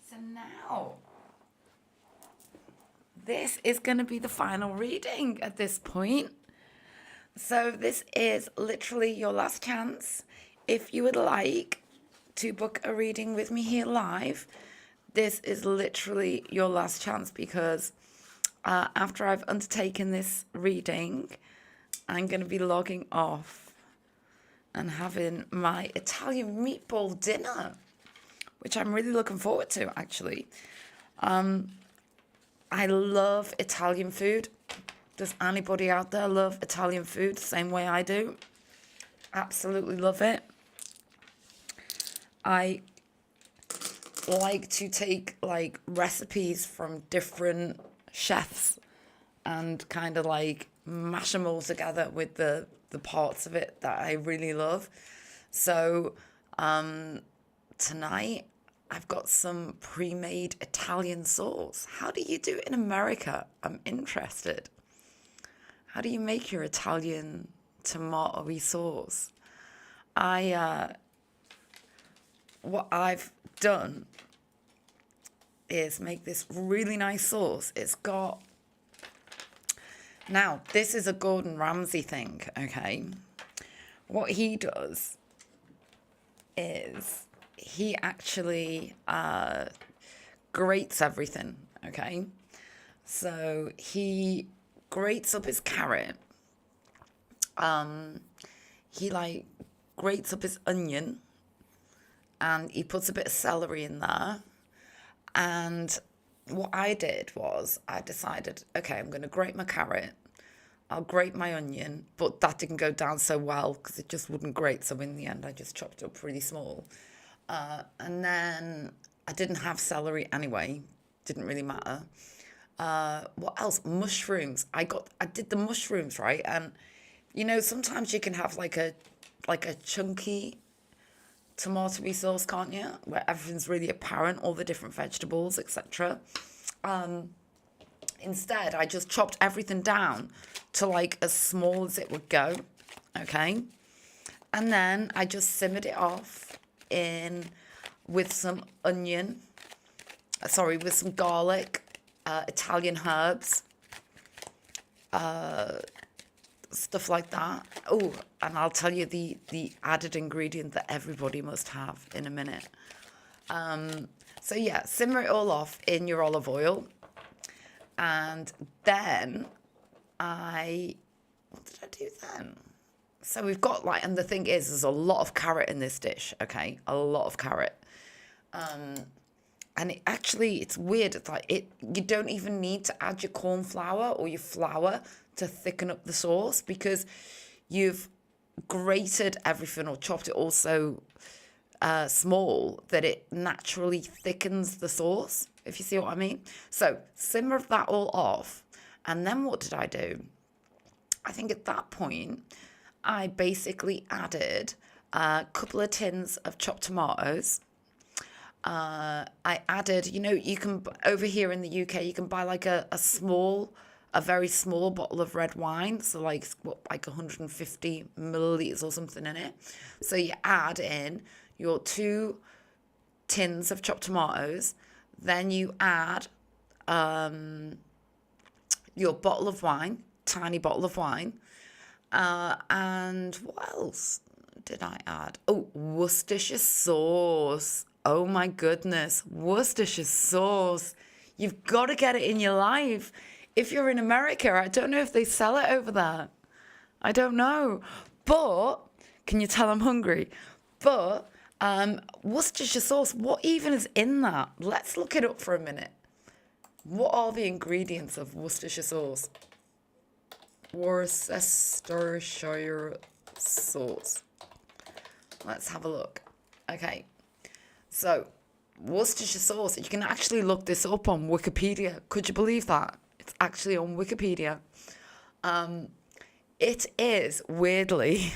So now, this is going to be the final reading at this point. So this is literally your last chance. If you would like to book a reading with me here live, this is literally your last chance because after I've undertaken this reading, I'm going to be logging off and having my Italian meatball dinner, which I'm really looking forward to, actually. I love Italian food. Does anybody out there love Italian food the same way I do? Absolutely love it. I like to take like recipes from different chefs and kind of like mash them all together with the parts of it that I really love. So tonight I've got some pre-made Italian sauce. How do you do it in America? I'm interested. How do you make your Italian tomato-y sauce? What I've done is make this really nice sauce. It's got, now this is a Gordon Ramsay thing, okay? What he does is he actually grates everything, okay? So he grates up his carrot. He like grates up his onion and he puts a bit of celery in there. And what I did was I decided, okay, I'm going to grate my carrot. I'll grate my onion, but that didn't go down so well because it just wouldn't grate. So in the end, I just chopped it up really small. And then I didn't have celery anyway. Didn't really matter. What else? Mushrooms. I did the mushrooms, right? And you know, sometimes you can have like a chunky tomato-y sauce, can't you? Where everything's really apparent, all the different vegetables, etc. Instead, I just chopped everything down to like as small as it would go, okay? And then I just simmered it off in with some with some garlic, Italian herbs, stuff like that. Oh, and I'll tell you the added ingredient that everybody must have in a minute. So yeah, simmer it all off in your olive oil. And then what did I do then? So we've got like, and the thing is, there's a lot of carrot in this dish, okay? A lot of carrot. And it's weird. It's like you don't even need to add your corn flour or your flour to thicken up the sauce because you've grated everything or chopped it also small that it naturally thickens the sauce, if you see what I mean. So simmer that all off. And then what did I do? I think at that point, I basically added a couple of tins of chopped tomatoes. I added, you can, over here in the UK, you can buy like a very small bottle of red wine. So like 150 milliliters or something in it. So you add in your 2 tins of chopped tomatoes. Then you add your bottle of wine, tiny bottle of wine. And what else did I add? Oh, Worcestershire sauce. Oh my goodness, Worcestershire sauce. You've got to get it in your life. If you're in America, I don't know if they sell it over there. I don't know. But, can you tell I'm hungry? But, Worcestershire sauce, what even is in that? Let's look it up for a minute. What are the ingredients of Worcestershire sauce? Worcestershire sauce. Let's have a look. Okay. So, Worcestershire sauce, you can actually look this up on Wikipedia. Could you believe that? It's actually on Wikipedia. It is, weirdly,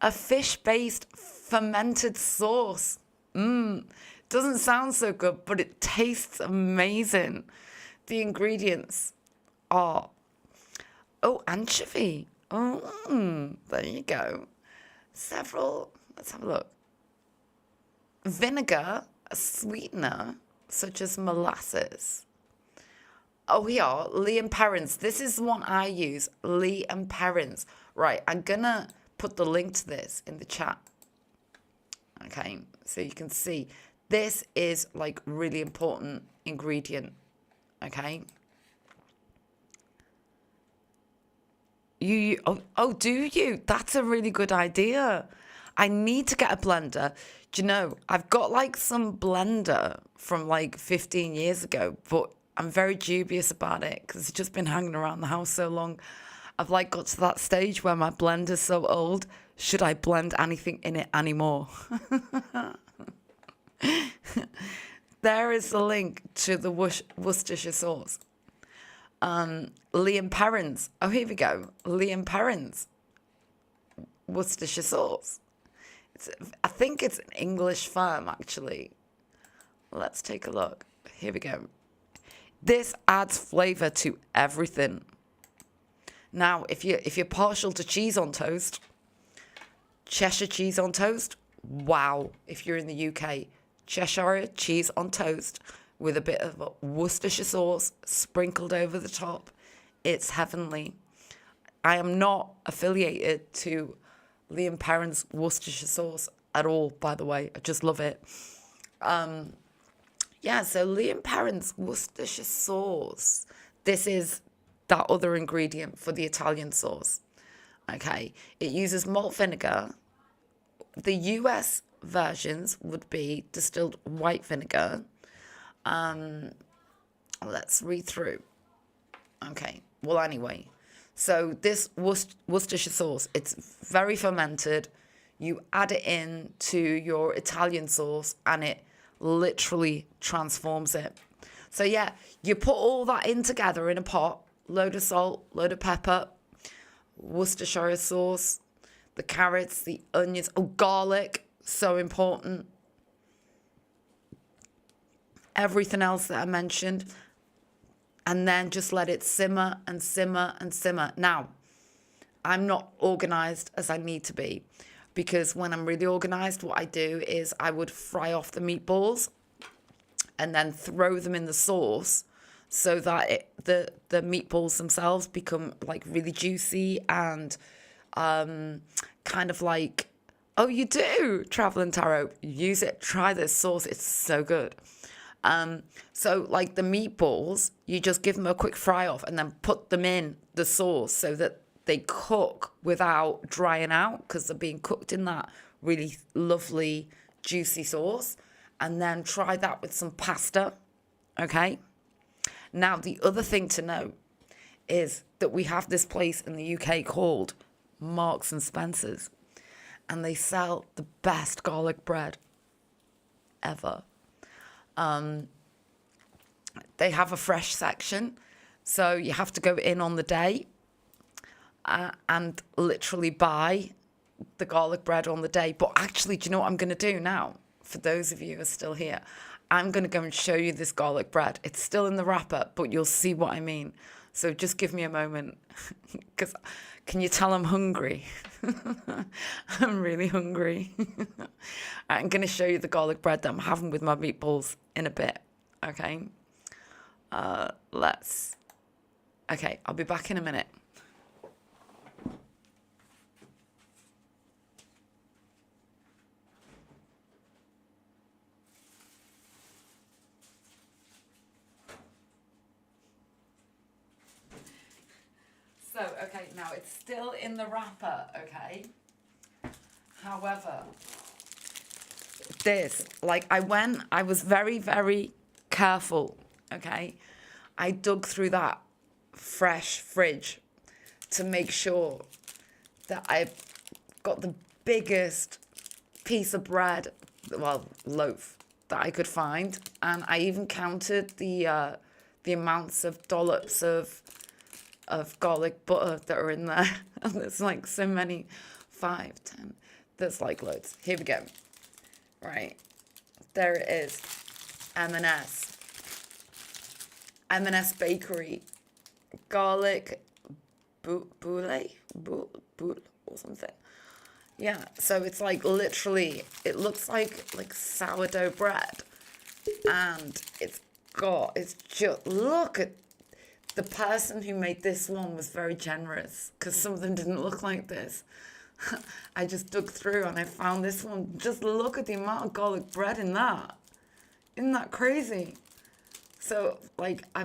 a fish-based fermented sauce. Doesn't sound so good, but it tastes amazing. The ingredients are, anchovy. There you go. Let's have a look. vinegar, a sweetener, such as molasses. Oh, here, Lee and Perrins. This is the one I use, Lee and Perrins. Right, I'm gonna put the link to this in the chat. Okay, so you can see this is like really important ingredient. Okay. Do you? That's a really good idea. I need to get a blender. Do you know, I've got like some blender from like 15 years ago, but I'm very dubious about it because it's just been hanging around the house so long. I've like got to that stage where my blender's so old. Should I blend anything in it anymore? There is the link to the Worcestershire sauce. Lee and Perrins. Oh, here we go. Lee and Perrins. Worcestershire sauce. I think it's an English firm, actually. Let's take a look. Here we go. This adds flavour to everything. Now, if you're partial to cheese on toast, Cheshire cheese on toast, wow. If you're in the UK, Cheshire cheese on toast with a bit of Worcestershire sauce sprinkled over the top, it's heavenly. I am not affiliated to Lee and Perrins Worcestershire sauce at all, by the way. I just love it. Yeah, so Lee and Perrins Worcestershire sauce. This is that other ingredient for the Italian sauce. Okay, it uses malt vinegar. The US versions would be distilled white vinegar. Let's read through. Okay, well, anyway. So this Worcestershire sauce, it's very fermented. You add it in to your Italian sauce and it literally transforms it. So yeah, you put all that in together in a pot, load of salt, load of pepper, Worcestershire sauce, the carrots, the onions, garlic, so important. Everything else that I mentioned. And then just let it simmer and simmer and simmer. Now, I'm not organised as I need to be, because when I'm really organised, what I do is I would fry off the meatballs and then throw them in the sauce so that the meatballs themselves become like really juicy and kind of like, oh, you do, Traveling Tarot, use it, try this sauce, it's so good. So like the meatballs, you just give them a quick fry off and then put them in the sauce so that they cook without drying out, because they're being cooked in that really lovely juicy sauce. And then try that with some pasta. Okay. Now, the other thing to know is that we have this place in the UK called Marks and Spencer's, and they sell the best garlic bread ever. They have a fresh section, so you have to go in on the day and literally buy the garlic bread on the day. But actually, do you know what I'm going to do now? For those of you who are still here, I'm going to go and show you this garlic bread. It's still in the wrapper, but you'll see what I mean. So just give me a moment, because can you tell I'm hungry? I'm really hungry. I'm going to show you the garlic bread that I'm having with my meatballs in a bit. Okay. Okay, I'll be back in a minute. So, okay, now it's still in the wrapper, okay? However, I was very, very careful, okay? I dug through that fresh fridge to make sure that I got the biggest piece of bread, loaf, that I could find. And I even counted the amounts of dollops of garlic butter that are in there. And there's like so many, 5, 10, there's like loads. Here we go. Right, there it is. M&S Bakery garlic boule or something. Yeah, so it's like literally, it looks like sourdough bread, and it's just, look at, the person who made this one was very generous because some of them didn't look like this. I just dug through and I found this one. Just look at the amount of garlic bread in that. Isn't that crazy? So, like, I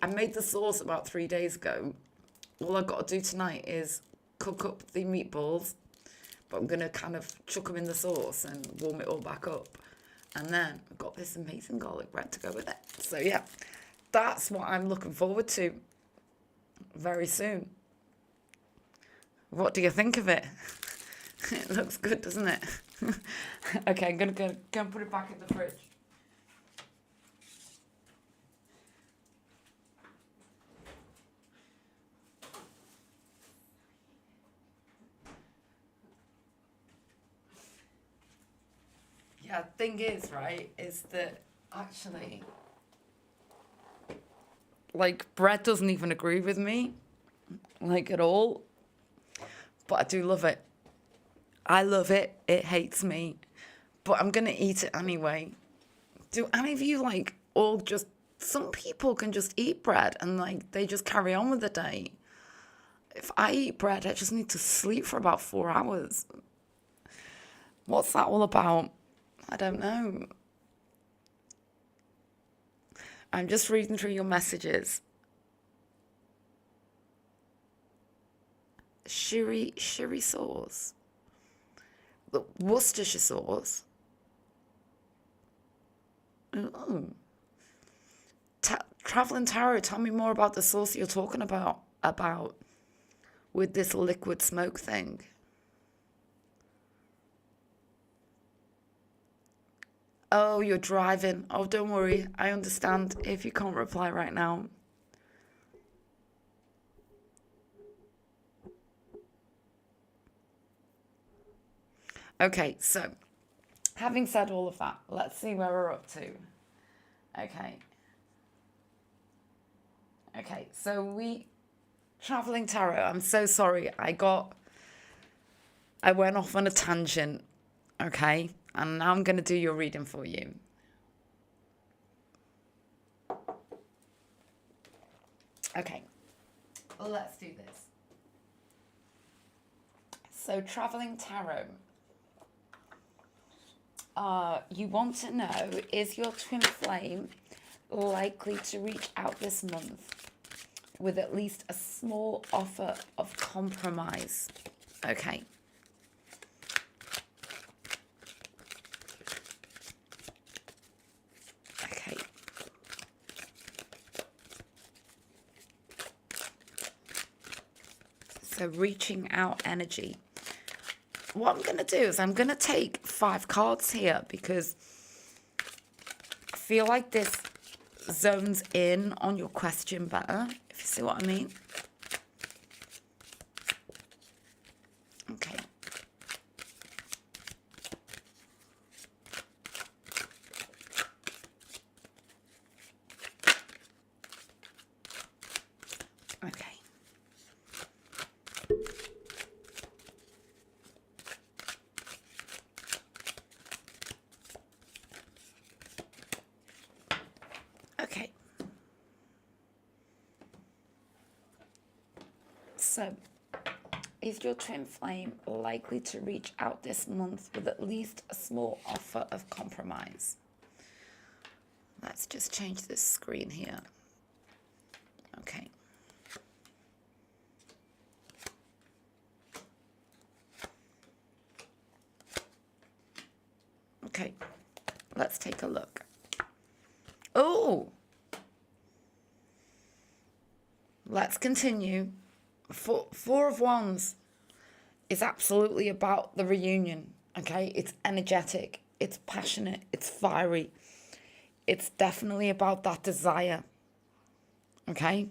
made the sauce about 3 days ago. All I've got to do tonight is cook up the meatballs, but I'm going to kind of chuck them in the sauce and warm it all back up. And then I've got this amazing garlic bread to go with it. So, yeah, that's what I'm looking forward to very soon. What do you think of it? It looks good, doesn't it? Okay, I'm going to go and put it back in the fridge. Yeah, thing is, right, is that actually, like, bread doesn't even agree with me, like, at all. But I do love it. I love it. It hates me. But I'm going to eat it anyway. Do any of you, like, all just... Some people can just eat bread and, like, they just carry on with the day. If I eat bread, I just need to sleep for about 4 hours. What's that all about? I don't know. I'm just reading through your messages. Sherry sauce. The Worcestershire sauce. Oh. Traveling Tarot, tell me more about the sauce you're talking about with this liquid smoke thing. Oh, you're driving. Oh, don't worry. I understand if you can't reply right now. Okay, so having said all of that, let's see where we're up to. Okay, so Traveling Tarot, I'm so sorry. I went off on a tangent, okay? And now I'm going to do your reading for you. Okay, well, let's do this. So, Traveling Tarot. You want to know, is your twin flame likely to reach out this month with at least a small offer of compromise? Okay. Okay. So reaching out energy. What I'm going to do is I'm going to take 5 cards here because I feel like this zones in on your question better, if you see what I mean. Okay. Okay. Okay. So, is your twin flame likely to reach out this month with at least a small offer of compromise? Let's just change this screen here. Okay. Okay, let's take a look. Oh! Let's continue. Four of Wands is absolutely about the reunion, okay? It's energetic, it's passionate, it's fiery. It's definitely about that desire, okay?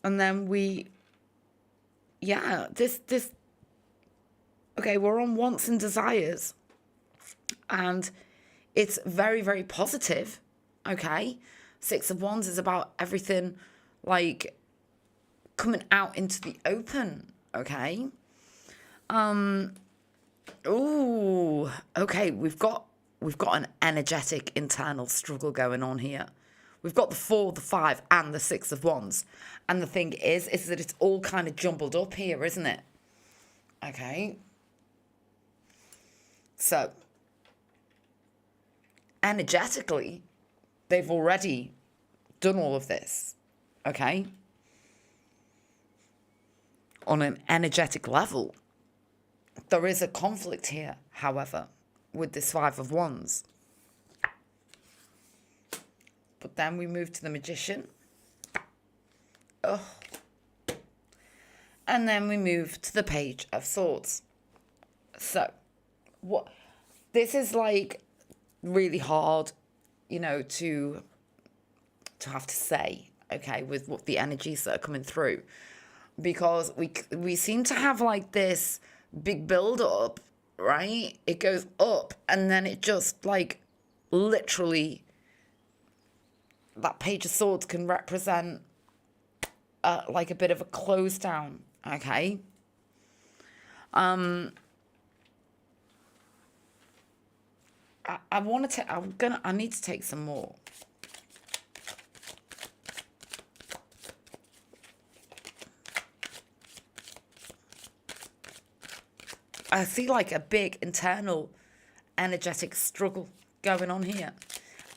And then okay, we're on wants and desires. And it's very, very positive, okay? 6 of Wands is about everything, like, coming out into the open, Okay. Ooh. Okay. We've got an energetic internal struggle going on here. We've got the 4, the 5, and the 6 of Wands. And the thing is that it's all kind of jumbled up here, isn't it? Okay. So, energetically, they've already done all of this. Okay. On an energetic level, there is a conflict here, however, with this 5 of Wands. But then we move to the Magician. Oh. And then we move to the Page of Swords. So, what this is like really hard, you know, to have to say, okay, with what the energies that are coming through. Because we seem to have like this big build up, right? It goes up and then it just like literally, that Page of Swords can represent like a bit of a close down, okay? I need to take some more. I see like a big internal energetic struggle going on here.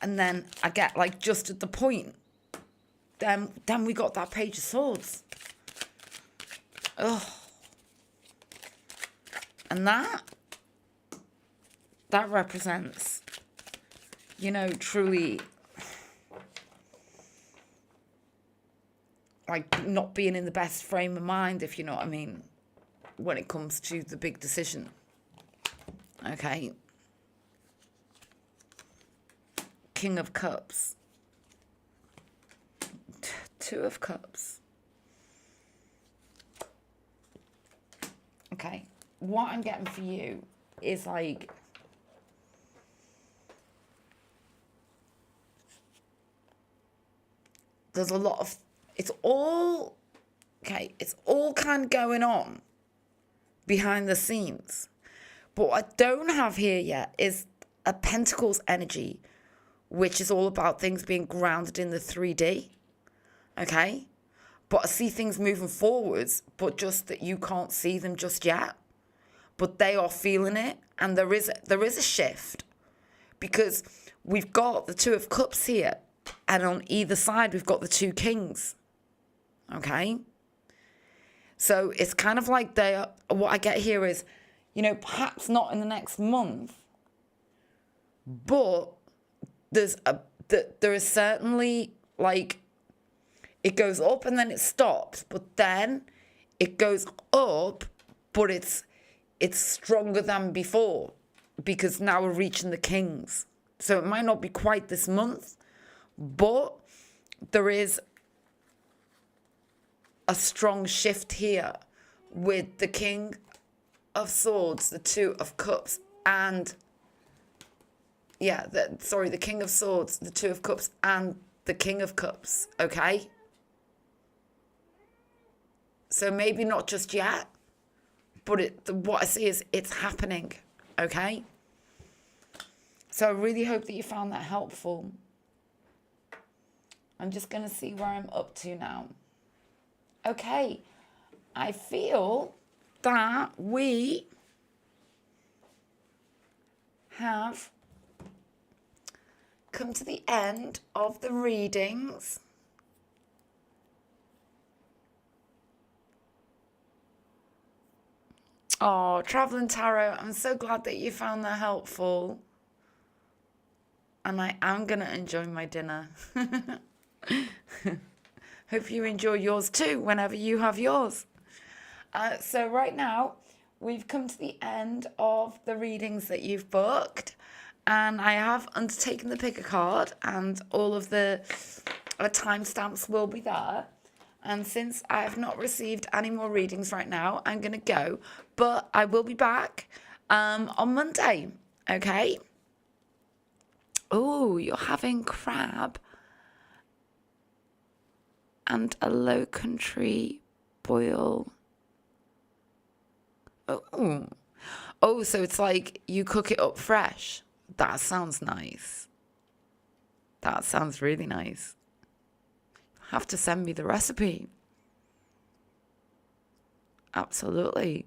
And then I get like just at the point, then we got that Page of Swords. Oh. And that represents, you know, truly like not being in the best frame of mind, if you know what I mean, when it comes to the big decision. Okay. King of Cups. 2 of Cups. Okay. What I'm getting for you is like, there's a lot of, it's all kind of going on behind the scenes. But what I don't have here yet is a Pentacles energy, which is all about things being grounded in the 3D. Okay? But I see things moving forwards, but just that you can't see them just yet. But they are feeling it, and there is a shift. Because we've got the 2 of Cups here, and on either side we've got the 2 Kings. Okay? So it's kind of like what I get here is, you know, perhaps not in the next month, but there is certainly like, it goes up and then it stops, but then it goes up, but it's stronger than before, because now we're reaching the Kings. So it might not be quite this month, but there is a strong shift here with the King of Swords, the 2 of Cups, and the King of Swords, the 2 of Cups, and the King of Cups, okay? So maybe not just yet, but what I see is it's happening, okay? So I really hope that you found that helpful. I'm just going to see where I'm up to now. Okay, I feel that we have come to the end of the readings. Oh, Traveling Tarot, I'm so glad that you found that helpful. And I am going to enjoy my dinner. Hope you enjoy yours too, whenever you have yours. So right now, we've come to the end of the readings that you've booked. And I have undertaken the pick a card, and all of the timestamps will be there. And since I have not received any more readings right now, I'm going to go. But I will be back on Monday, okay? Oh, you're having crab and a low country boil Oh, oh, so it's like you cook it up fresh. That sounds nice. That sounds really nice. Have to send me the recipe. Absolutely.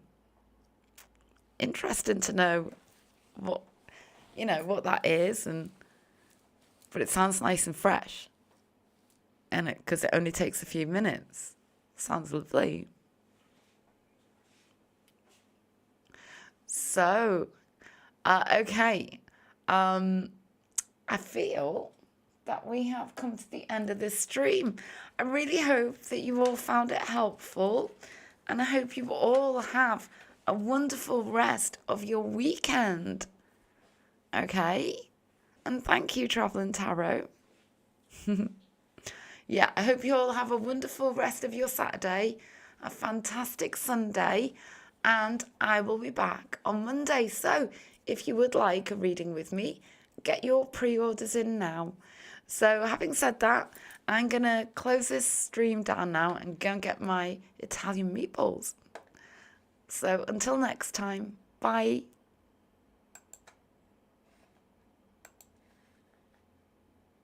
Interesting to know what what that is, and but it sounds nice and fresh, and because it only takes a few minutes. Sounds lovely. So, okay. I feel that we have come to the end of this stream. I really hope that you all found it helpful, and I hope you all have a wonderful rest of your weekend. Okay? And thank you, Traveling Tarot. Yeah, I hope you all have a wonderful rest of your Saturday, a fantastic Sunday, and I will be back on Monday. So if you would like a reading with me, get your pre-orders in now. So having said that, I'm going to close this stream down now and go and get my Italian meatballs. So until next time, bye.